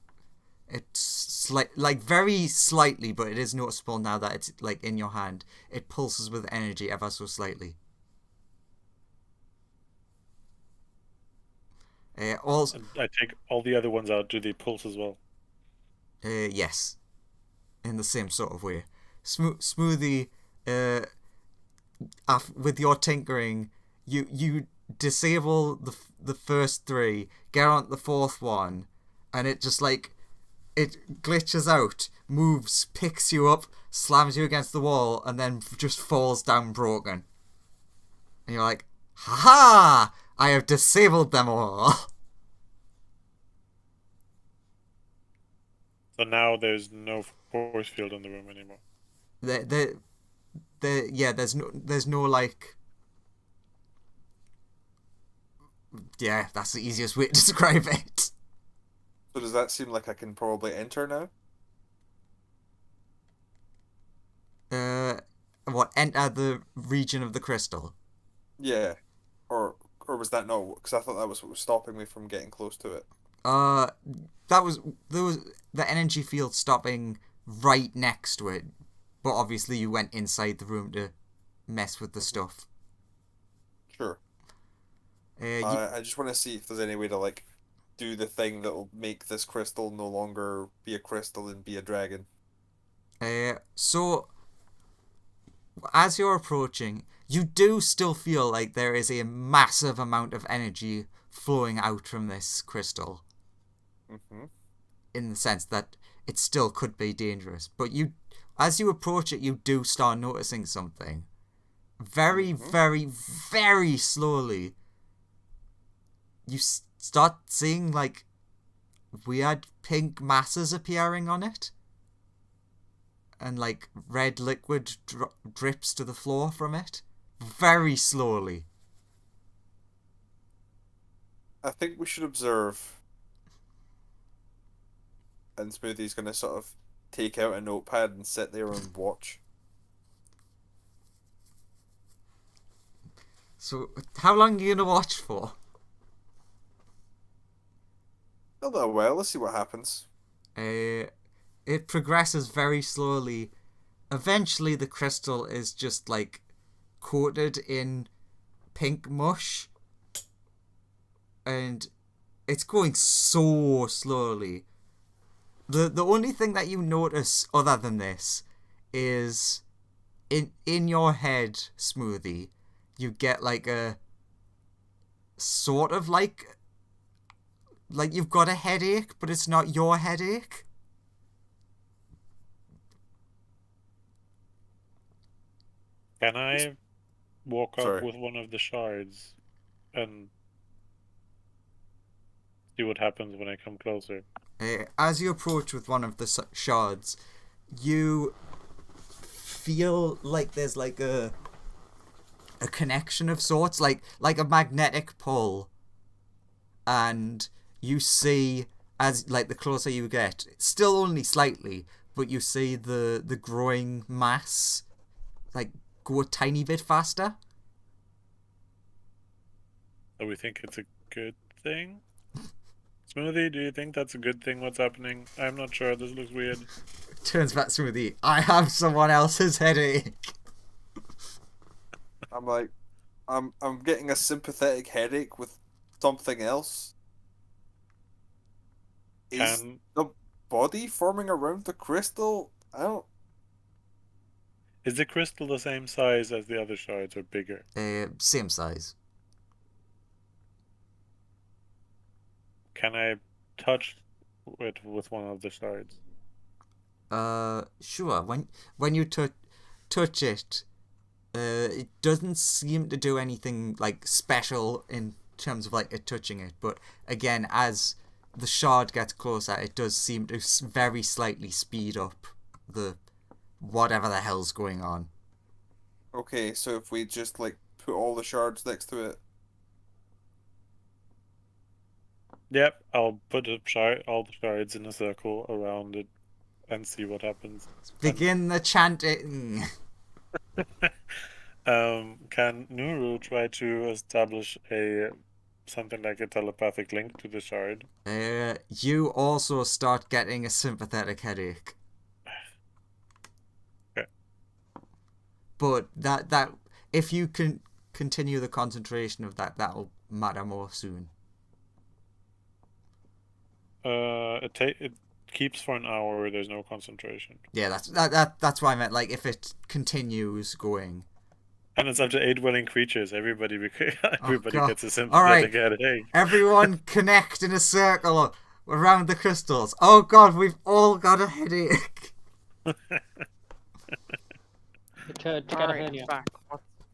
Speaker 1: It's very slightly, but it is noticeable now that it's in your hand. It pulses with energy ever so slightly. Also,
Speaker 6: And I take all the other ones out. Do they pulse as well?
Speaker 1: yes, in the same sort of way. Smoothie, with your tinkering, you disable the first three, get on the fourth one, and it just it glitches out, moves, picks you up, slams you against the wall, and then just falls down broken. And you're like, ha! I have disabled them all.
Speaker 6: So now there's no force field in the room anymore.
Speaker 1: There's no yeah, that's the easiest way to describe it.
Speaker 2: So does that seem like I can probably enter now?
Speaker 1: Enter the region of the crystal?
Speaker 2: Yeah. Or was that no? Because I thought that was what was stopping me from getting close to it.
Speaker 1: There was the energy field stopping right next to it, but obviously you went inside the room to mess with the stuff.
Speaker 2: Sure. I just want to see if there's any way to do the thing that'll make this crystal no longer be a crystal and be a dragon.
Speaker 1: So as you're approaching, you do still feel like there is a massive amount of energy flowing out from this crystal.
Speaker 2: Mm-hmm.
Speaker 1: In the sense that it still could be dangerous. But as you approach it, you do start noticing something. Very, very, very slowly, you start seeing weird pink masses appearing on it. and like red liquid drips to the floor from it, very slowly.
Speaker 2: I think we should observe. And Smoothie's gonna sort of take out a notepad and sit there and watch.
Speaker 1: So, how long are you gonna watch for?
Speaker 2: A little while. Let's see what happens.
Speaker 1: It progresses very slowly. Eventually, the crystal is just like coated in pink mush, and it's going so slowly. The only thing that you notice other than this is in your head, Smoothie, you get like a sort of like you've got a headache, but it's not your headache.
Speaker 6: Can I walk up
Speaker 2: Sorry.
Speaker 6: with one of the shards and see what happens when I come closer?
Speaker 1: As you approach with one of the shards, you feel like there's like a connection of sorts, like a magnetic pull, and you see, as like the closer you get, still only slightly, but you see the growing mass like go a tiny bit faster.
Speaker 6: So we think it's a good thing? Smoothie, do you think that's a good thing, what's happening? I'm not sure, this looks weird.
Speaker 1: Turns back to Smoothie. I have someone else's headache.
Speaker 2: I'm like, I'm getting a sympathetic headache with something else. Is
Speaker 6: Can
Speaker 2: the body forming around the crystal? I don't.
Speaker 6: Is the crystal the same size as the other shards or bigger?
Speaker 1: Same size.
Speaker 6: Can I touch it with one of the shards?
Speaker 1: Sure. When you touch it, it doesn't seem to do anything like special in terms of like it touching it. But again, as the shard gets closer, it does seem to very slightly speed up the whatever the hell's going on.
Speaker 2: Okay, so if we just like put all the shards next to it.
Speaker 6: Yep, I'll put all the shards in a circle around it and see what happens.
Speaker 1: Begin the chanting.
Speaker 6: Can Nuru try to establish something like a telepathic link to the shard?
Speaker 1: You also start getting a sympathetic headache.
Speaker 6: Okay.
Speaker 1: But that if you can continue the concentration of that'll matter more soon.
Speaker 6: It keeps for an hour. There's no concentration.
Speaker 1: Yeah, that's why I meant. Like, if it continues going.
Speaker 6: And it's up to 8 willing creatures. Everybody
Speaker 1: God.
Speaker 6: gets a sympathetic
Speaker 1: All right.
Speaker 6: headache.
Speaker 1: Everyone connect in a circle around the crystals. Oh God, we've all got a headache.
Speaker 3: To get a
Speaker 5: Alright,
Speaker 3: hernia.
Speaker 5: back.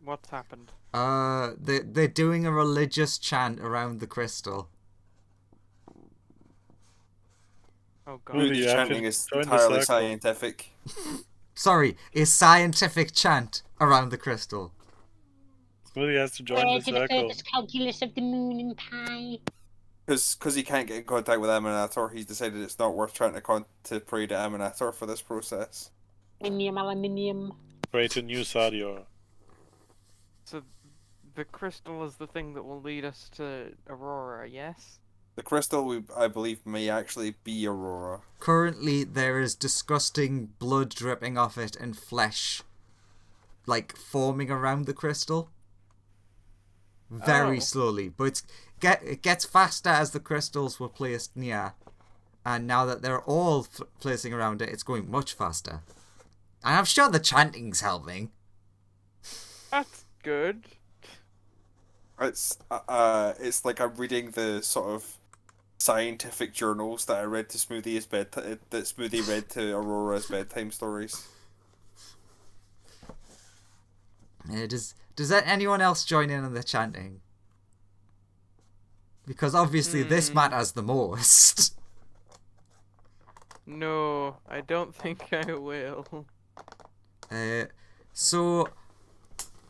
Speaker 5: What's happened?
Speaker 1: They're doing a religious chant around the crystal.
Speaker 5: Oh god.
Speaker 6: Really,
Speaker 2: The
Speaker 6: you have to
Speaker 2: chanting is
Speaker 6: join the
Speaker 2: entirely
Speaker 6: circle.
Speaker 2: scientific.
Speaker 1: Sorry, a scientific chant around the crystal.
Speaker 6: Smoothie has to join the circle.
Speaker 3: Calculus of the moon and pi.
Speaker 2: Because he can't get in contact with Aminator, he's decided it's not worth trying to pray to Aminator for this process.
Speaker 3: Aluminium.
Speaker 6: Create a new Sadio.
Speaker 5: So the crystal is the thing that will lead us to Aurora, yes?
Speaker 2: The crystal, I believe, may actually be Aurora.
Speaker 1: Currently, there is disgusting blood dripping off it and flesh, like, forming around the crystal. Very slowly. But it gets faster as the crystals were placed near. And now that they're all placing around it, it's going much faster. And I'm sure the chanting's helping.
Speaker 5: That's good.
Speaker 2: It's like I'm reading the sort of scientific journals that I read to Smoothie as that Smoothie read to Aurora as bedtime stories.
Speaker 1: Does anyone else join in on the chanting? Because obviously this matters the most.
Speaker 5: No, I don't think I will.
Speaker 1: So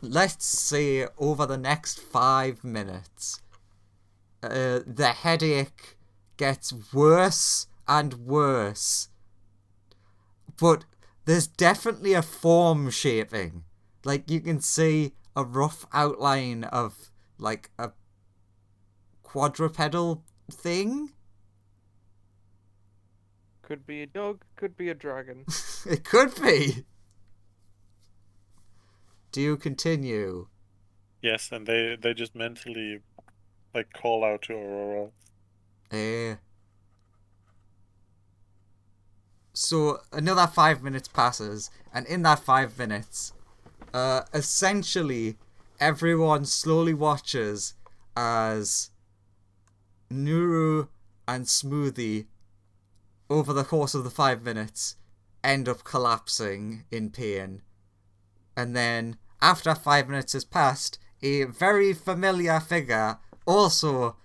Speaker 1: let's say over the next 5 minutes, the headache gets worse and worse. But there's definitely a form shaping. Like, you can see a rough outline of, like, a quadrupedal thing.
Speaker 5: Could be a dog, could be a dragon.
Speaker 1: It could be. Do you continue?
Speaker 6: Yes, and they just mentally, like, call out to Aurora.
Speaker 1: So another 5 minutes passes, and in that 5 minutes, essentially everyone slowly watches as Nuru and Smoothie, over the course of the 5 minutes, end up collapsing in pain. And then, after 5 minutes has passed, a very familiar figure also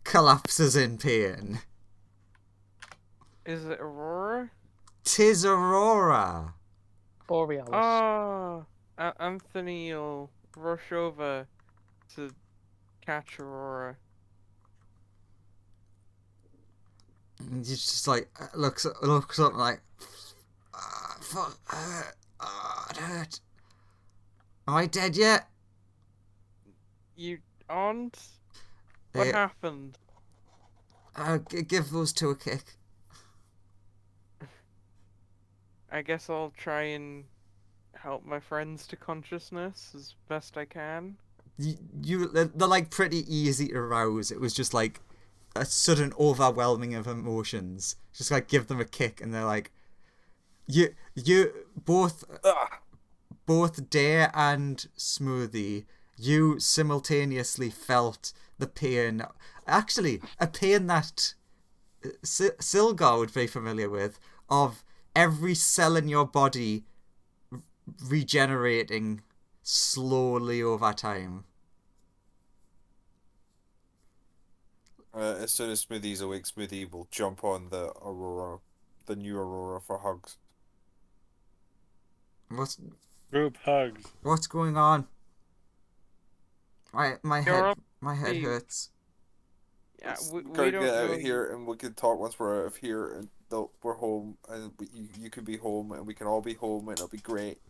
Speaker 1: collapses in pain.
Speaker 5: Is it Aurora?
Speaker 1: 'Tis Aurora.
Speaker 3: Borealis.
Speaker 5: Oh, Anthony will rush over to catch Aurora.
Speaker 1: And he's just like, looks up like, fuck, it hurt. Am I dead yet?
Speaker 5: You aren't? What happened?
Speaker 1: Give those two a kick.
Speaker 5: I guess I'll try and help my friends to consciousness as best I can.
Speaker 1: They're like pretty easy to rouse. It was just like a sudden overwhelming of emotions. Just like give them a kick, and they're like, you both Dare and Smoothie, you simultaneously felt the pain. Actually, a pain that Silgar would be familiar with, of every cell in your body regenerating slowly over time.
Speaker 2: As soon as Smoothie's awake, Smoothie will jump on the new Aurora for hugs.
Speaker 6: Group hugs.
Speaker 1: What's going on? My head
Speaker 5: Hey.
Speaker 1: hurts.
Speaker 5: Yeah, we
Speaker 2: Gotta
Speaker 5: don't
Speaker 2: get out
Speaker 5: know
Speaker 2: of here, and we can talk once we're out of here, and we're home, and you can be home, and we can all be home, and it'll be great.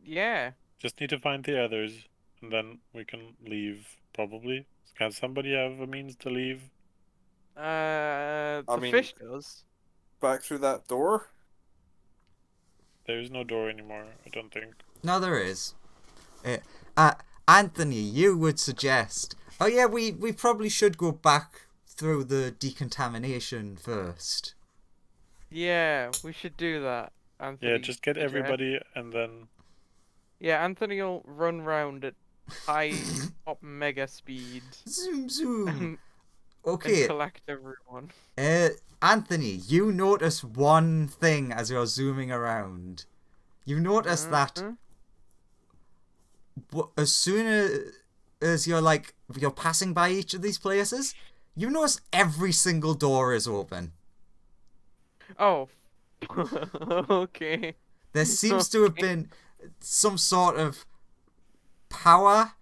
Speaker 5: Yeah.
Speaker 6: Just need to find the others, and then we can leave, probably. Can somebody have a means to leave?
Speaker 5: The
Speaker 2: mean-
Speaker 5: fish does.
Speaker 2: Back through that door?
Speaker 6: There is no door anymore, I don't think.
Speaker 1: No, there is. Anthony, you would suggest... Oh yeah, we probably should go back through the decontamination first.
Speaker 5: Yeah, we should do that. Anthony,
Speaker 6: Yeah, just get everybody, and then...
Speaker 5: Yeah, Anthony will run round at high top mega speed
Speaker 1: Zoom, zoom.
Speaker 5: and
Speaker 1: Okay,
Speaker 5: collect everyone.
Speaker 1: Anthony, you notice one thing as you're zooming around. You notice that as soon as you're passing by each of these places, you notice every single door is open.
Speaker 5: Oh. Okay.
Speaker 1: There seems to have been some sort of power,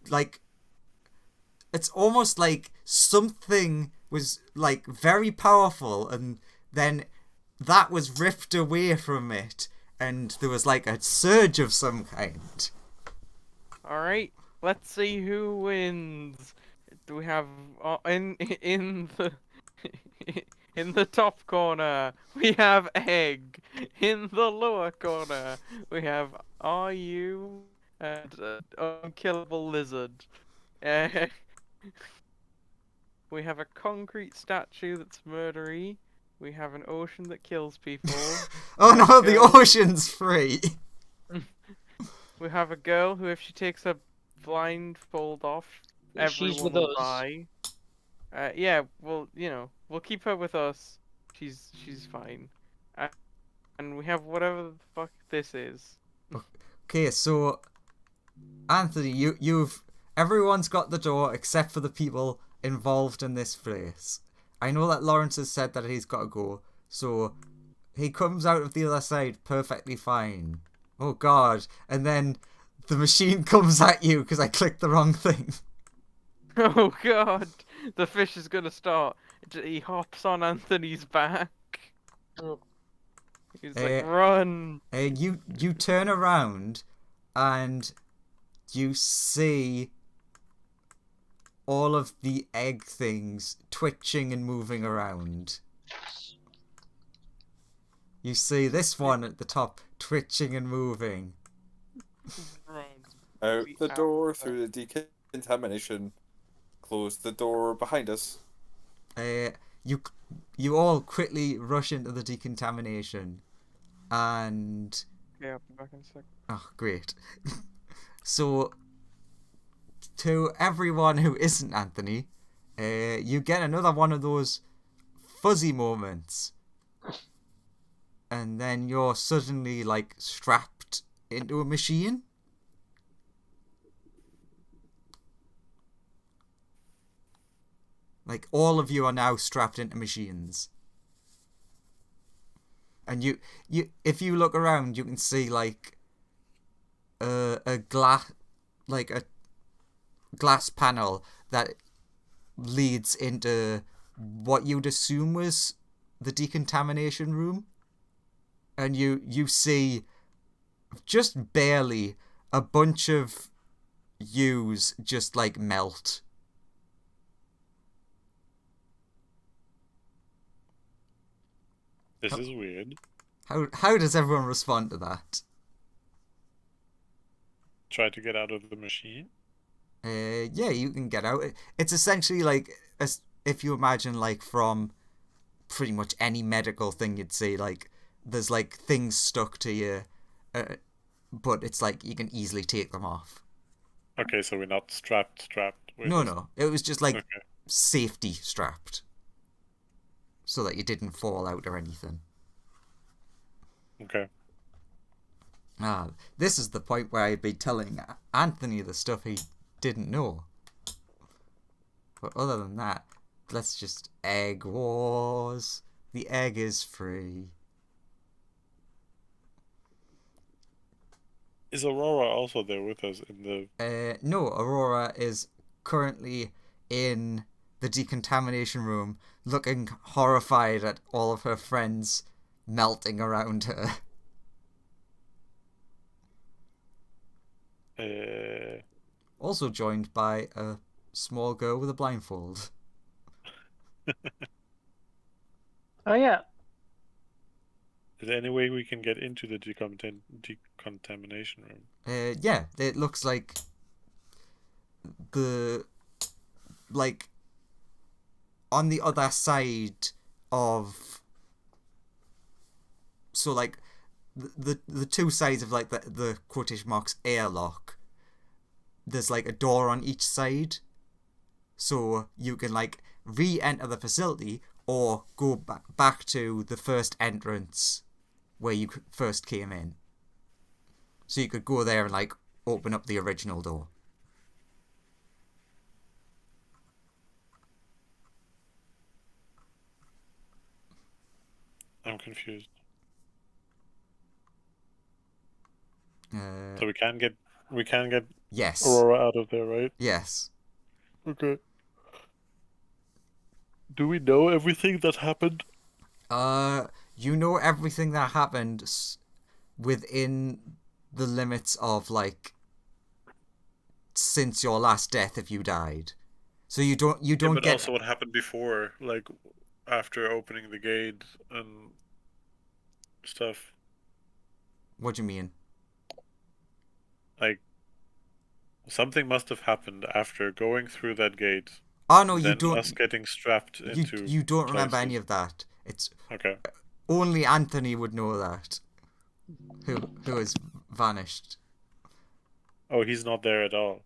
Speaker 1: like, it's almost like something was like very powerful, and then that was ripped away from it, and there was like a surge of some kind.
Speaker 5: Alright, let's see who wins. Do we have in the in the top corner we have Egg. In the lower corner we have RU and Unkillable Lizard. We have a concrete statue that's murdery. We have an ocean that kills people.
Speaker 1: Oh no, the ocean's free.
Speaker 5: We have a girl who, if she takes her blindfold off,
Speaker 3: She's
Speaker 5: everyone
Speaker 3: with
Speaker 5: will
Speaker 3: us.
Speaker 5: die. Yeah, well, we'll keep her with us. She's fine. And we have whatever the fuck this is.
Speaker 1: Okay, so Anthony, you've everyone's got the door except for the people involved in this place. I know that Lawrence has said that he's got to go, so he comes out of the other side perfectly fine. Oh god. And then the machine comes at you because I clicked the wrong thing.
Speaker 5: Oh god, the fish is gonna start. He hops on Anthony's back. He's like, run!
Speaker 1: You turn around and you see all of the egg things twitching and moving around. You see this one at the top twitching and moving.
Speaker 2: Out the door through the decontamination. Close the door behind us.
Speaker 1: You all quickly rush into the decontamination, and
Speaker 5: Yeah, I'll be back in a sec.
Speaker 1: oh great. So to everyone who isn't Anthony, you get another one of those fuzzy moments, and then you're suddenly like strapped into a machine. Like, all of you are now strapped into machines. And you if you look around, you can see, like, a glass panel that leads into what you'd assume was the decontamination room. And you see, just barely, a bunch of yous just, like, melt.
Speaker 6: This is weird.
Speaker 1: How does everyone respond to that?
Speaker 6: Try to get out of the machine?
Speaker 1: Yeah, you can get out. It's essentially like, if you imagine, like, from pretty much any medical thing you'd see, like, there's, like, things stuck to you, but it's like you can easily take them off.
Speaker 6: Okay, so we're not strapped.
Speaker 1: No. It was just, like,
Speaker 6: okay.
Speaker 1: Safety strapped. So that you didn't fall out or anything.
Speaker 6: Okay.
Speaker 1: This is the point where I'd be telling Anthony the stuff he didn't know. But other than that, let's just egg wars. The egg is free.
Speaker 6: Is Aurora also there with us in the...
Speaker 1: No, Aurora is currently in the decontamination room, looking horrified at all of her friends melting around her. Also joined by a small girl with a blindfold.
Speaker 3: Oh yeah.
Speaker 6: Is there any way we can get into the decontamination room?
Speaker 1: Yeah, it looks like on the other side of, so like the two sides of like the quotation marks airlock, there's like a door on each side, so you can like re-enter the facility or go back to the first entrance where you first came in. So you could go there and like open up the original door.
Speaker 6: I'm confused.
Speaker 1: So
Speaker 6: we can get
Speaker 1: yes.
Speaker 6: Aurora out of there, right?
Speaker 1: Yes.
Speaker 6: Okay. Do we know everything that happened?
Speaker 1: You know everything that happened within the limits of like since your last death if you died. So you don't
Speaker 6: but
Speaker 1: get
Speaker 6: also what happened before, like after opening the gate and stuff.
Speaker 1: What do you mean?
Speaker 6: Like something must have happened after going through that gate.
Speaker 1: Oh no, you don't.
Speaker 6: Us getting strapped into.
Speaker 1: You don't remember any of that. It's
Speaker 6: okay.
Speaker 1: Only Anthony would know that. Who has vanished.
Speaker 6: Oh, he's not there at all.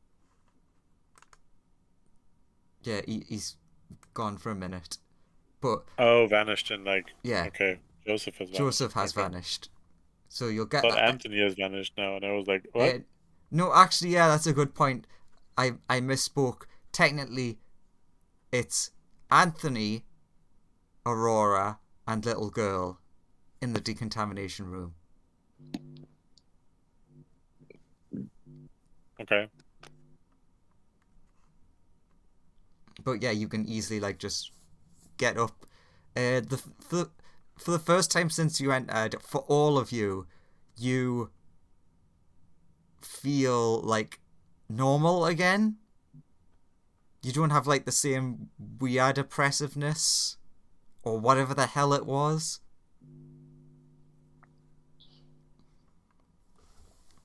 Speaker 1: Yeah, he's gone for a minute. But
Speaker 6: vanished and like
Speaker 1: yeah.
Speaker 6: Okay, Joseph has vanished.
Speaker 1: Joseph has vanished. So you'll get.
Speaker 6: But Anthony has vanished now, and I was like, what?
Speaker 1: No, actually, yeah, that's a good point. I misspoke. Technically, it's Anthony, Aurora, and little girl. in the decontamination room.
Speaker 6: Okay.
Speaker 1: But yeah, you can easily like just get up. For the first time since you entered, for all of you, you feel like normal again. You don't have like the same weird oppressiveness or whatever the hell it was.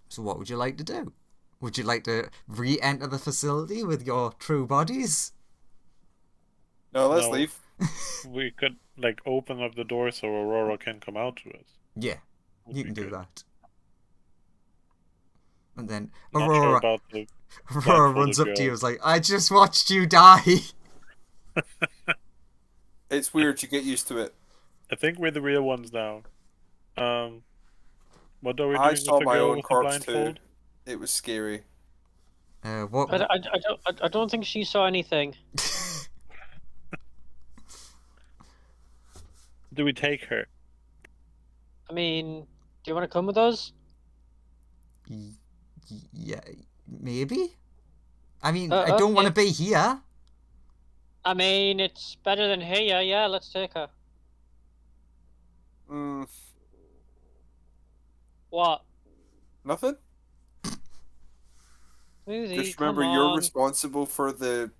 Speaker 1: So what would you like to do? Would you like to re-enter the facility with your true bodies?
Speaker 2: No, let's
Speaker 6: No.
Speaker 2: leave.
Speaker 6: We could like open up the door so Aurora can come out to us.
Speaker 1: Yeah,
Speaker 6: Would
Speaker 1: you
Speaker 6: be
Speaker 1: can do
Speaker 6: good.
Speaker 1: that. And then
Speaker 6: Not sure
Speaker 1: Aurora,
Speaker 6: about the
Speaker 1: Aurora runs up
Speaker 6: blindfolded
Speaker 1: to you
Speaker 6: girl.
Speaker 1: and is like, I just watched you die.
Speaker 2: It's weird. You get used to it.
Speaker 6: I think we're the real ones now. What are we doing
Speaker 2: I
Speaker 6: with
Speaker 2: saw
Speaker 6: the
Speaker 2: my
Speaker 6: girl
Speaker 2: own
Speaker 6: with the
Speaker 2: corpse too.
Speaker 6: blindfold?
Speaker 2: It was scary.
Speaker 1: What?
Speaker 3: I don't think she saw anything.
Speaker 6: Do we take her?
Speaker 3: I mean, do you want to come with us?
Speaker 1: Yeah, maybe. I mean, I don't want to
Speaker 3: okay.
Speaker 1: be here.
Speaker 3: I mean, it's better than here. Yeah, let's take her. What?
Speaker 2: Nothing.
Speaker 3: Smoothie,
Speaker 2: Just remember,
Speaker 3: come
Speaker 2: you're
Speaker 3: on.
Speaker 2: responsible for the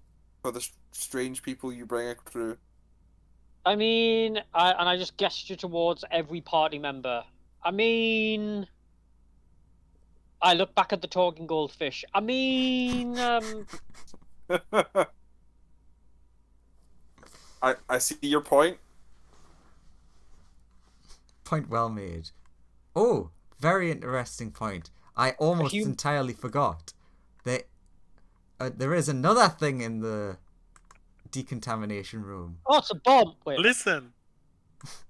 Speaker 2: strange people you bring through.
Speaker 3: I mean, I just gesture towards every party member. I mean, I look back at the talking goldfish. I mean,
Speaker 2: I see your point.
Speaker 1: Point well made. Oh, very interesting point. I almost entirely forgot that there is another thing in the decontamination room.
Speaker 3: oh, it's a bomb. Wait.
Speaker 6: Listen.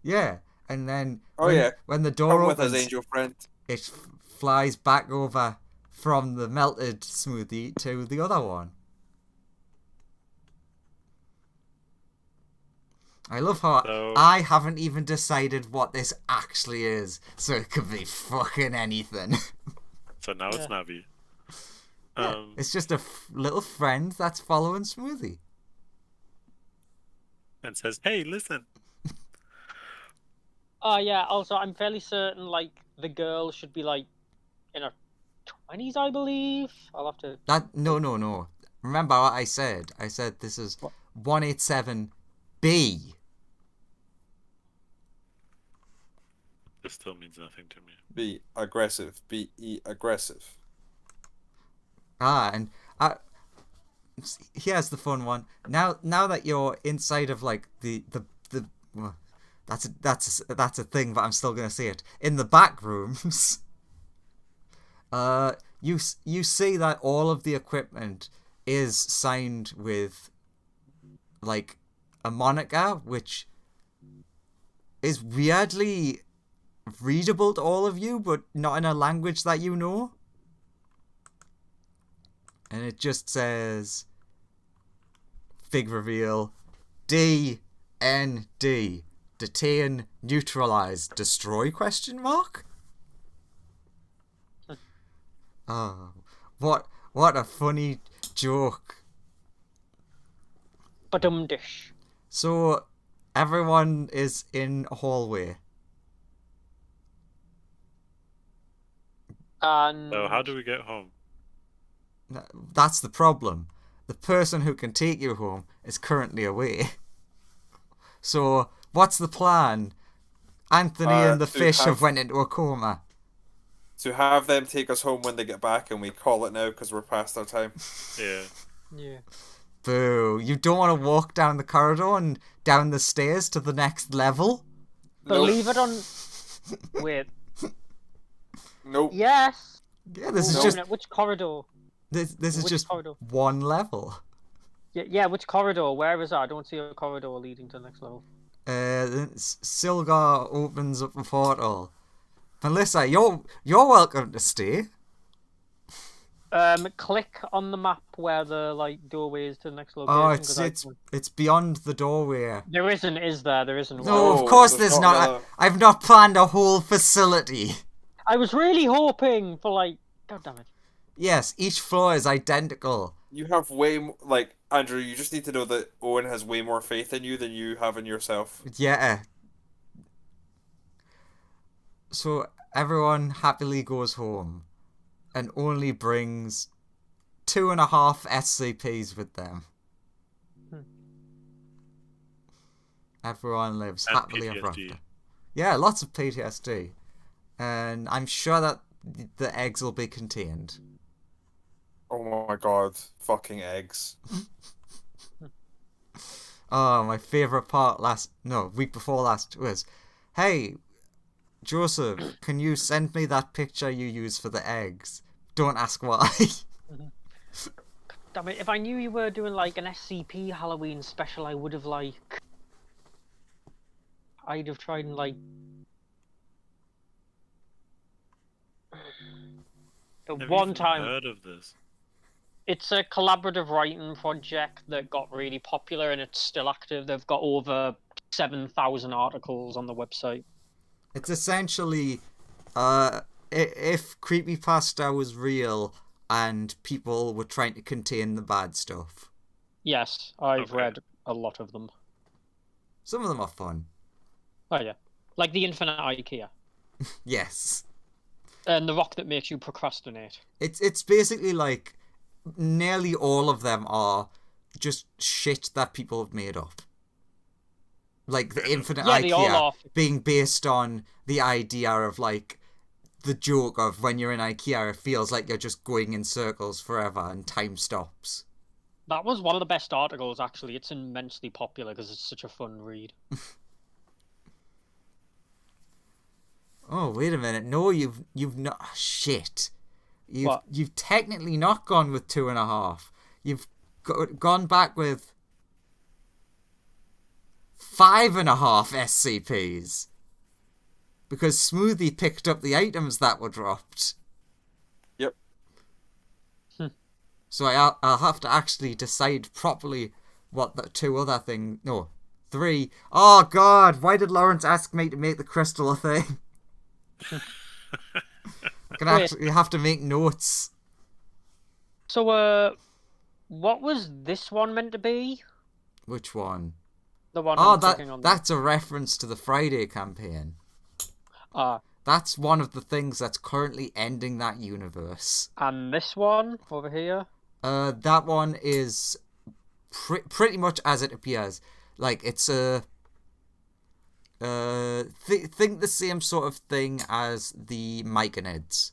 Speaker 1: Yeah, and then
Speaker 2: Oh,
Speaker 1: when the door
Speaker 2: Come with
Speaker 1: opens,
Speaker 2: us, angel friend.
Speaker 1: it flies back over from the melted smoothie to the other one. I love how I haven't even decided what this actually is, so it could be fucking anything.
Speaker 6: So now it's Navi.
Speaker 1: Yeah, it's just a little friend that's following Smoothie.
Speaker 6: And says, hey, listen.
Speaker 3: Oh, yeah, also, I'm fairly certain, like, the girl should be, like, in her 20s, I believe. I'll have to...
Speaker 1: No. Remember what I said? I said this is 187B.
Speaker 6: This still means nothing to me.
Speaker 2: Be aggressive. Be aggressive.
Speaker 1: And here's the fun one. Now that you're inside of like the well, that's a thing, but I'm still gonna say it. In the back rooms, you see that all of the equipment is signed with like a moniker, which is weirdly readable to all of you, but not in a language that you know. And it just says, big reveal, DND, Detain, Neutralize, Destroy, question mark? Oh, what a funny joke.
Speaker 3: Ba-dum-dish.
Speaker 1: So, everyone is in a hallway.
Speaker 3: And...
Speaker 6: So how do we get home?
Speaker 1: That's the problem. The person who can take you home is currently away. So, what's the plan? Anthony and the fish have went into a coma.
Speaker 2: To have them take us home when they get back, and we call it now because we're past our time.
Speaker 6: Yeah.
Speaker 3: Yeah.
Speaker 1: Boo. You don't want to walk down the corridor and down the stairs to the next level?
Speaker 3: Believe it on... Wait.
Speaker 2: Nope.
Speaker 3: Yes.
Speaker 1: Yeah, this is just...
Speaker 3: Which corridor?
Speaker 1: This is
Speaker 3: Which
Speaker 1: just
Speaker 3: corridor?
Speaker 1: one level.
Speaker 3: Yeah, which corridor? Where is that? I don't see a corridor leading to the next level.
Speaker 1: Silgar opens up a portal. Melissa, you're welcome to stay.
Speaker 3: Click on the map where the doorway is to the next location.
Speaker 1: Oh,
Speaker 3: 'cause
Speaker 1: it's beyond the doorway.
Speaker 3: There isn't, is there? There isn't.
Speaker 1: No,
Speaker 2: Oh,
Speaker 1: of course
Speaker 2: there's
Speaker 1: there's
Speaker 2: not
Speaker 1: not.
Speaker 2: another-
Speaker 1: I've not planned a whole facility.
Speaker 3: I was really hoping for God damn it.
Speaker 1: Yes, each floor is identical.
Speaker 2: You have way more, Andrew, you just need to know that Owen has way more faith in you than you have in yourself.
Speaker 1: Yeah. So everyone happily goes home and only brings 2.5 SCPs with them. Everyone lives
Speaker 6: And
Speaker 1: happily ever
Speaker 6: PTSD.
Speaker 1: after. Yeah, lots of PTSD. And I'm sure that the eggs will be contained.
Speaker 2: Oh my god, fucking eggs.
Speaker 1: Oh, my favourite part week before last was, hey, Joseph, can you send me that picture you used for the eggs? Don't ask why.
Speaker 3: Damn it, if I knew you were doing an SCP Halloween special, I would have I'd have tried and the
Speaker 6: Have
Speaker 3: one
Speaker 6: you
Speaker 3: time.
Speaker 6: heard of this?
Speaker 3: It's a collaborative writing project that got really popular and it's still active. They've got over 7,000 articles on the website.
Speaker 1: It's essentially, if creepypasta was real and people were trying to contain the bad stuff.
Speaker 3: Yes, I've
Speaker 6: Okay.
Speaker 3: read a lot of them.
Speaker 1: Some of them are fun.
Speaker 3: Oh yeah, like the Infinite IKEA
Speaker 1: Yes.
Speaker 3: and the rock that makes you procrastinate.
Speaker 1: It's basically nearly all of them are just shit that people have made up. Like the Infinite
Speaker 3: Yeah, they all
Speaker 1: IKEA
Speaker 3: are.
Speaker 1: being based on the idea of the joke of when you're in IKEA, it feels like you're just going in circles forever and time stops.
Speaker 3: That was one of the best articles, actually. It's immensely popular because it's such a fun read.
Speaker 1: Oh, wait a minute. No, you've not. Shit.
Speaker 3: What?
Speaker 1: You've technically not gone with 2.5. You've gone back with 5.5 SCPs. Because Smoothie picked up the items that were dropped.
Speaker 2: Yep.
Speaker 1: So I'll have to actually decide properly what the 2 other things. No, 3. Oh god, why did Lawrence ask me to make the crystal a thing? I'm gonna actually have to make notes.
Speaker 3: So, what was this one meant to be?
Speaker 1: Which one?
Speaker 3: The one
Speaker 1: Oh,
Speaker 3: I'm clicking on.
Speaker 1: that's a reference to the Friday campaign.
Speaker 3: Ah,
Speaker 1: That's one of the things that's currently ending that universe.
Speaker 3: and this one over here.
Speaker 1: That one is pretty much as it appears. It's a think the same sort of thing as the Myconids.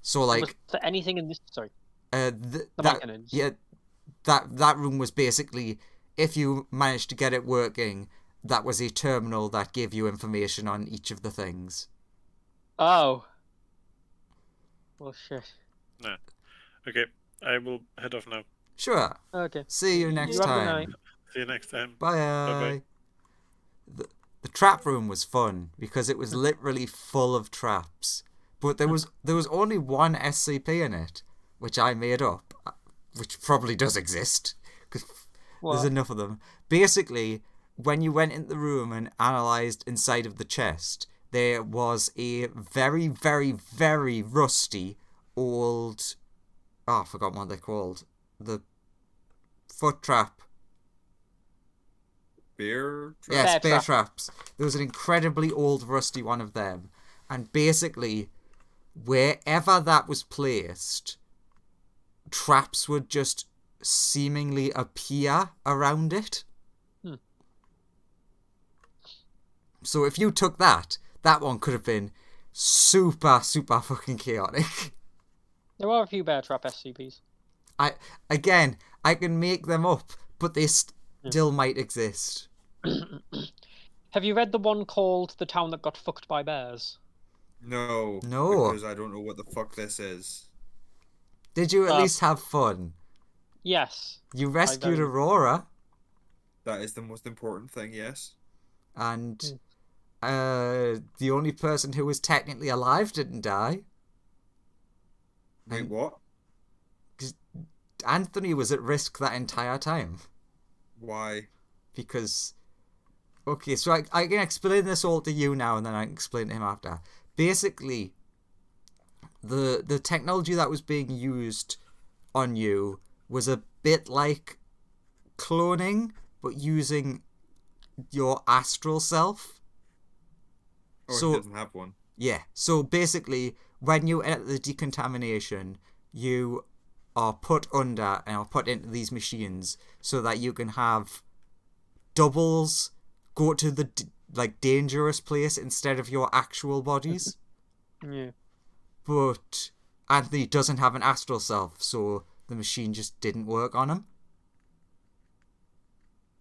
Speaker 1: So
Speaker 3: Was there anything in this? Sorry,
Speaker 1: the
Speaker 3: the Myconids.
Speaker 1: Yeah, that room was basically, if you managed to get it working, that was a terminal that gave you information on each of the things.
Speaker 3: Oh. Well, shit.
Speaker 6: No. Okay, I will head off now.
Speaker 1: Sure.
Speaker 3: Okay.
Speaker 1: See you next
Speaker 3: You have a good
Speaker 1: time.
Speaker 3: night.
Speaker 6: See you next time.
Speaker 1: Bye.
Speaker 6: Bye-bye.
Speaker 1: The trap room was fun because it was literally full of traps. But there was only one SCP in it, which I made up, which probably does exist because there's enough of them. Basically, when you went in the room and analysed inside of the chest, there was a very, very, very rusty old... Oh, I forgot what they're called. The foot trap.
Speaker 2: Bear trap?
Speaker 1: Yes,
Speaker 3: Bear
Speaker 1: bear
Speaker 3: trap.
Speaker 1: traps. There was an incredibly old rusty one of them. And basically, wherever that was placed, traps would just seemingly appear around it. So if you took that one could have been super, super fucking chaotic.
Speaker 3: There are a few bear trap SCPs.
Speaker 1: I can make them up, but they still might exist.
Speaker 3: Have you read the one called The Town That Got Fucked by Bears?
Speaker 2: No.
Speaker 1: No.
Speaker 2: Because I don't know what the fuck this is.
Speaker 1: Did you at least have fun?
Speaker 3: Yes.
Speaker 1: You rescued
Speaker 3: don't.
Speaker 1: Aurora,
Speaker 2: That is the most important thing, yes.
Speaker 1: and the only person who was technically alive didn't die.
Speaker 2: Wait, what?
Speaker 1: Anthony was at risk that entire time.
Speaker 2: Why?
Speaker 1: Because... Okay, so I can explain this all to you now, and then I can explain to him after. Basically, the technology that was being used on you was a bit like cloning, but using your astral self.
Speaker 2: Oh,
Speaker 1: So,
Speaker 2: he doesn't have one.
Speaker 1: Yeah, so basically, when you enter the decontamination, you are put under and are put into these machines so that you can have doubles go to the dangerous place instead of your actual bodies.
Speaker 3: Yeah.
Speaker 1: But Anthony doesn't have an astral self, so the machine just didn't work on him.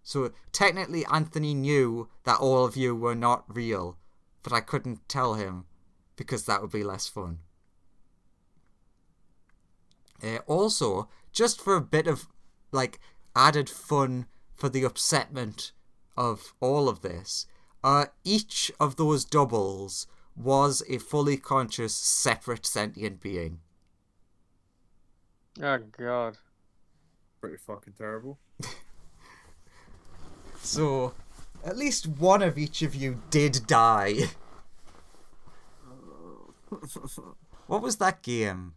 Speaker 1: So technically Anthony knew that all of you were not real, but I couldn't tell him because that would be less fun. Also, just for a bit of added fun for the upsetment of all of this, each of those doubles was a fully conscious, separate sentient being.
Speaker 3: Oh god.
Speaker 2: Pretty fucking terrible.
Speaker 1: So, at least one of each of you did die. What was that game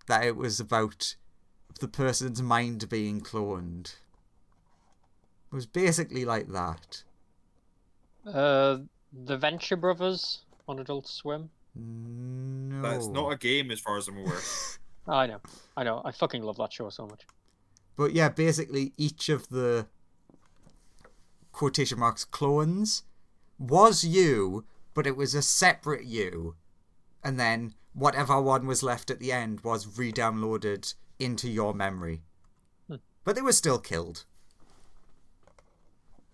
Speaker 1: that it was about the person's mind being cloned? It was basically like that.
Speaker 3: The Venture Brothers on Adult Swim.
Speaker 1: No.
Speaker 2: That's not a game as far as I'm aware.
Speaker 3: I know. I fucking love that show so much.
Speaker 1: But yeah, basically each of the quotation marks clones was you, but it was a separate you. And then whatever one was left at the end was re-downloaded into your memory. But they were still killed.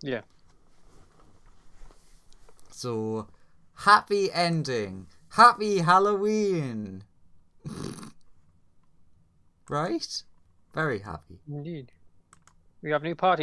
Speaker 3: Yeah.
Speaker 1: So, happy ending. Happy Halloween. Right? Very happy.
Speaker 3: Indeed. We have new party